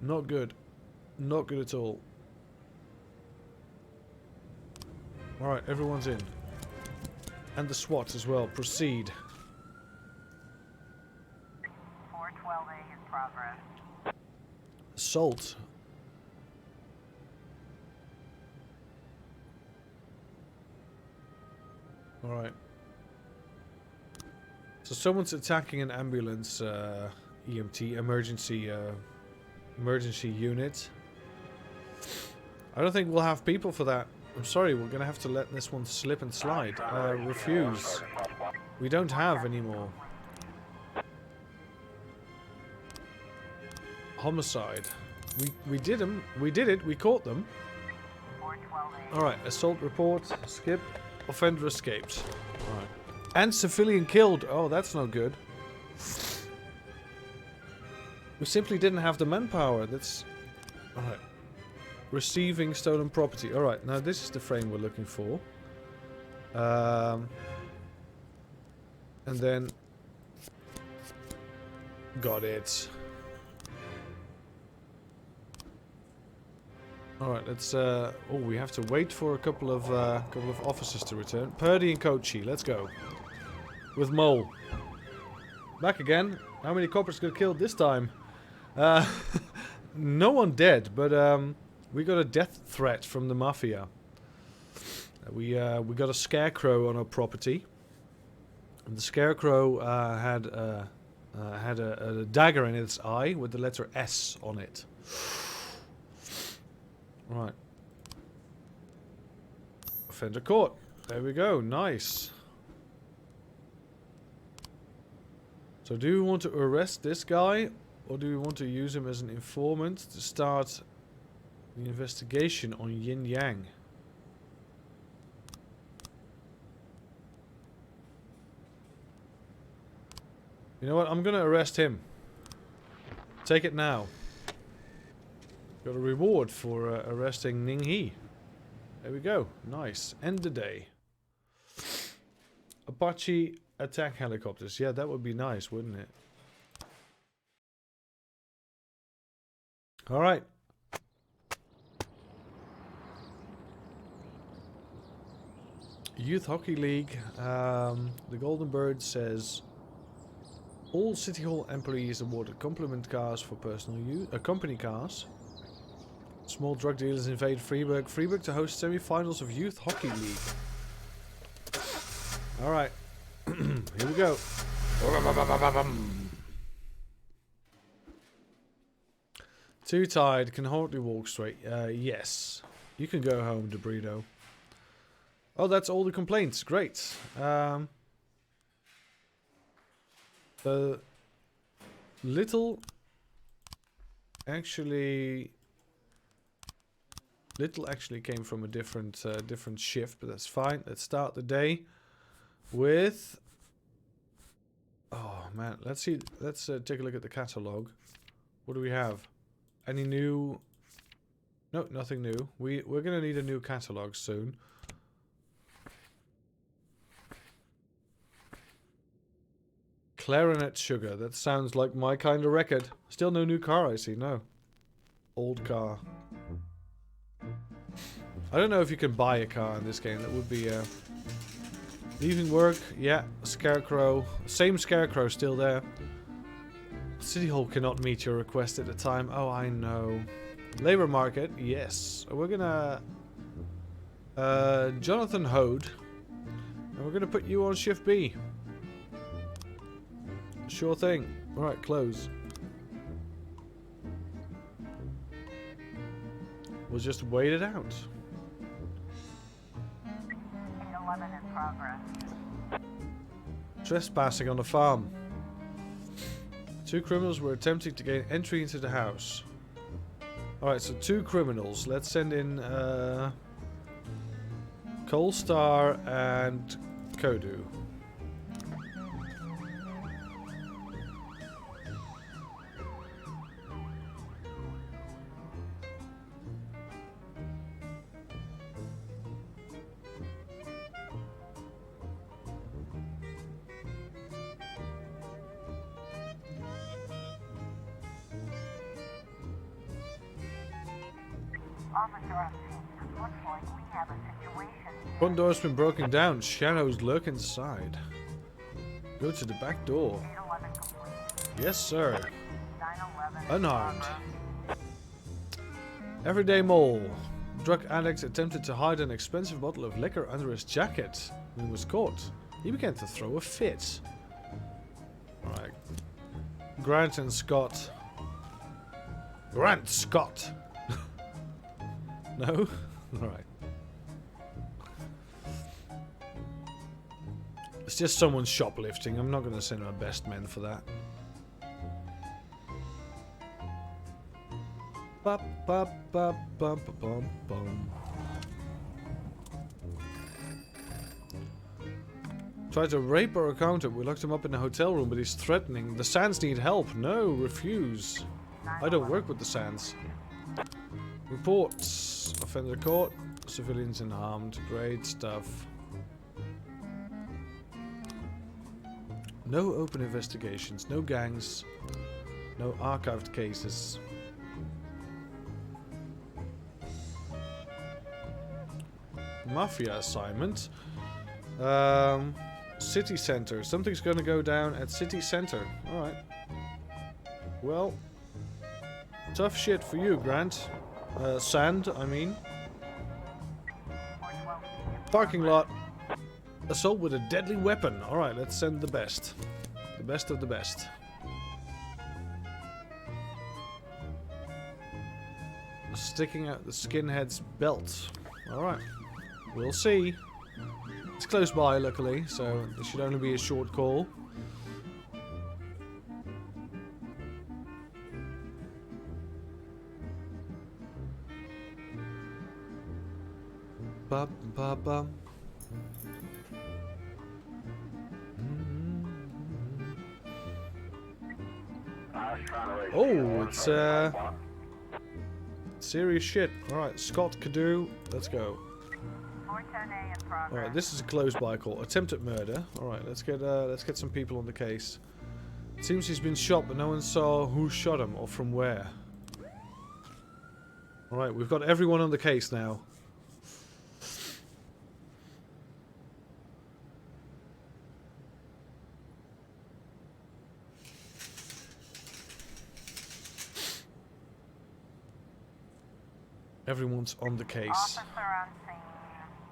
Not good. Not good at all. Alright, everyone's in. And the SWAT as well. Proceed. 412A in progress. Assault. Alright. So someone's attacking an ambulance, EMT, emergency unit. I don't think we'll have people for that. I'm sorry, we're gonna have to let this one slip and slide. Refuse. We don't have any more. Homicide. We did them. We did it. We caught them. Alright, assault report. Skip. Offender escaped. Alright. And civilian killed. Oh, that's no good. We simply didn't have the manpower. That's... Alright. Receiving stolen property. Alright, now this is the frame we're looking for. And then... Got it. Alright, let's oh, we have to wait for a couple of officers to return. Purdy and Kochi, let's go. With Mole. Back again. How many coppers got killed this time? No one dead, but we got a death threat from the mafia. We got a scarecrow on our property. And the scarecrow had a dagger in its eye with the letter S on it. Right. Offender caught. There we go. Nice. So do we want to arrest this guy? Or do we want to use him as an informant to start the investigation on Yin Yang? You know what? I'm gonna arrest him. Take it now. Got a reward for arresting Ning He. There we go. Nice. End the day. Apache attack helicopters. Yeah, that would be nice, wouldn't it? Alright. Youth Hockey League. The Golden Bird says... All City Hall employees awarded compliment cars for personal use. Company cars. Small drug dealers invade Freiburg. Freiburg to host semi-finals of Youth Hockey League. Alright. Here we go. Too tired. Can hardly walk straight. Yes. You can go home, Debrido. Oh, that's all the complaints. Great. The little actually came from a different shift, but that's fine. Let's start the day with... Oh man, let's see. Let's take a look at the catalog. What do we have? Any new No, nothing new. We're gonna need a new catalog soon. Clarinet Sugar. That sounds like my kind of record. Still no new car, I see. No. Old car. I don't know if you can buy a car in this game. That would be leaving work. Yeah. Scarecrow. Same Scarecrow still there. City Hall cannot meet your request at the time. Oh, I know. Labor market. Yes. We're gonna... Jonathan Hode. And we're gonna put you on shift B. Sure thing. Alright, close. We'll just wait it out. 811 in progress. Trespassing on the farm. 2 criminals were attempting to gain entry into the house. Alright, so 2 criminals. Let's send in Colstar and Kodu. Officer on scene. Looks like we have a situation here. Front door's been broken down. Shadows lurk inside. Go to the back door. 811 complete. Yes, sir. 911 in Unarmed. progress. Everyday mole. Drug addict attempted to hide an expensive bottle of liquor under his jacket. When he was caught, he began to throw a fit. Alright. Grant and Scott. Grant Scott! No? Alright. It's just someone shoplifting. I'm not going to send my best men for that. Bop, bop, bop, bum, bum, bum. Tried to rape our accountant. We locked him up in a hotel room, but he's threatening. The Sands need help. No, refuse. I don't work with the Sands. Reports. Offender caught. Civilians unharmed. Great stuff. No open investigations. No gangs. No archived cases. Mafia assignment. City center. Something's gonna go down at city center. Alright. Well. Tough shit for you, Grant. Sand, I mean. Parking lot. Assault with a deadly weapon. Alright, let's send the best. The best of the best. Sticking out the skinhead's belt. Alright. We'll see. It's close by, luckily, so it should only be a short call. Bum, bum, bum. Oh, it's serious shit. Alright, Scott Cadu, let's go. 410A in progress. Alright, this is a closed by call. Attempted murder. Alright, let's get some people on the case. It seems he's been shot, but no one saw who shot him or from where. Alright, we've got everyone on the case now. Everyone's on the case. Officer on scene.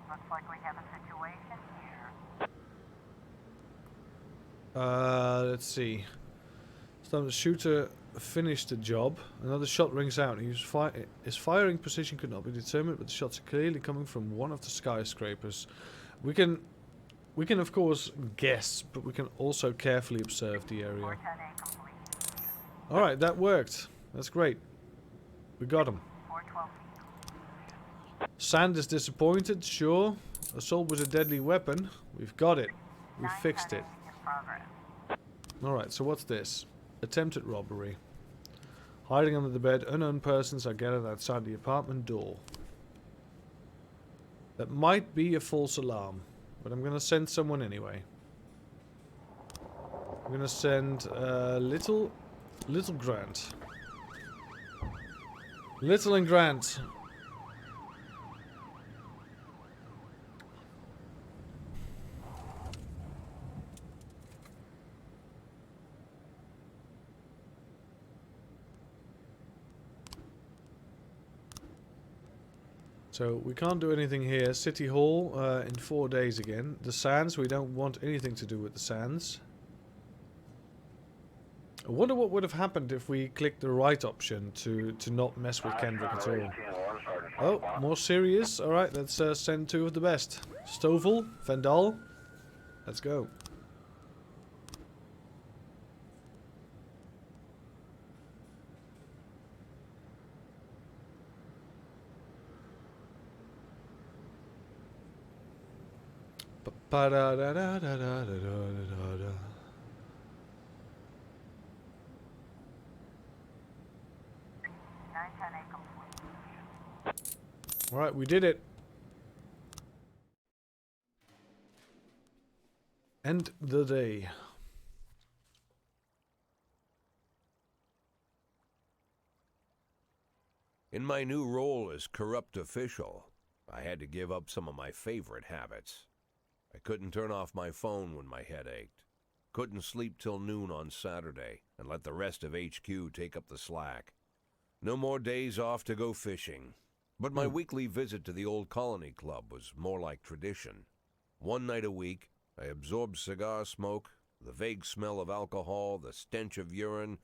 Looks like we have a situation here. Let's see. So the shooter finished the job. Another shot rings out. His firing position could not be determined, but the shots are clearly coming from one of the skyscrapers. We can of course guess, but we can also carefully observe the area. 410A complete. Alright, that worked. That's great. We got him. 412. Sand is disappointed, sure. Assault with a deadly weapon. We've got it. We fixed it. In progress. Alright, so what's this? Attempted robbery. Hiding under the bed, unknown persons are gathered outside the apartment door. That might be a false alarm, but I'm gonna send someone anyway. I'm gonna send Little Grant. Little and Grant. So we can't do anything here. City Hall in 4 days again. The Sands, we don't want anything to do with the Sands. I wonder what would have happened if we clicked the right option to not mess with Kendrick at all. Oh, more serious? Alright, let's send 2 of the best. Stovall, Vandal. Let's go. Alright, we did it. End the day. In my new role as corrupt official, I had to give up some of my favorite habits. I couldn't turn off my phone when my head ached. Couldn't sleep till noon on Saturday and let the rest of HQ take up the slack. No more days off to go fishing. But my weekly visit to the old colony club was more like tradition. One night a week, I absorbed cigar smoke, the vague smell of alcohol, the stench of urine,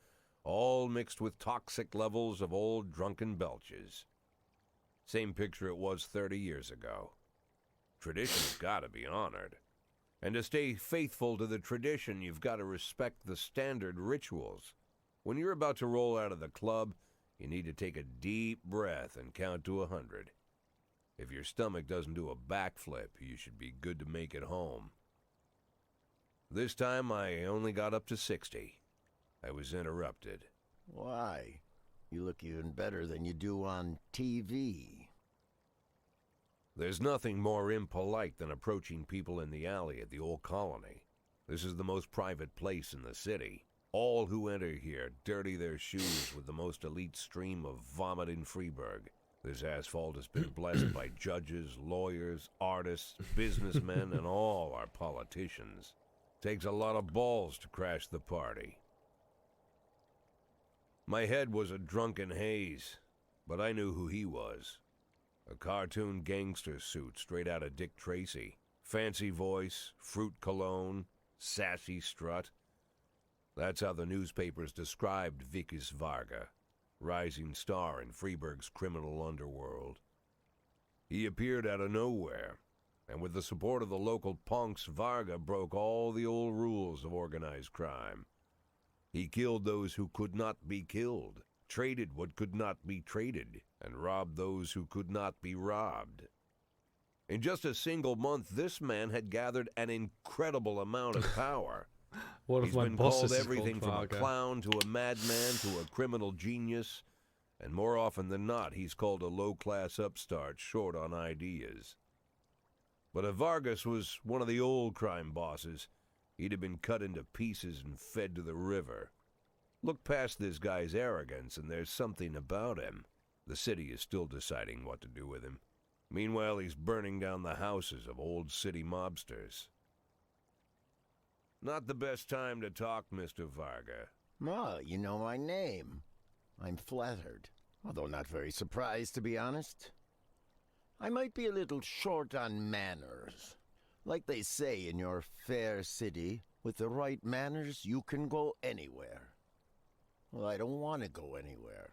all mixed with toxic levels of old drunken belches. Same picture it was 30 years ago. Tradition's gotta be honored. And to stay faithful to the tradition, you've got to respect the standard rituals. When you're about to roll out of the club, you need to take a deep breath and count to 100. If your stomach doesn't do a backflip, you should be good to make it home. This time, I only got up to 60. I was interrupted. Why? You look even better than you do on TV. There's nothing more impolite than approaching people in the alley at the old colony. This is the most private place in the city. All who enter here dirty their shoes with the most elite stream of vomit in Freeburg. This asphalt has been blessed by judges, lawyers, artists, businessmen, and all our politicians. Takes a lot of balls to crash the party. My head was a drunken haze, but I knew who he was. A cartoon gangster suit straight out of Dick Tracy. Fancy voice, fruit cologne, sassy strut. That's how the newspapers described Vikas Varga, rising star in Freeburg's criminal underworld. He appeared out of nowhere, and with the support of the local punks, Varga broke all the old rules of organized crime. He killed those who could not be killed, traded what could not be traded, and robbed those who could not be robbed. In just a single month, this man had gathered an incredible amount of power. He's been called everything from a clown to a madman to a criminal genius, and more often than not, he's called a low-class upstart short on ideas. But if Vargas was one of the old crime bosses, he'd have been cut into pieces and fed to the river. Look past this guy's arrogance, and there's something about him. The city is still deciding what to do with him. Meanwhile, he's burning down the houses of old city mobsters. Not the best time to talk, Mr. Varga. Well, you know my name. I'm flattered, although not very surprised, to be honest. I might be a little short on manners. Like they say in your fair city, with the right manners, you can go anywhere. Well, I don't want to go anywhere.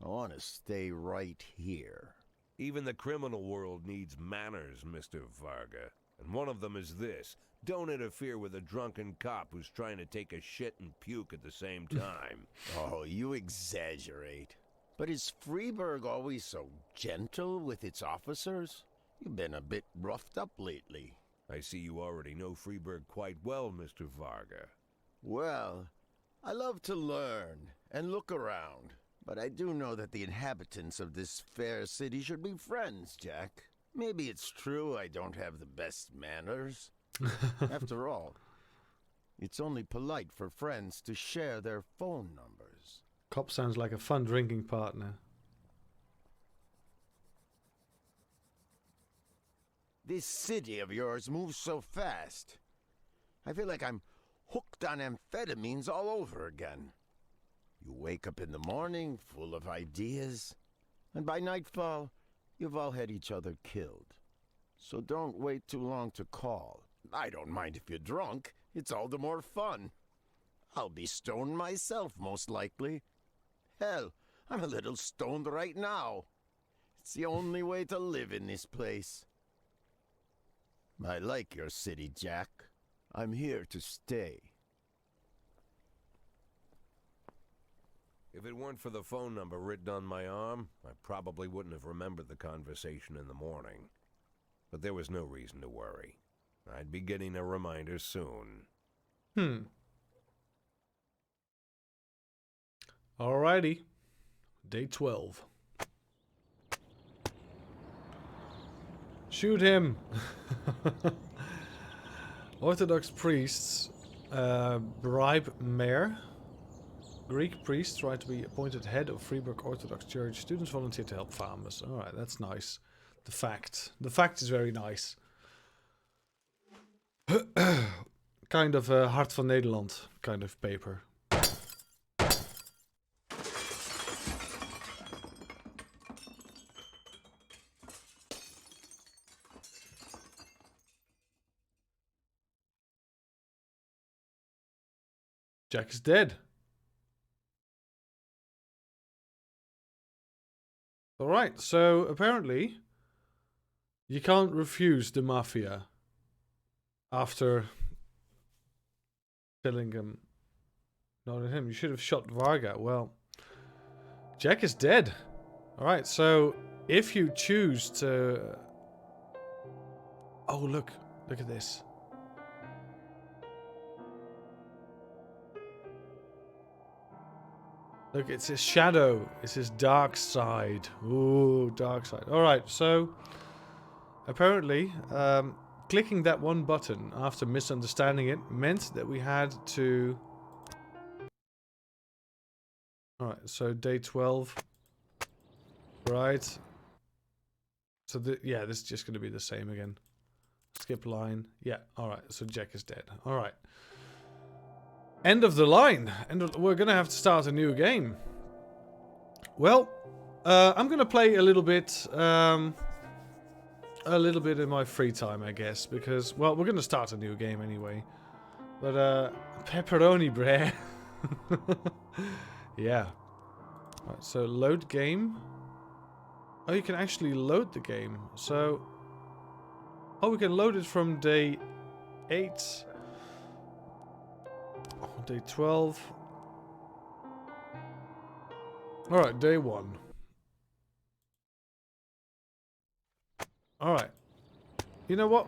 I want to stay right here. Even the criminal world needs manners, Mr. Varga. And one of them is this. Don't interfere with a drunken cop who's trying to take a shit and puke at the same time. Oh, you exaggerate. But is Freeburg always so gentle with its officers? You've been a bit roughed up lately. I see you already know Freeburg quite well, Mr. Varga. Well, I love to learn, and look around. But I do know that the inhabitants of this fair city should be friends, Jack. Maybe it's true I don't have the best manners. After all, it's only polite for friends to share their phone numbers. Cop sounds like a fun drinking partner. This city of yours moves so fast. I feel like I'm hooked on amphetamines all over again. You wake up in the morning full of ideas, and by nightfall, you've all had each other killed. So don't wait too long to call. I don't mind if you're drunk. It's all the more fun. I'll be stoned myself, most likely. Hell, I'm a little stoned right now. It's the only way to live in this place. I like your city, Jack. I'm here to stay. If it weren't for the phone number written on my arm, I probably wouldn't have remembered the conversation in the morning. But there was no reason to worry. I'd be getting a reminder soon. Alrighty. Day 12. Shoot him! Orthodox priests bribe mayor. Greek priests try to be appointed head of Freiburg Orthodox Church. Students volunteer to help farmers. Alright, that's nice. The fact. The fact is very nice. Kind of Hart van Nederland kind of paper. Jack is dead. Alright, so apparently you can't refuse the mafia after killing him. Not him. You should have shot Varga. Well, Jack is dead. Alright, so if you choose to... Oh, look. Look at this. Look, it's his shadow. It's his dark side. Ooh, dark side. Alright, so apparently clicking that one button after misunderstanding it meant that we had to... Alright, so day 12. Right. So, yeah, this is just going to be the same again. Skip line. Yeah, alright, so Jack is dead. Alright. End of the line. We're going to have to start a new game. Well, I'm going to play a little bit in my free time, I guess, because, well, we're going to start a new game anyway. But, pepperoni bread. Yeah. Right, so load game. Oh, you can actually load the game. So, oh, we can load it from day 8. Day 12. Alright, day 1. Alright. You know what?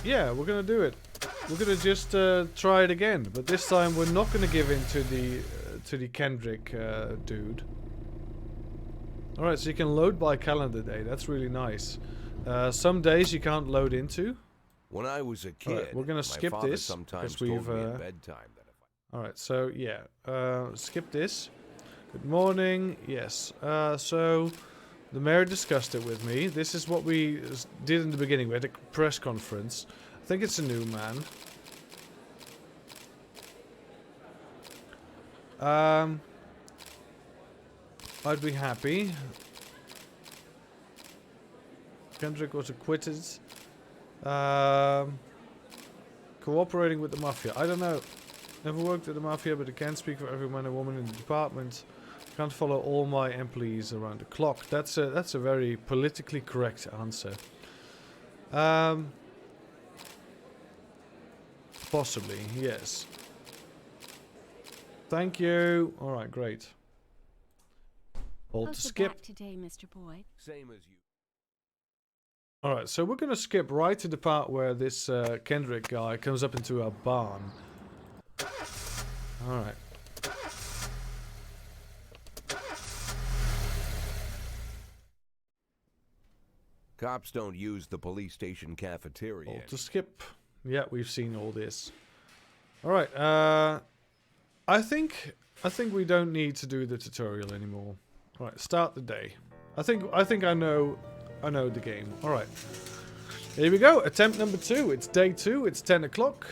Yeah, we're gonna do it. We're gonna just try it again. But this time we're not gonna give in to the Kendrick dude. Alright, so you can load by calendar day. That's really nice. Some days you can't load into. When I was a kid, right, we're gonna skip this sometimes told me at bedtime that Alright, so yeah, skip this. Good morning, yes. So, the mayor discussed it with me. This is what we did in the beginning. We had a press conference. I think it's a new man. I'd be happy. Kendrick was acquitted. Cooperating with the mafia. I don't know. Never worked with the mafia, but I can speak for every man and woman in the department. Can't follow all my employees around the clock. That's a very politically correct answer. Possibly, yes. Thank you. All right, great. Hold to skip. Back today, Mr. Boyd. Same as you. All right, so we're gonna skip right to the part where this Kendrick guy comes up into our barn. All right. Cops don't use the police station cafeteria. Or to skip. Yeah, we've seen all this. Alright, I think we don't need to do the tutorial anymore. Alright, start the day. I think I know the game. Alright. Here we go, attempt number 2. It's day 2, it's 10 o'clock.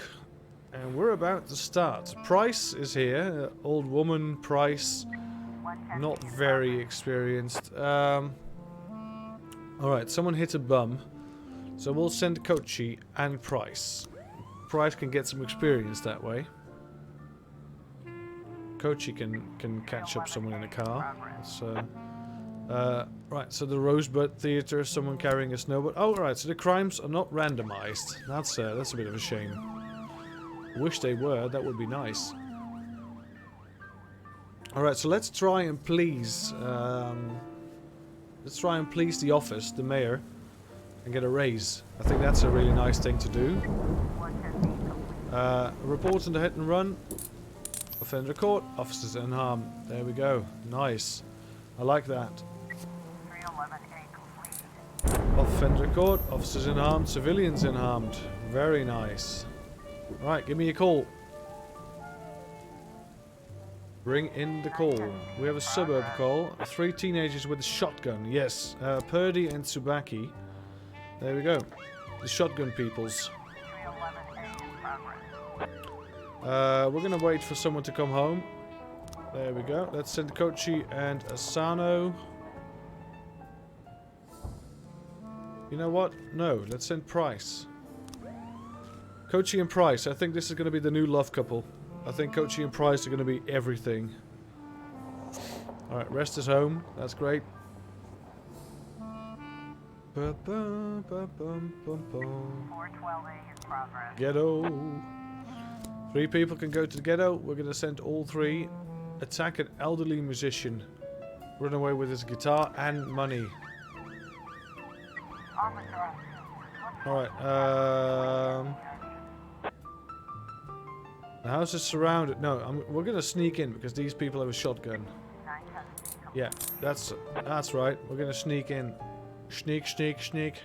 And we're about to start. Price is here. Old woman, Price. Not very experienced. Alright, someone hit a bum. So we'll send Kochi and Price. Price can get some experience that way. Kochi can catch up someone in a car. So, right, so the Rosebud Theatre, someone carrying a snowboard. Oh, right, so the crimes are not randomized. That's a bit of a shame. Wish they were, that would be nice. Alright, so let's try and please the office, the mayor, and get a raise. I think that's a really nice thing to do. Report on the hit and run. Offender caught, officers unharmed. There we go. Nice. I like that. 311A complete. Offender caught, officers unharmed, civilians unharmed. Very nice. Right, give me a call. Bring in the call. We have a suburb call. 3 teenagers with a shotgun. Yes, Purdy and Tsubaki. There we go. The shotgun peoples. 311A in progress. We're gonna wait for someone to come home. There we go. Let's send Kochi and Asano. You know what? No, let's send Price. Kochi and Price. I think this is gonna be the new love couple. I think Kochi and Price are gonna be everything. Alright, rest is home. That's great. 412A in progress. Ghetto. 3 people can go to the ghetto. We're gonna send all 3. Attack an elderly musician. Run away with his guitar and money. Officer. Alright, the house is surrounded. No, we're gonna sneak in because these people have a shotgun. 910B. Yeah, that's right. We're gonna sneak in. Sneak, sneak, sneak.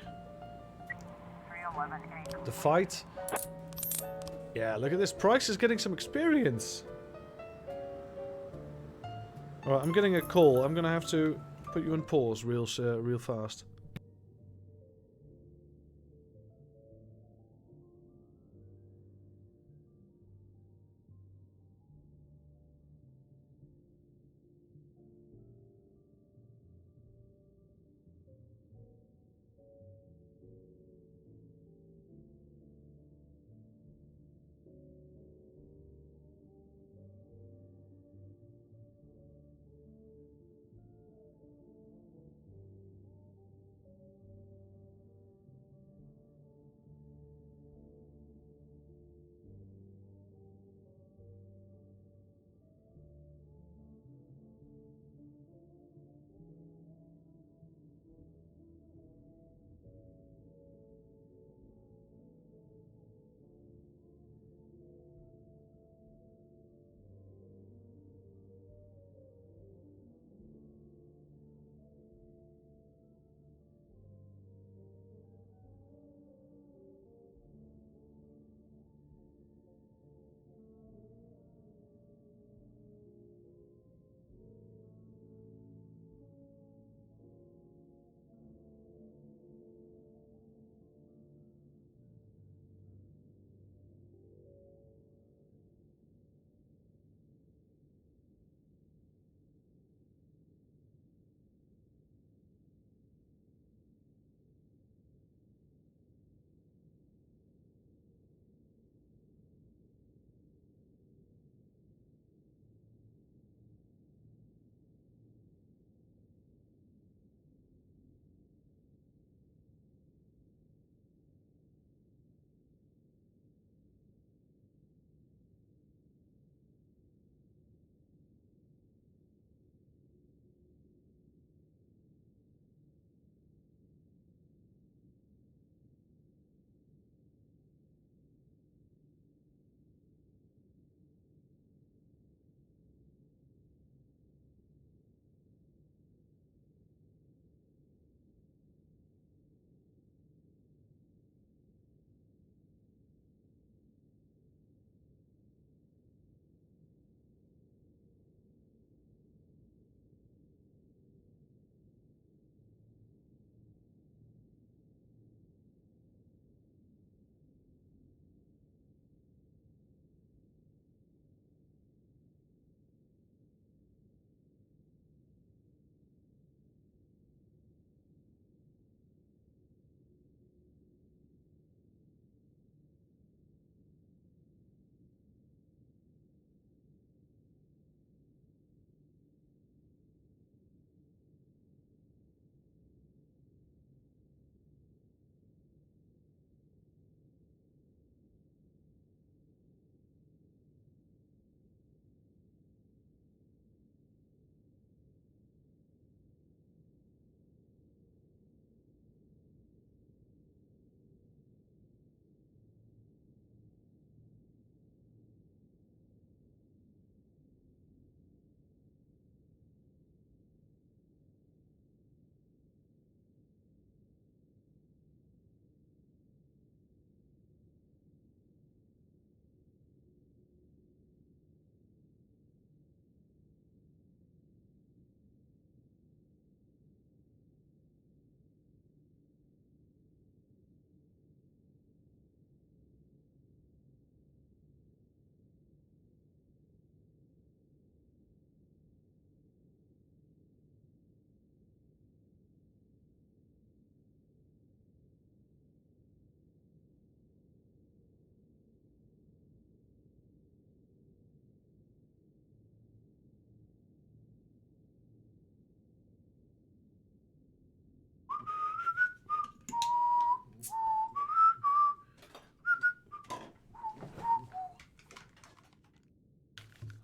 311A. The fight. Yeah, look at this. Price is getting some experience. Alright, I'm getting a call. I'm gonna have to put you on pause real fast.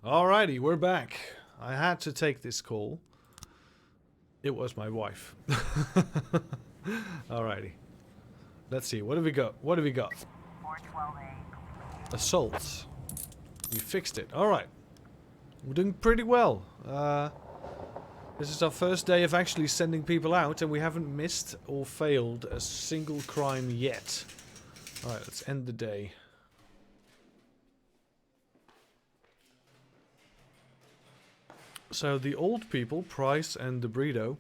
Alrighty, we're back. I had to take this call. It was my wife. Alrighty. Let's see. What have we got? What have we got? 412A. Assault. We fixed it. Alright. We're doing pretty well. This is our first day of actually sending people out, and we haven't missed or failed a single crime yet. Alright, let's end the day. So the old people, Price and DeBrito,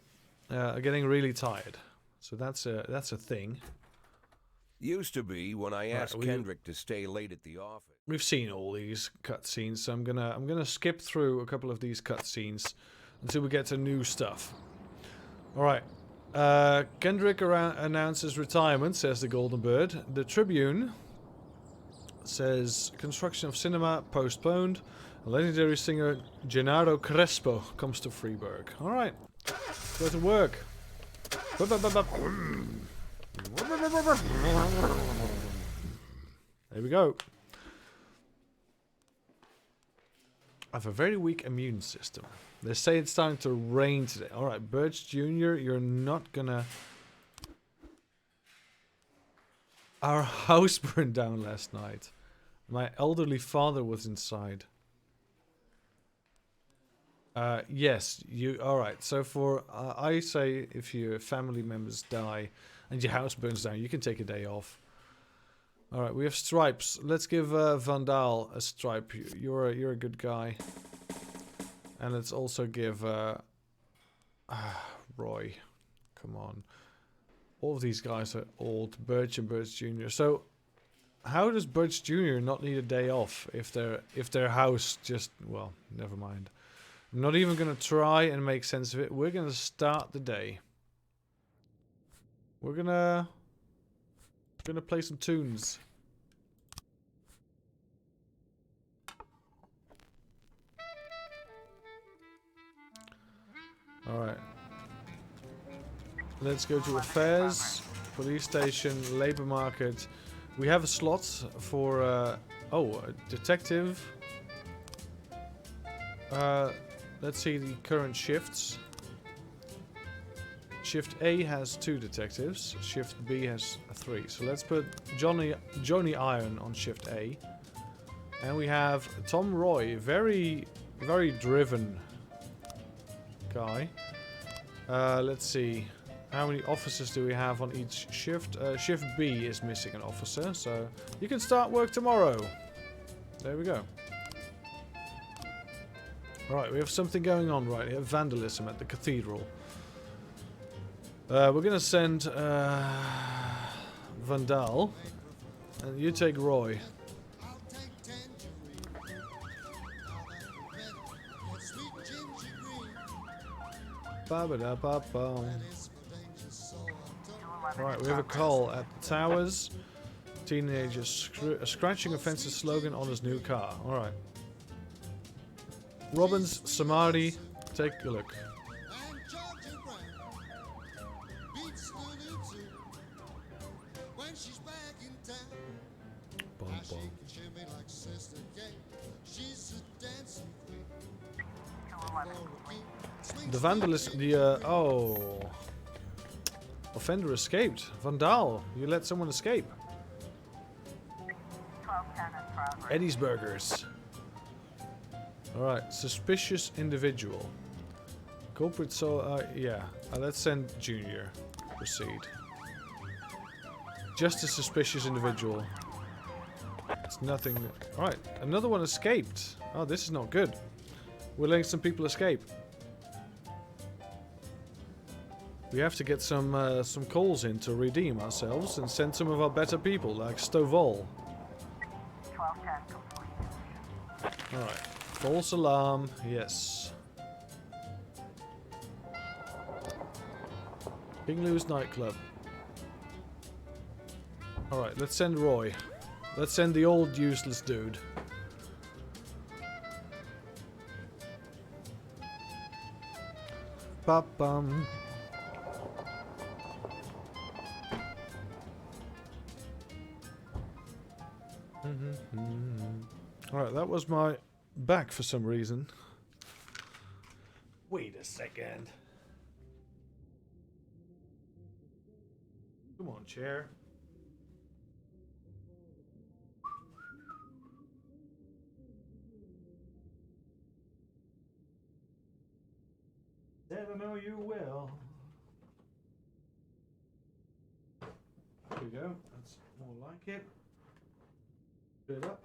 are getting really tired. So that's a thing. Used to be when I asked Kendrick to stay late at the office. We've seen all these cutscenes, so I'm gonna skip through a couple of these cutscenes until we get to new stuff. All right. Kendrick announces retirement, says the Golden Bird. The Tribune says construction of cinema postponed. A legendary singer Gennaro Crespo comes to Freeburg. All right, go to work. There we go. I have a very weak immune system. They say it's starting to rain today. All right, Birch Jr., you're not gonna... Our house burned down last night. My elderly father was inside. Yes, you... Alright, so for... I say if your family members die and your house burns down, you can take a day off. Alright, we have stripes. Let's give Vandal a stripe. You're a good guy. And let's also give... Roy. Come on. All of these guys are old. Birch and Birch Jr. So, how does Birch Jr. not need a day off if their house just... Well, never mind. I'm not even going to try and make sense of it. We're going to start the day. We're going to play some tunes. Alright. Let's go to affairs, police station, labor market. We have a slot for, a detective. Let's see the current shifts. Shift A has 2 detectives. Shift B has 3. So let's put Johnny Iron on Shift A. And we have Tom Roy, very, very driven guy. Let's see. How many officers do we have on each shift? Shift B is missing an officer, so you can start work tomorrow. There we go. Alright, we have something going on right here. Vandalism at the cathedral. We're gonna send Vandal. And you take Roy. Ba-ba-da-ba-bum. Alright, we have a call at the towers. Teenager scratching a fence's slogan on his new car. Alright. Robbins, Samadhi, take a look. Bum, bum. The vandalism, offender escaped. Vandal, you let someone escape. Eddie's Burgers. Alright, suspicious individual. Culprit, let's send Junior. Proceed. Just a suspicious individual. It's nothing. Alright, another one escaped. Oh, this is not good. We're letting some people escape. We have to get some calls in to redeem ourselves and send some of our better people, like Stovall. Alright. False alarm, yes. King Lou's nightclub. Alright, let's send Roy. Let's send the old useless dude. Ba-bum. Alright, that was my back for some reason. Wait a second. Come on, chair. Said I know you will. There we go. That's more like it. Put it up.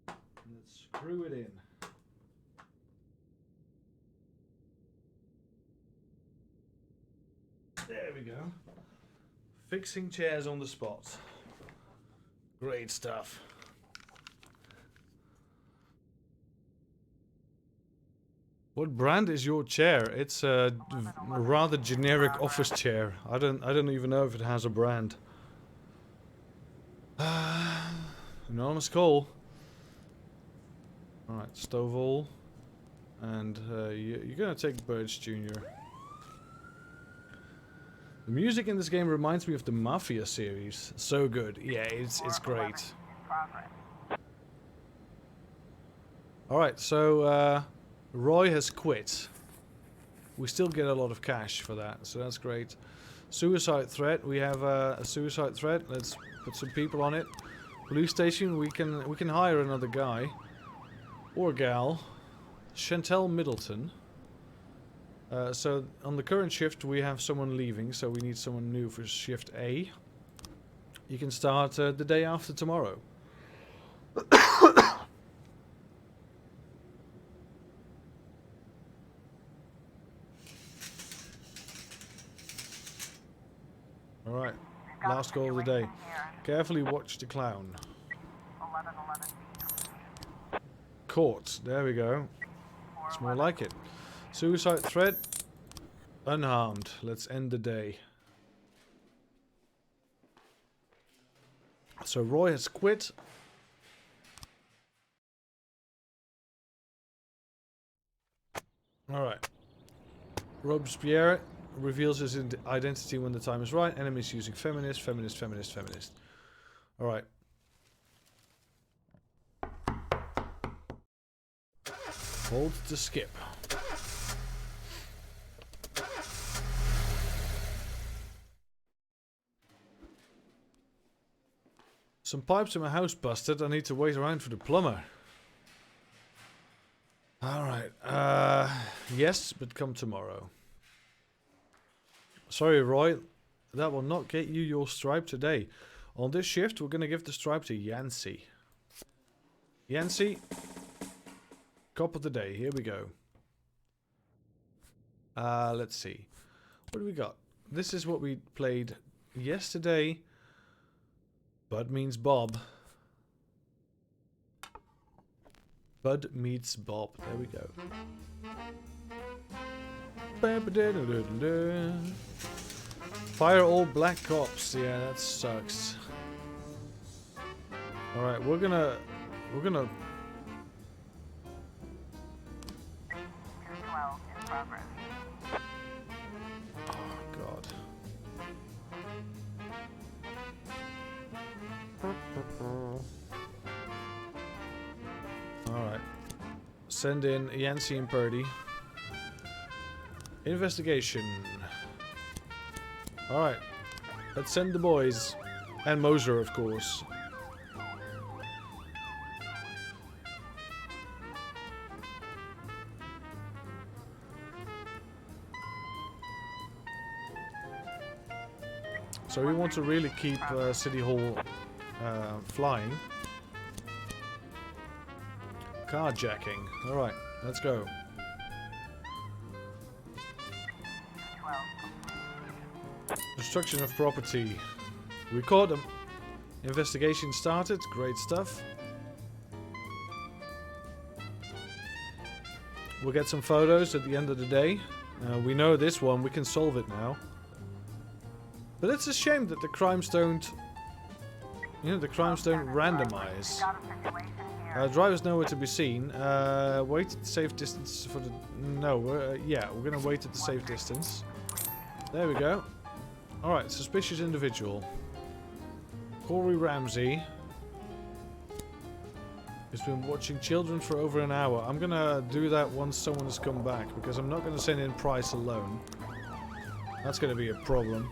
Let's screw it in. There we go. Fixing chairs on the spot. Great stuff. What brand is your chair? It's a rather generic office chair. I don't even know if it has a brand. Anonymous call. Alright, Stovall. And you're gonna take Birch Jr. The music in this game reminds me of the Mafia series. So good. Yeah, it's great. Alright, so Roy has quit. We still get a lot of cash for that, so that's great. Suicide threat. We have a suicide threat. Let's put some people on it. Police station. We can hire another guy or gal. Chantel Middleton. So on the current shift we have someone leaving, so we need someone new for shift A. You can start the day after tomorrow. Alright, last call of the day. Carefully watch the clown. Caught, there we go. It's more like it. Suicide threat, unharmed. Let's end the day. So Roy has quit. Alright. Robespierre reveals his identity when the time is right. Enemies using feminist, feminist, feminist, feminist. Alright. Hold to skip. Some pipes in my house busted. I need to wait around for the plumber. Alright. Yes, but come tomorrow. Sorry, Roy. That will not get you your stripe today. On this shift, we're going to give the stripe to Yancy. Yancy. Cop of the day. Here we go. Let's see. What do we got? This is what we played yesterday. Bud means Bob. Bud meets Bob. There we go. Fire all black cops. Yeah, that sucks. Alright, we're gonna oh god. Alright. Send in Yancy and Purdy. Investigation. Alright. Let's send the boys. And Moser, of course. So we want to really keep City Hall flying. Carjacking. Alright, let's go. Destruction of property. We caught them. Investigation started. Great stuff. We'll get some photos at the end of the day. We know this one. We can solve it now. But it's a shame that the crimes don't... You know, the crimes don't randomize. Drivers nowhere to be seen. Wait at the safe distance for the... No, yeah, we're going to wait at the safe distance. There we go. Alright, suspicious individual. Corey Ramsey. He's been watching children for over an hour. I'm gonna do that once someone has come back, because I'm not gonna send in Price alone. That's gonna be a problem.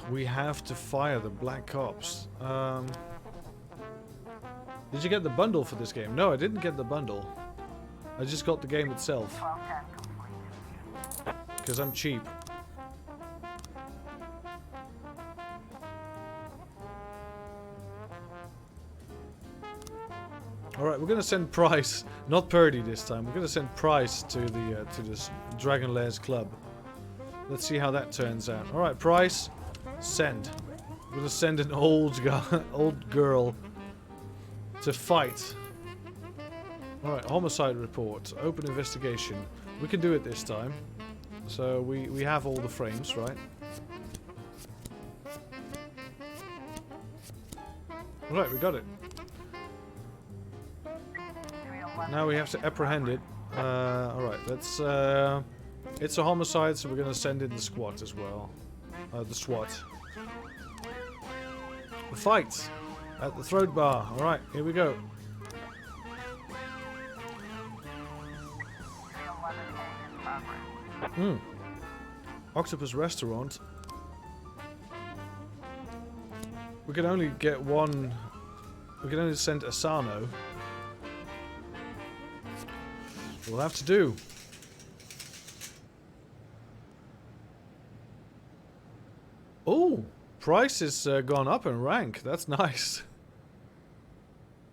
We have to fire the Black Cops. Did you get the bundle for this game? No, I didn't get the bundle. I just got the game itself. Because I'm cheap. Alright, we're gonna send Price, not Purdy this time. We're gonna send Price to this Dragonlairs club. Let's see how that turns out. Alright, Price, send. We're gonna send an old guy, old girl to fight. Alright, homicide report. Open investigation. We can do it this time. So we have all the frames, right? Alright, we got it. Now we have to apprehend it. Alright, let's... it's a homicide, so we're gonna send in the squad as well. The SWAT. The fight! At the throat bar. Alright, here we go. Octopus restaurant. We can only get one... We can only send Asano. We'll have to do. Oh! Price has gone up in rank. That's nice.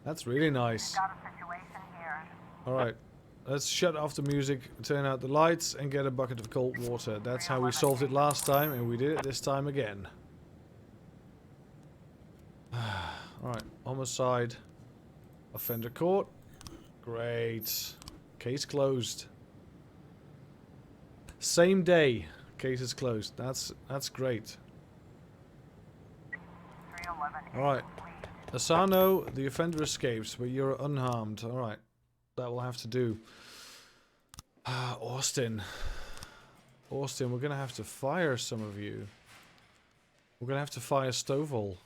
That's really nice. Alright. Let's shut off the music, turn out the lights, and get a bucket of cold water. That's how we solved it last time, and we did it this time again. Alright. Homicide. Offender caught. Great. Case closed. Same day. Case is closed. That's great. Alright. Asano, the offender escapes, but you're unharmed. Alright. That will have to do. Austin. Austin, we're gonna have to fire some of you. We're gonna have to fire Stovall.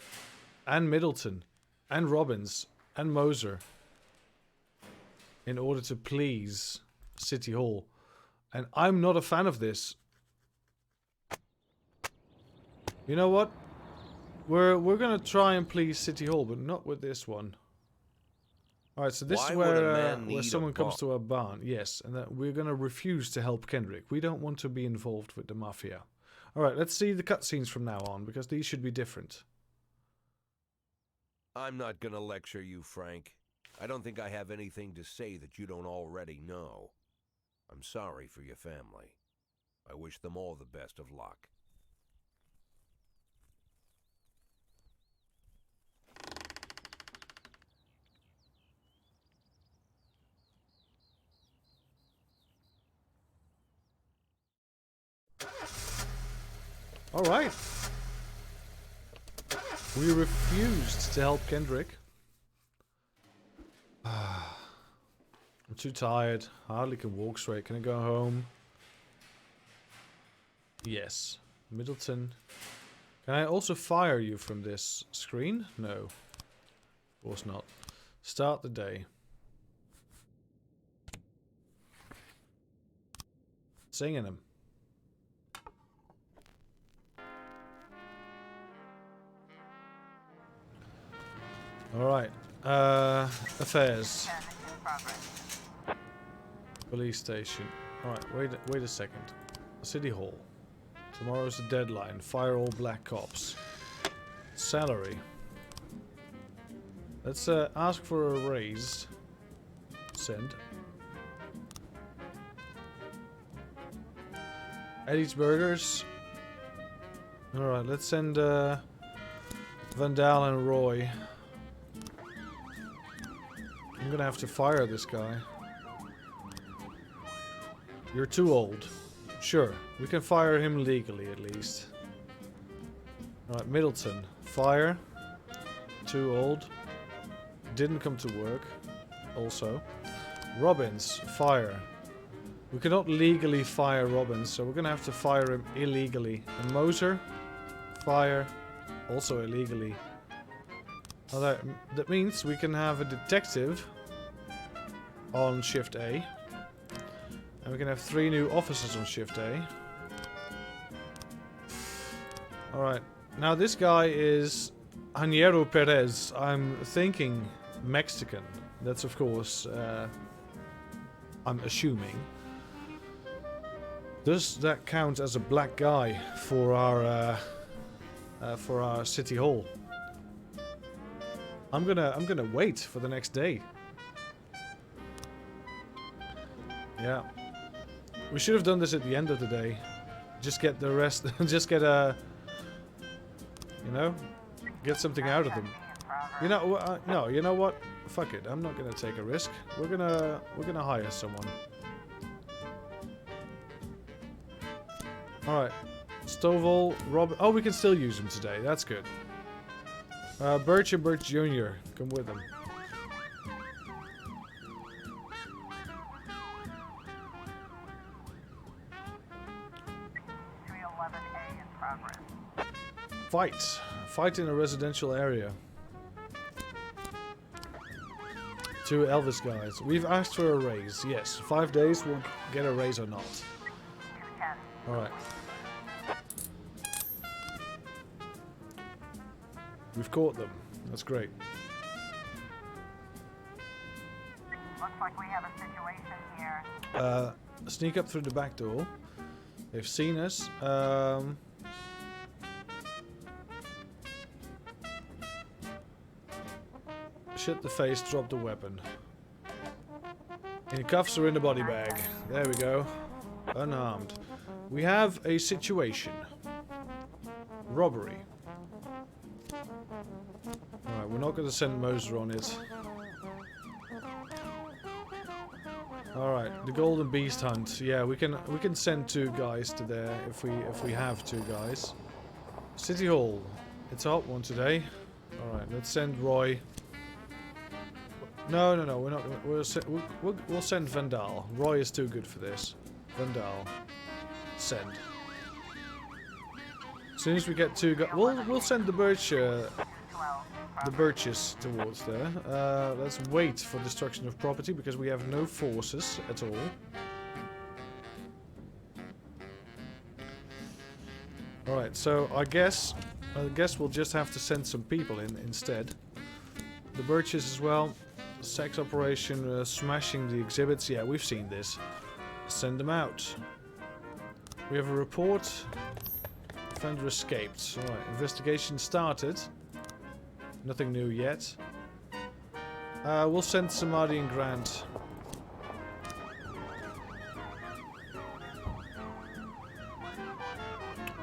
And Middleton. And Robbins. And Moser. In order to please City Hall. And I'm not a fan of this. You know what? We're gonna try and please City Hall, but not with this one. Alright, so this is where someone comes to our barn. Yes, and that we're gonna refuse to help Kendrick. We don't want to be involved with the Mafia. Alright, let's see the cutscenes from now on, because these should be different. I'm not gonna lecture you, Frank. I don't think I have anything to say that you don't already know. I'm sorry for your family. I wish them all the best of luck. Alright. We refused to help Kendrick. I'm too tired. Hardly can walk straight. Can I go home? Yes. Middleton. Can I also fire you from this screen? No. Of course not. Start the day. Singing him. Alright. Affairs. Police station. Alright, wait a second. City Hall. Tomorrow's the deadline. Fire all black cops. Salary. Let's ask for a raise. Send. Eddie's Burgers. Alright, let's send Van Dal and Roy. I'm gonna have to fire this guy. You're too old. Sure, we can fire him legally at least. Alright, Middleton. Fire. Too old. Didn't come to work. Also. Robbins. Fire. We cannot legally fire Robbins, so we're gonna have to fire him illegally. And Moser. Fire. Also illegally. Oh, that means we can have a detective on shift A. And we can have 3 new officers on shift A. Alright. Now this guy is Janeiro Perez. I'm thinking Mexican. That's of course, I'm assuming. Does that count as a black guy for our city hall? I'm gonna wait for the next day. Yeah. We should have done this at the end of the day. Just get the rest, just get you know, get something out of them. You know, no, you know what? Fuck it. I'm not gonna take a risk. We're gonna hire someone. All right. Stovall, Rob. Oh, we can still use him today. That's good. Birch and Birch Jr. Come with him. Fight. Fight in a residential area. 2 Elvis guys. We've asked for a raise. Yes. 5 days we'll get a raise or not. Alright. We've caught them. That's great. Looks like we have a situation here. Sneak up through the back door. They've seen us. Shut the face, drop the weapon. In cuffs or in the body bag. There we go. Unarmed. We have a situation. Robbery. Alright, we're not going to send Moser on it. Alright, the Golden Beast Hunt. Yeah, we can send 2 guys to there if we have 2 guys. City Hall. It's a hot one today. Alright, let's send Roy. No, we're not. We'll send Vandal. Roy is too good for this. Vandal. Send. As soon as we get 2 guys, we'll send the Birch, the Birches towards there. Let's wait for destruction of property because we have no forces at all. All right, so I guess we'll just have to send some people in instead. The Birches as well. Sex operation, smashing the exhibits. Yeah, we've seen this. Send them out. We have a report. Offender escaped. Alright, investigation started. Nothing new yet. We'll send Samadhi and Grant.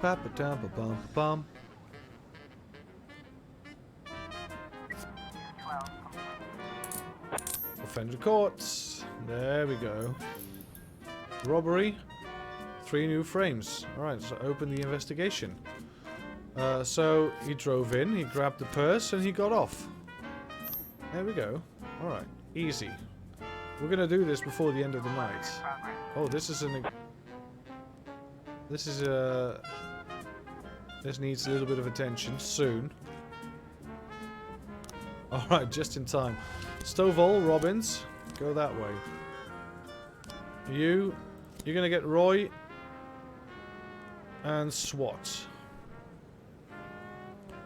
Ba-ba-dum-ba-bum-bum. Offender caught. There we go. Robbery. 3 new frames. Alright, so open the investigation. So he drove in, he grabbed the purse, and he got off. There we go. Alright, easy. We're gonna do this before the end of the night. Oh, this is an... This is a... This needs a little bit of attention soon. Alright, just in time. Stovall, Robbins, go that way. You're gonna get Roy and SWAT.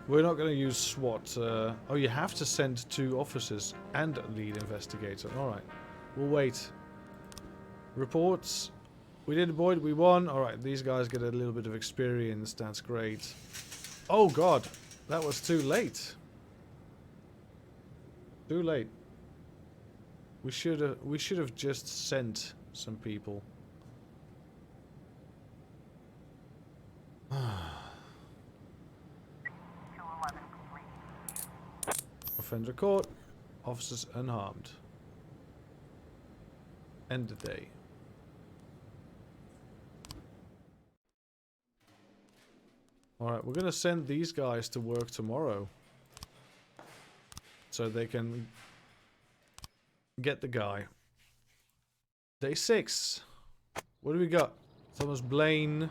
We're not gonna use SWAT. Oh, you have to send 2 officers and a lead investigator. Alright, we'll wait. Reports. We did, Boyd, we won. Alright, these guys get a little bit of experience. That's great. Oh god, that was too late. Too late. We should have just sent some people. Offender caught. Officers unharmed. End the day. Alright, we're gonna send these guys to work tomorrow. So they can get the guy. Day 6. What do we got? Thomas Blaine.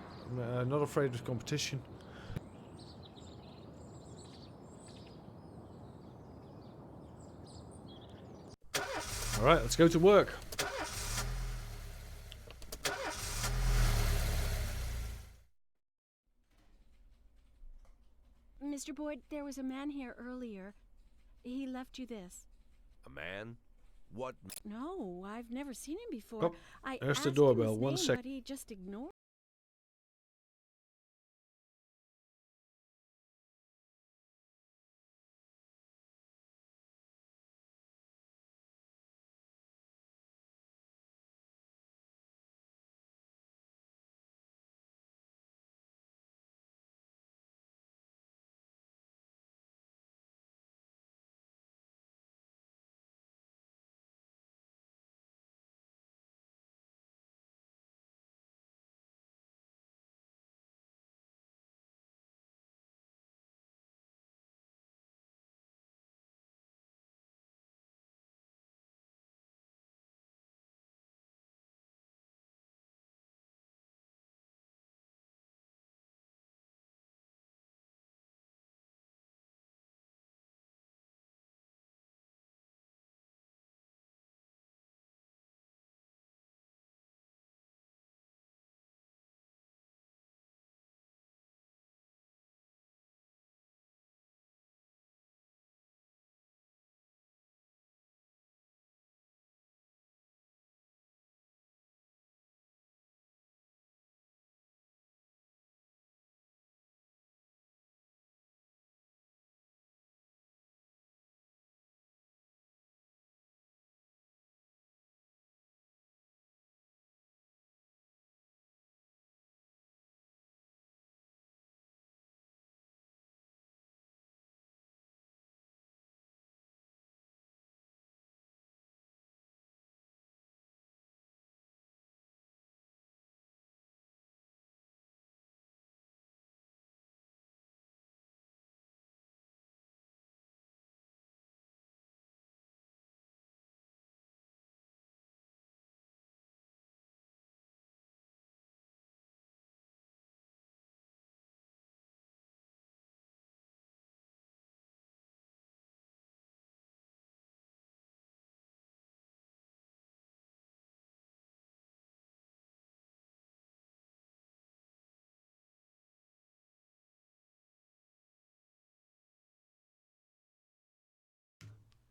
Not afraid of competition. Alright, let's go to work. Mr. Boyd, there was a man here earlier. He left you this. A man? What? No, I've never seen him before. Oh, I there's the asked doorbell. him his One name, sec. but he just ignored.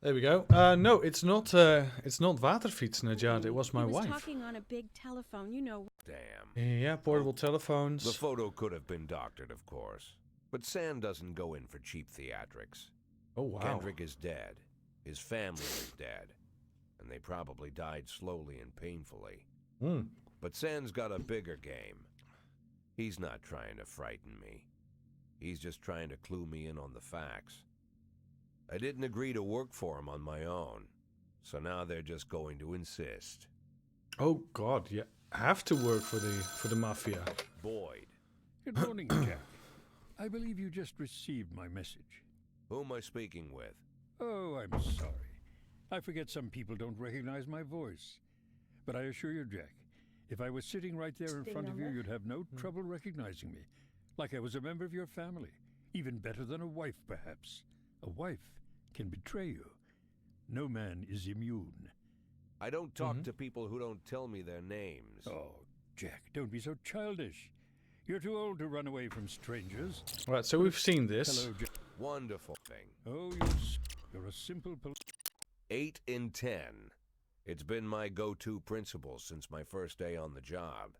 There we go. No, it's not waterfietsen, Najat. It was my he was wife. talking on a big telephone, you know. Damn. Yeah, portable telephones. The photo could have been doctored, of course. But Sam doesn't go in for cheap theatrics. Oh, wow. Kendrick is dead. His family is dead. And they probably died slowly and painfully. But Sam's got a bigger game. He's not trying to frighten me. He's just trying to clue me in on the facts. I didn't agree to work for him on my own. So now they're just going to insist. Oh, God, you have to work for the mafia. Boyd. Good morning, Jack. I believe you just received my message. Who am I speaking with? Oh, I'm sorry. I forget some people don't recognize my voice. But I assure you, Jack, if I was sitting right there in front of you, you'd have no trouble recognizing me. Like I was a member of your family. Even better than a wife, perhaps. A wife can betray you. No man is immune. I don't talk to people who don't tell me their names. Oh, Jack, don't be so childish. You're too old to run away from strangers. Right, so we've seen this. Hello, Jack. Wonderful thing. Oh, you're a simple... 8 in 10. It's been my go-to principle since my first day on the job.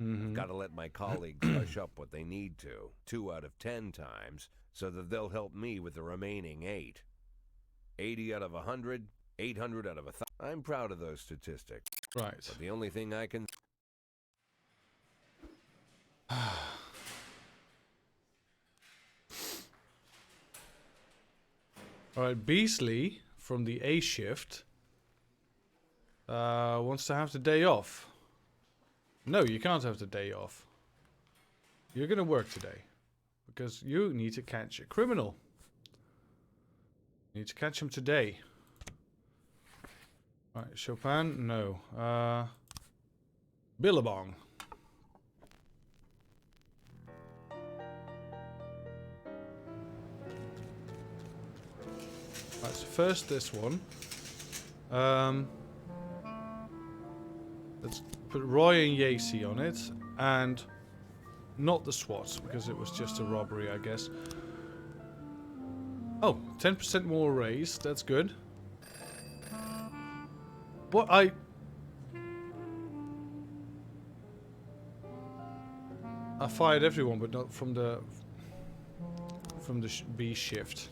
I've got to let my colleagues hush up what they need to, 2 out of 10 times, so that they'll help me with the remaining 8. 80 out of 100, 800 out of 1,000. I'm proud of those statistics. Right. But the only thing I can... Alright, Beasley from the A shift wants to have the day off. No, you can't have the day off. You're gonna work today. Because you need to catch a criminal. You need to catch him today. Alright, Chopin, no. Billabong. Alright, so first this one. Put Roy and Yacy on it, and not the SWAT, because it was just a robbery, I guess. Oh, 10% more raised. That's good. What I fired everyone, but not from the B shift.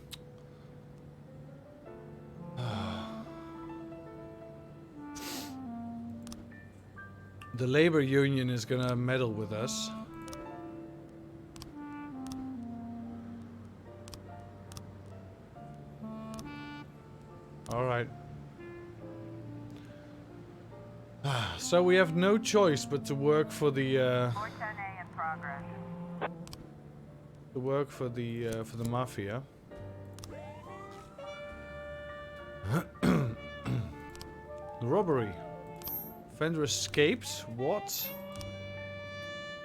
The labor union is gonna meddle with us. All right. So we have no choice but to work for the. 410A in progress. To work for the mafia. The robbery. Offender escaped. What?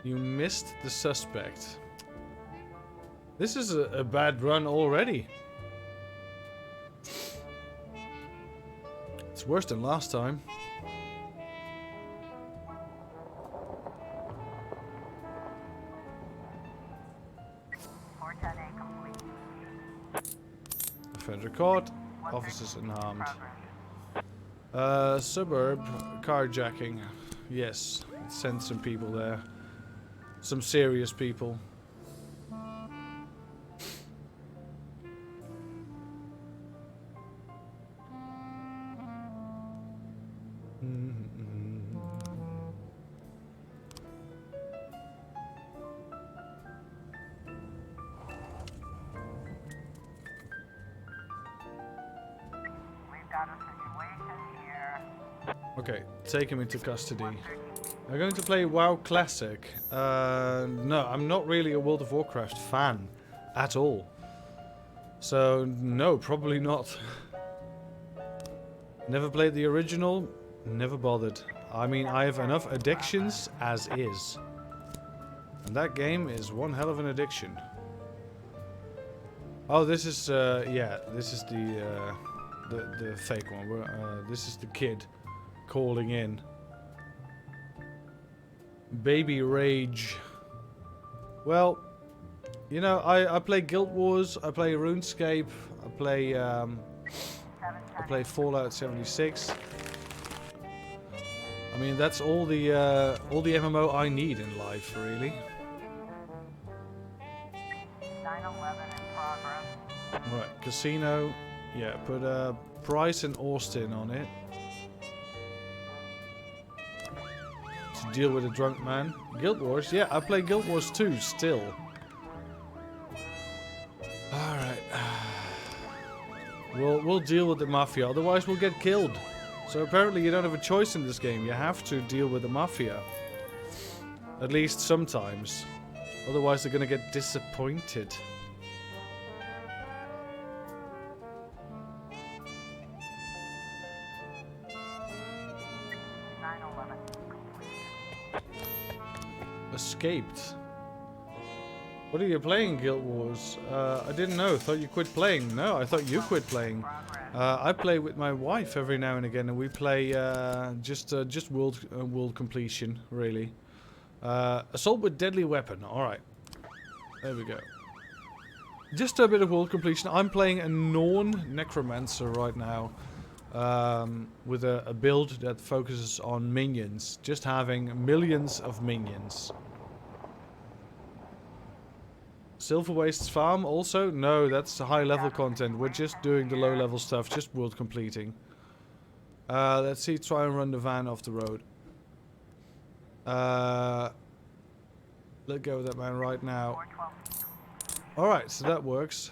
You missed the suspect. This is a bad run already. It's worse than last time. Offender caught. Officers unharmed. Suburb carjacking. Yes, send some people there. Some serious people. Okay, take him into custody. I'm going to play WoW Classic. No, I'm not really a World of Warcraft fan at all. So, no, probably not. Never played the original, never bothered. I mean, I have enough addictions as is. And that game is one hell of an addiction. Oh, this is, yeah, this is the fake one. This is the kid calling in. Baby Rage. Well, you know, I play Guild Wars, I play RuneScape, I play Fallout 76. I mean, that's all the MMO I need in life, really. 911 in progress. Right, casino. Yeah, put Price and Austin on it. To deal with a drunk man. Guild Wars? Yeah, I play Guild Wars 2 still. Alright. We'll deal with the mafia, otherwise we'll get killed. So apparently you don't have a choice in this game. You have to deal with the mafia. At least sometimes. Otherwise they're gonna get disappointed. Escaped. What are you playing, Guild Wars? I didn't know. Thought you quit playing. No, I thought you quit playing. I play with my wife every now and again, and we play just world completion, really. Assault with deadly weapon. All right, there we go. Just a bit of world completion. I'm playing a Norn Necromancer right now, with a build that focuses on minions, just having millions of minions. Silver Wastes Farm also? No, that's high level content. We're just doing the low level stuff, just world completing. Let's see, try and run the van off the road. Let go of that man right now. Alright, so that works.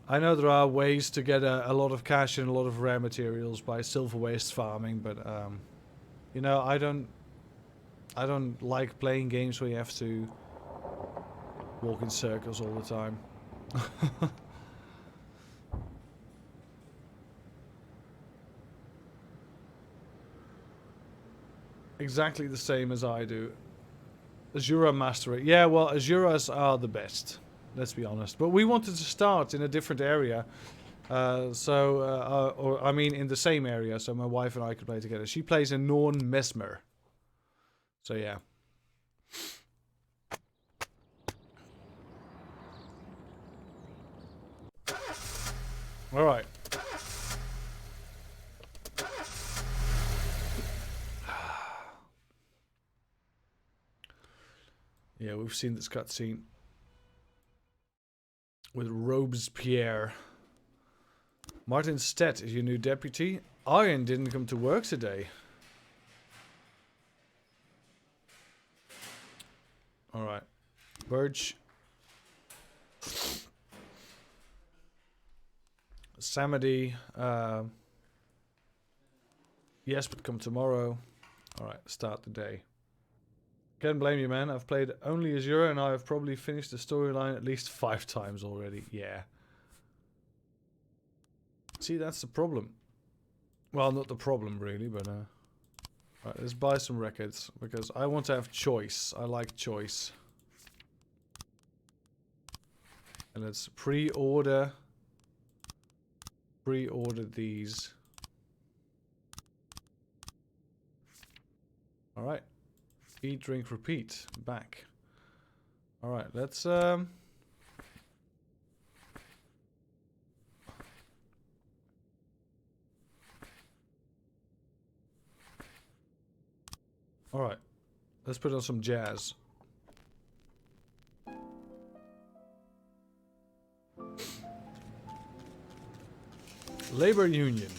I know there are ways to get a lot of cash and a lot of rare materials by silver waste farming, but you know, I don't like playing games where you have to walk in circles all the time. Exactly the same as I do. Azura Master it. Yeah, well, Azuras are the best. Let's be honest. But we wanted to start in a different area. Or I mean in the same area, so my wife and I could play together. She plays in Norn Mesmer. So yeah. Alright. Yeah, we've seen this cutscene with Robespierre. Martin Stedt is your new deputy. Iron didn't come to work today. Alright. Birch. Samedi. Yes, but come tomorrow. Alright, start the day. Can't blame you, man. I've played only Azure and I have probably finished the storyline at least 5 times already. Yeah. See, that's the problem. Well, not the problem, really, but... Right, let's buy some records, because I want to have choice. I like choice. And let's pre-order these. Alright. Eat, drink, repeat. Back. Alright, let's Alright, let's put on some jazz. Labor Union.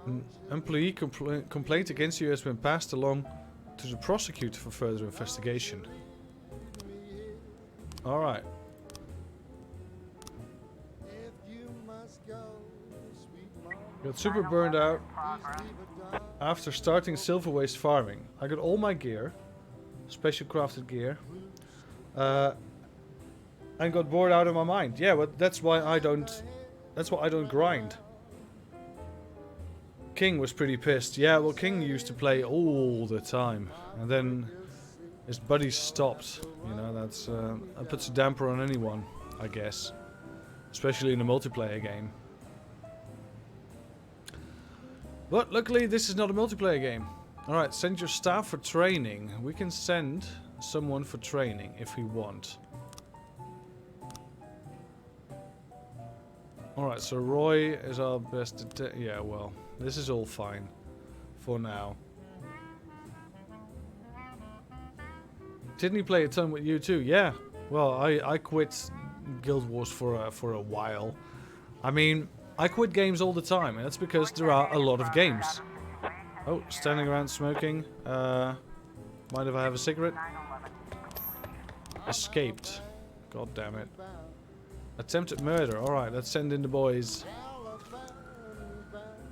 An employee complaint against you has been passed along to the prosecutor for further investigation. Alright. Got super burned out after starting silver waste farming. I got all my gear, special crafted gear, and got bored out of my mind. Yeah, but that's why I don't grind. King was pretty pissed. Yeah, well, King used to play all the time, and then his buddies stopped. You know, that puts a damper on anyone, I guess, especially in a multiplayer game. But luckily, this is not a multiplayer game. All right, send your staff for training. We can send someone for training if we want. All right, so Roy is our best. Yeah, well. This is all fine for now. Didn't he play a ton with you too? Yeah. Well, I quit Guild Wars for a while. I mean, I quit games all the time, and that's because there are a lot of games. Oh, standing around smoking. Mind if I have a cigarette? Escaped. God damn it. Attempted murder. Alright, let's send in the boys.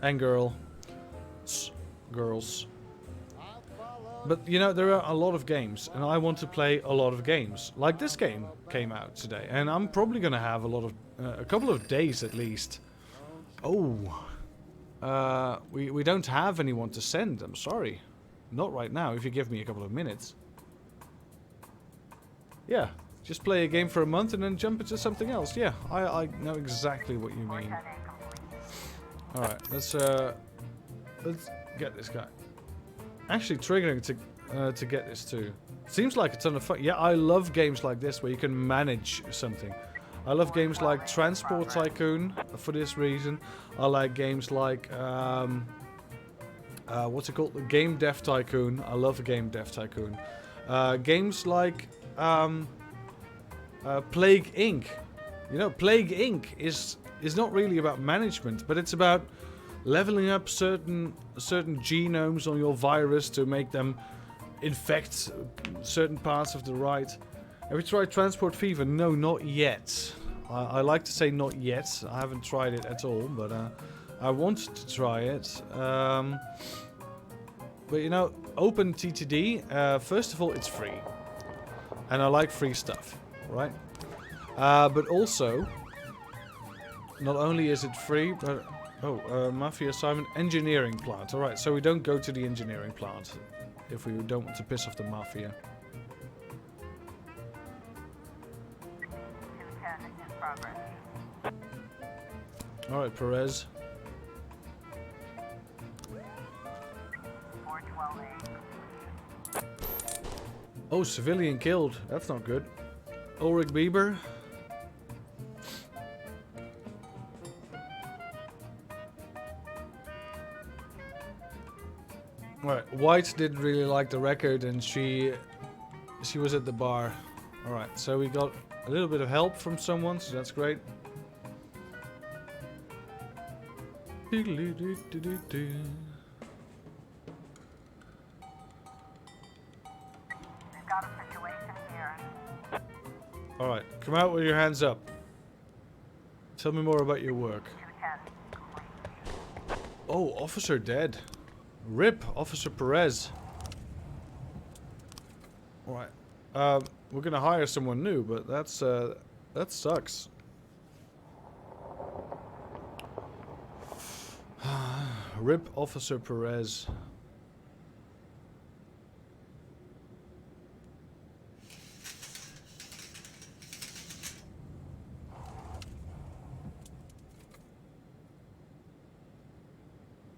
And girls. But, you know, there are a lot of games, and I want to play a lot of games. Like this game came out today, and I'm probably going to have a couple of days at least. Oh. We don't have anyone to send, I'm sorry. Not right now, if you give me a couple of minutes. Yeah, just play a game for a month and then jump into something else. Yeah, I know exactly what you mean. Alright, let's get this guy. Actually triggering to get this too. Seems like a ton of fun. Yeah, I love games like this where you can manage something. I love games like Transport Tycoon for this reason. I like games like what's it called? The Game Dev Tycoon. I love the Game Dev Tycoon. Games like Plague Inc. You know, Plague Inc. is not really about management, but it's about leveling up certain genomes on your virus to make them infect certain parts of the right. Have you tried Transport Fever? No, not yet. I like to say not yet. I haven't tried it at all, but I want to try it. But you know, OpenTTD, first of all, it's free. And I like free stuff, right? But also, not only is it free, but... Oh, Mafia assignment, engineering plant. Alright, so we don't go to the engineering plant if we don't want to piss off the Mafia. progress. Alright, Perez. 412A. Oh, civilian killed. That's not good. Ulrich Bieber. Alright, White didn't really like the record and she was at the bar. Alright, so we got a little bit of help from someone, so that's great. We've got a situation here. Alright, come out with your hands up. Tell me more about your work. 210. Oh, officer dead. RIP, Officer Perez. Alright. We're gonna hire someone new, but that's that sucks. RIP, Officer Perez.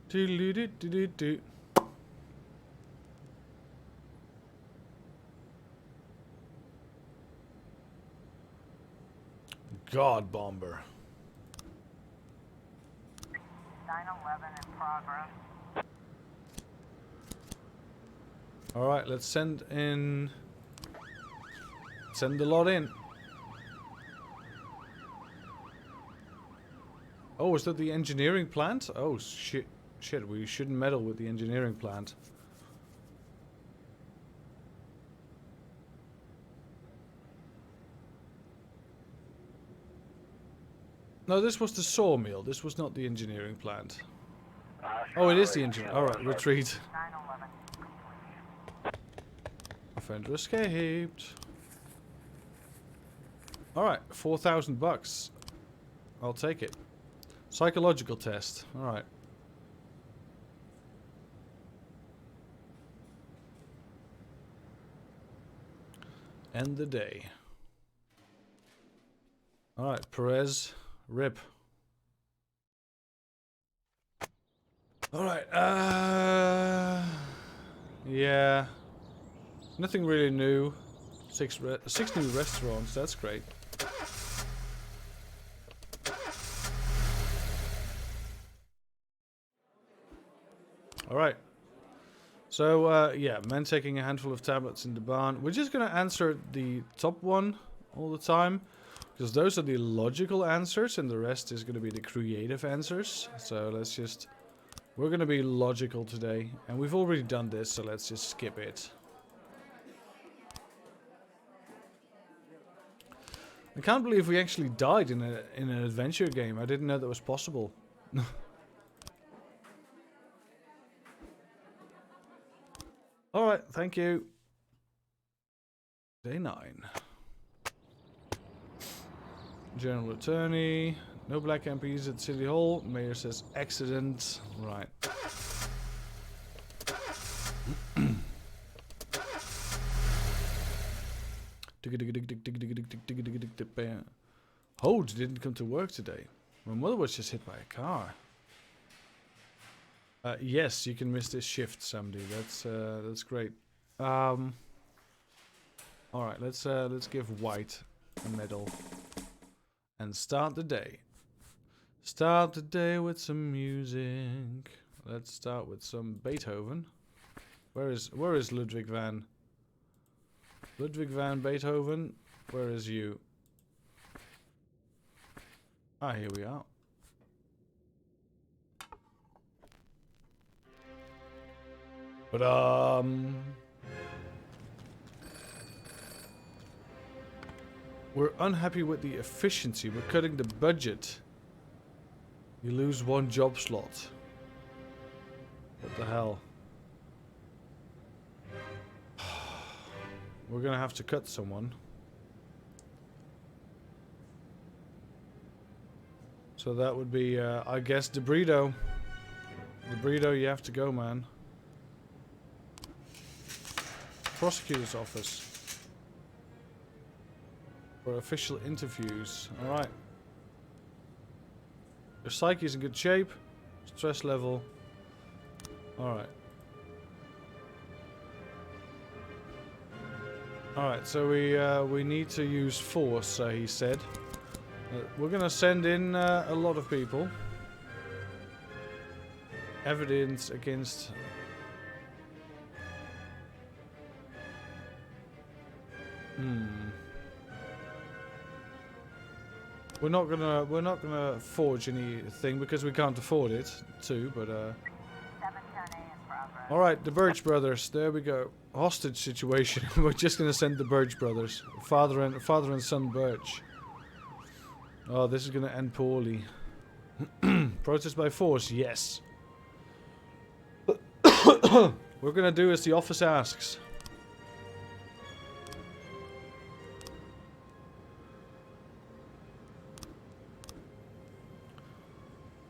Do. God Bomber. 911 in progress. Alright, let's send the lot in. Oh, is that the engineering plant? Oh, shit. Shit, we shouldn't meddle with the engineering plant. No, this was the sawmill. This was not the engineering plant. Oh, it is the engineering. Alright, retreat. 911. Offender escaped. Alright, 4,000 bucks. I'll take it. Psychological test. Alright. End the day. Alright, Perez. RIP. Alright, yeah. Nothing really new. Six new restaurants, that's great. Alright. So, yeah, men taking a handful of tablets in the barn. We're just gonna answer the top one all the time. Because those are the logical answers and the rest is gonna be the creative answers. So let's just... We're gonna be logical today. And we've already done this, so let's just skip it. I can't believe we actually died in an adventure game. I didn't know that was possible. Alright, thank you. Day 9. General Attorney. No black MPs at City Hall. Mayor says accident. Right. Hodes didn't come to work today. My mother was just hit by a car. Yes, you can miss this shift, Samdi. That's great. All right, let's give White a medal and start the day. Start the day with some music. Let's start with some Beethoven. Where is Ludwig van? Ludwig van Beethoven, where is you? Ah, here we are. But we're unhappy with the efficiency. We're cutting the budget. You lose one job slot. What the hell? We're gonna have to cut someone. So that would be, I guess, DeBrito. DeBrito, you have to go, man. Prosecutor's office. For official interviews. Alright. Your psyche is in good shape. Stress level. Alright. Alright, so we need to use force, he said. We're gonna send in a lot of people. Evidence against... We're not gonna forge anything because we can't afford it too, but alright, the Birch brothers, there we go. Hostage situation. We're just gonna send the Birch brothers. Father and son Birch. Oh, this is gonna end poorly. Protest by force, yes. We're gonna do as the office asks.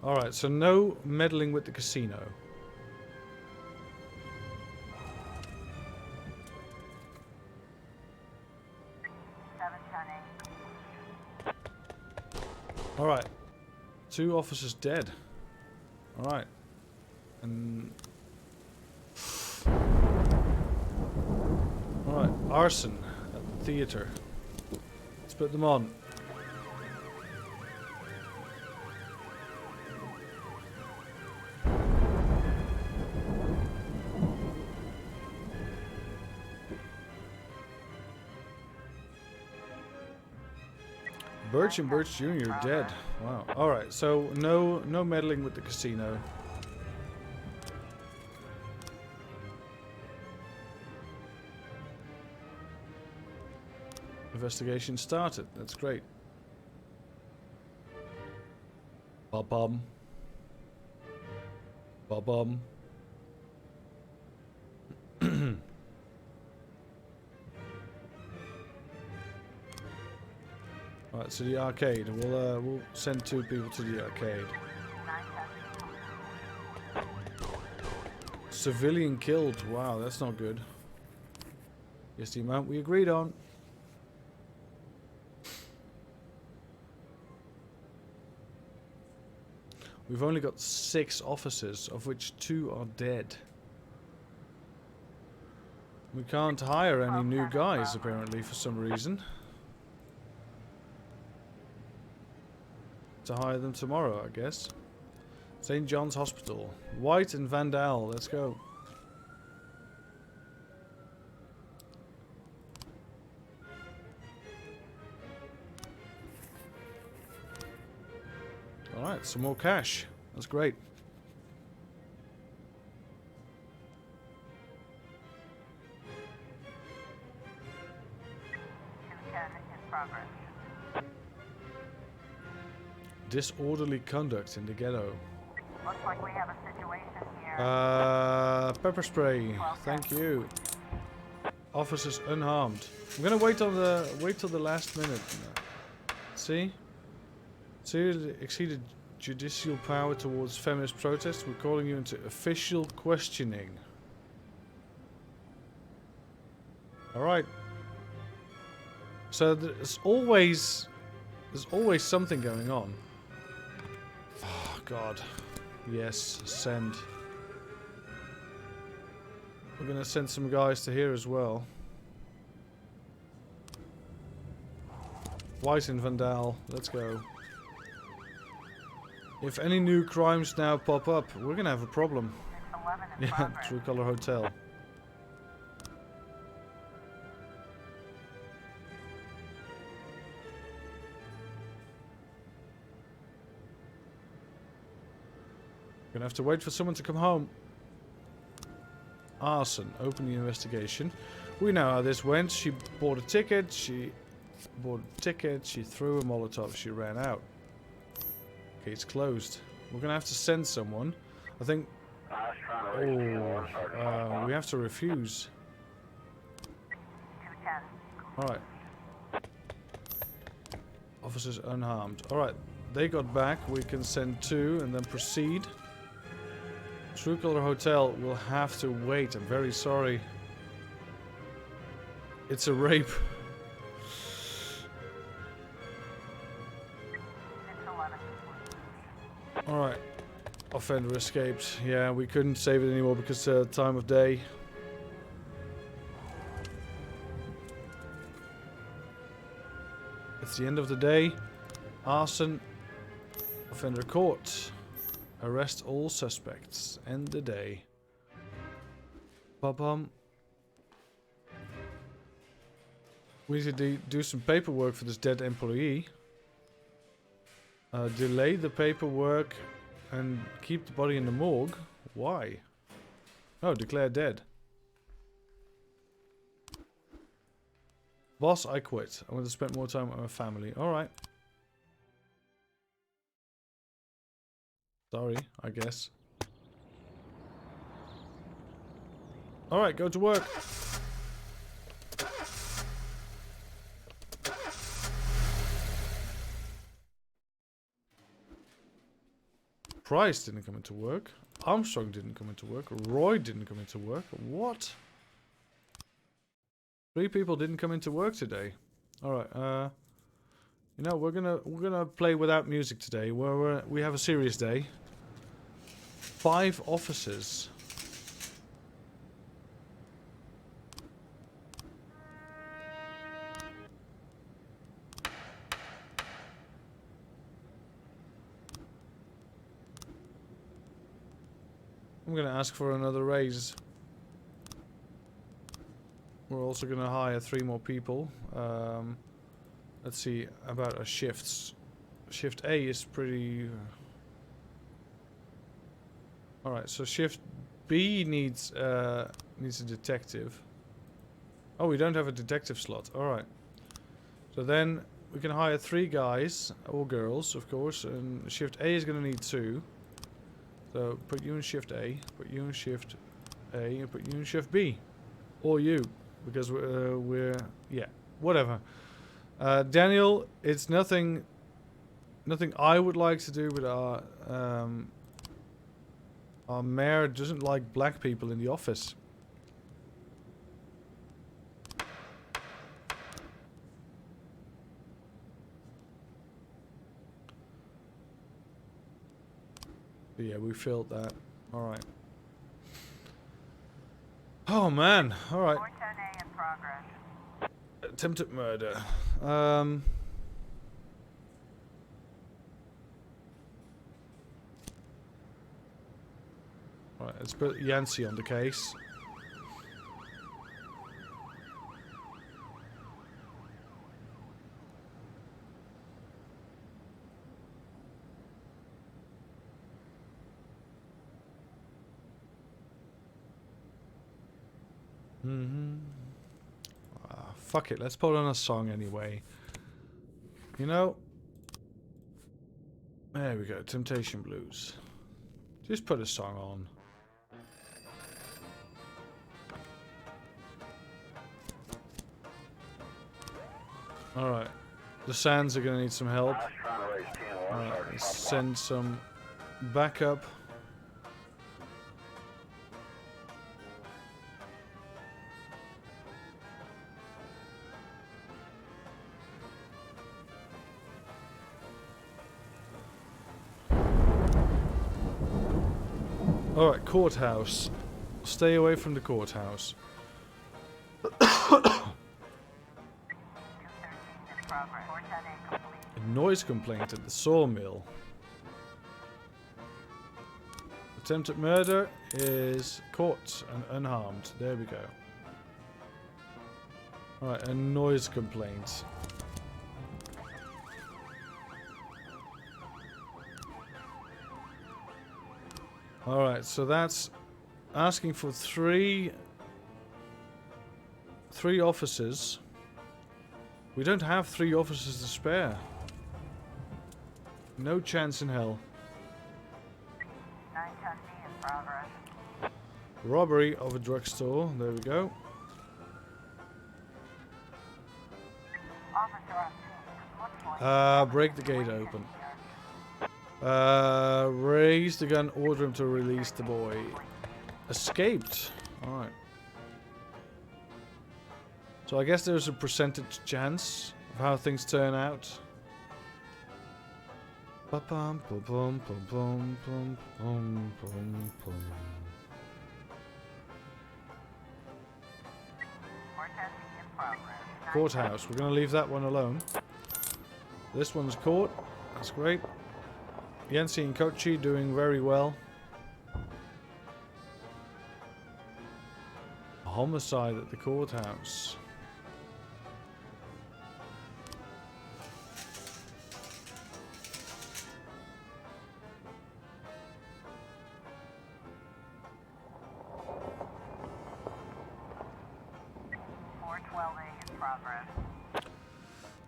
Alright, so no meddling with the casino. Alright. 2 officers dead. Alright. And... Alright, arson at the theater. Let's put them on. Birch and Birch Jr. dead. Wow. Alright, so no meddling with the casino. Investigation started. That's great. Ba-bum. Ba-bum. Alright, so the arcade. We'll send 2 people to the arcade. Civilian killed. Wow, that's not good. Guess the amount we agreed on. We've only got 6 officers, of which 2 are dead. We can't hire any new guys, apparently, for some reason. To hire them tomorrow, I guess. St. John's Hospital. White and Vandal, let's go. Alright, some more cash. That's great. Disorderly conduct in the ghetto. Looks like we have a situation here. Pepper spray. Thank you. Officers unharmed. I'm gonna wait till the last minute. See? Seriously exceeded judicial power towards feminist protests. We're calling you into official questioning. Alright. So there's always something going on. Oh god. Yes, send. We're gonna send some guys to here as well. White and Vandal, let's go. If any new crimes now pop up, we're gonna have a problem. Yeah, True Color Hotel. Gonna have to wait for someone to come home. Arson. Open the investigation. We know how this went. She bought a ticket. She threw a Molotov. She ran out. Okay, it's closed. We're gonna have to send someone. I think... Oh, we have to refuse. Alright. Officers unharmed. Alright, they got back. We can send 2 and then proceed. True Color Hotel will have to wait. I'm very sorry. It's a rape. Alright. Offender escaped. Yeah, we couldn't save it anymore because time of day. It's the end of the day. Arson. Offender caught. Arrest all suspects. End the day. Ba-bum. We need to do some paperwork for this dead employee. Delay the paperwork and keep the body in the morgue. Why? No, declare dead. Boss, I quit. I want to spend more time with my family. Alright. Sorry, I guess. Alright, go to work. Price didn't come into work. Armstrong didn't come into work. Roy didn't come into work. What? 3 people didn't come into work today. Alright, you know, we're gonna play without music today. We have a serious day. 5 officers. I'm gonna ask for another raise. We're also gonna hire 3 more people. Let's see about our shifts. Shift A is pretty... Alright, so shift B needs a detective. Oh, we don't have a detective slot. Alright. So then we can hire 3 guys, or girls, of course, and shift A is gonna need 2. So put you in shift A, put you in shift A, and put you in shift B. Or you, because we're yeah, whatever. Daniel, it's nothing I would like to do, but our mayor doesn't like black people in the office. But yeah, we filled that. Alright. Oh man, alright. Attempted murder. Alright, let's put Yancey on the case. Fuck it, let's put on a song anyway. You know? There we go, Temptation Blues. Just put a song on. Alright. The Sands are gonna need some help. Alright, let's send some backup. Alright, courthouse. Stay away from the courthouse. A noise complaint at the sawmill. Attempted murder is caught and unharmed. There we go. Alright, a noise complaint. Alright, so that's asking for three officers. We don't have 3 officers to spare. No chance in hell. 910B in progress. Robbery of a drugstore. There we go. Officer on scene. Looks like Break the gate open. Raise the gun, order him to release the boy. Escaped. Alright. So I guess there's a percentage chance of how things turn out. Ba-bum, ba-bum, ba-bum, bum, bum, bum, bum. Courthouse. We're going to leave that one alone. This one's court. That's great. Yancy and Kochi doing very well. A homicide at the courthouse.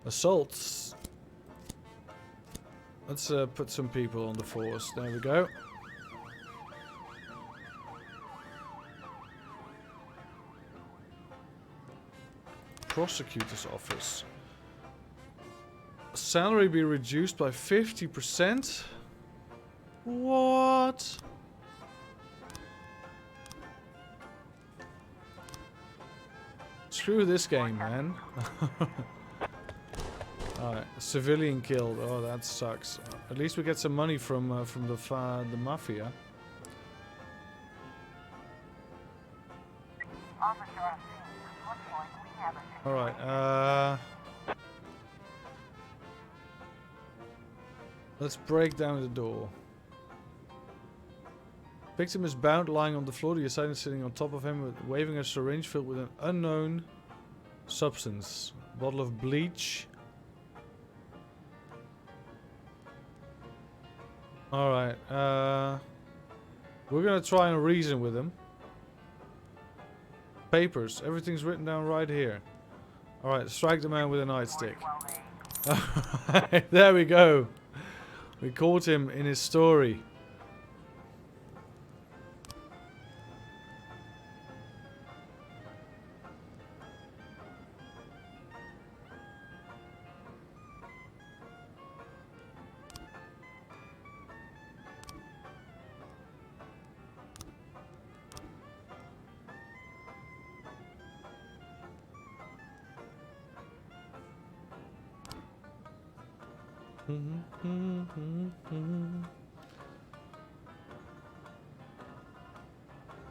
Assaults. Let's put some people on the force. There we go. Prosecutor's office. Salary be reduced by 50%? What? Screw this game, man. Alright, civilian killed. Oh, that sucks. At least we get some money from the mafia. Alright, let's break down the door. Victim is bound, lying on the floor. The assailant sitting on top of him, waving a syringe filled with an unknown substance. Bottle of bleach. Alright, we're gonna try and reason with him. Papers, everything's written down right here. Alright, strike the man with a nightstick. Alright, there we go. We caught him in his story.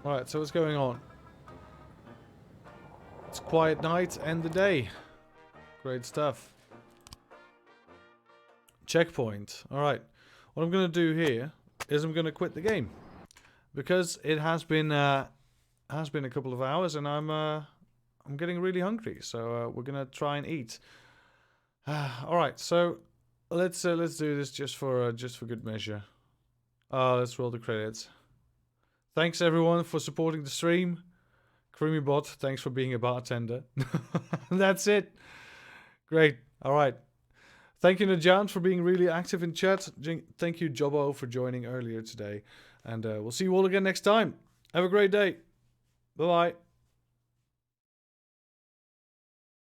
Alright, so what's going on? It's quiet night and the day. Great stuff. Checkpoint. Alright. What I'm going to do here is I'm going to quit the game. Because it has been a couple of hours and I'm getting really hungry. So we're going to try and eat. Alright, so let's do this just for good measure. Let's roll the credits. Thanks everyone for supporting the stream. CrimiBot, thanks for being a bartender. That's it. Great. All right. Thank you, Najan, for being really active in chat. Thank you, Jobbo, for joining earlier today. And we'll see you all again next time. Have a great day. Bye-bye.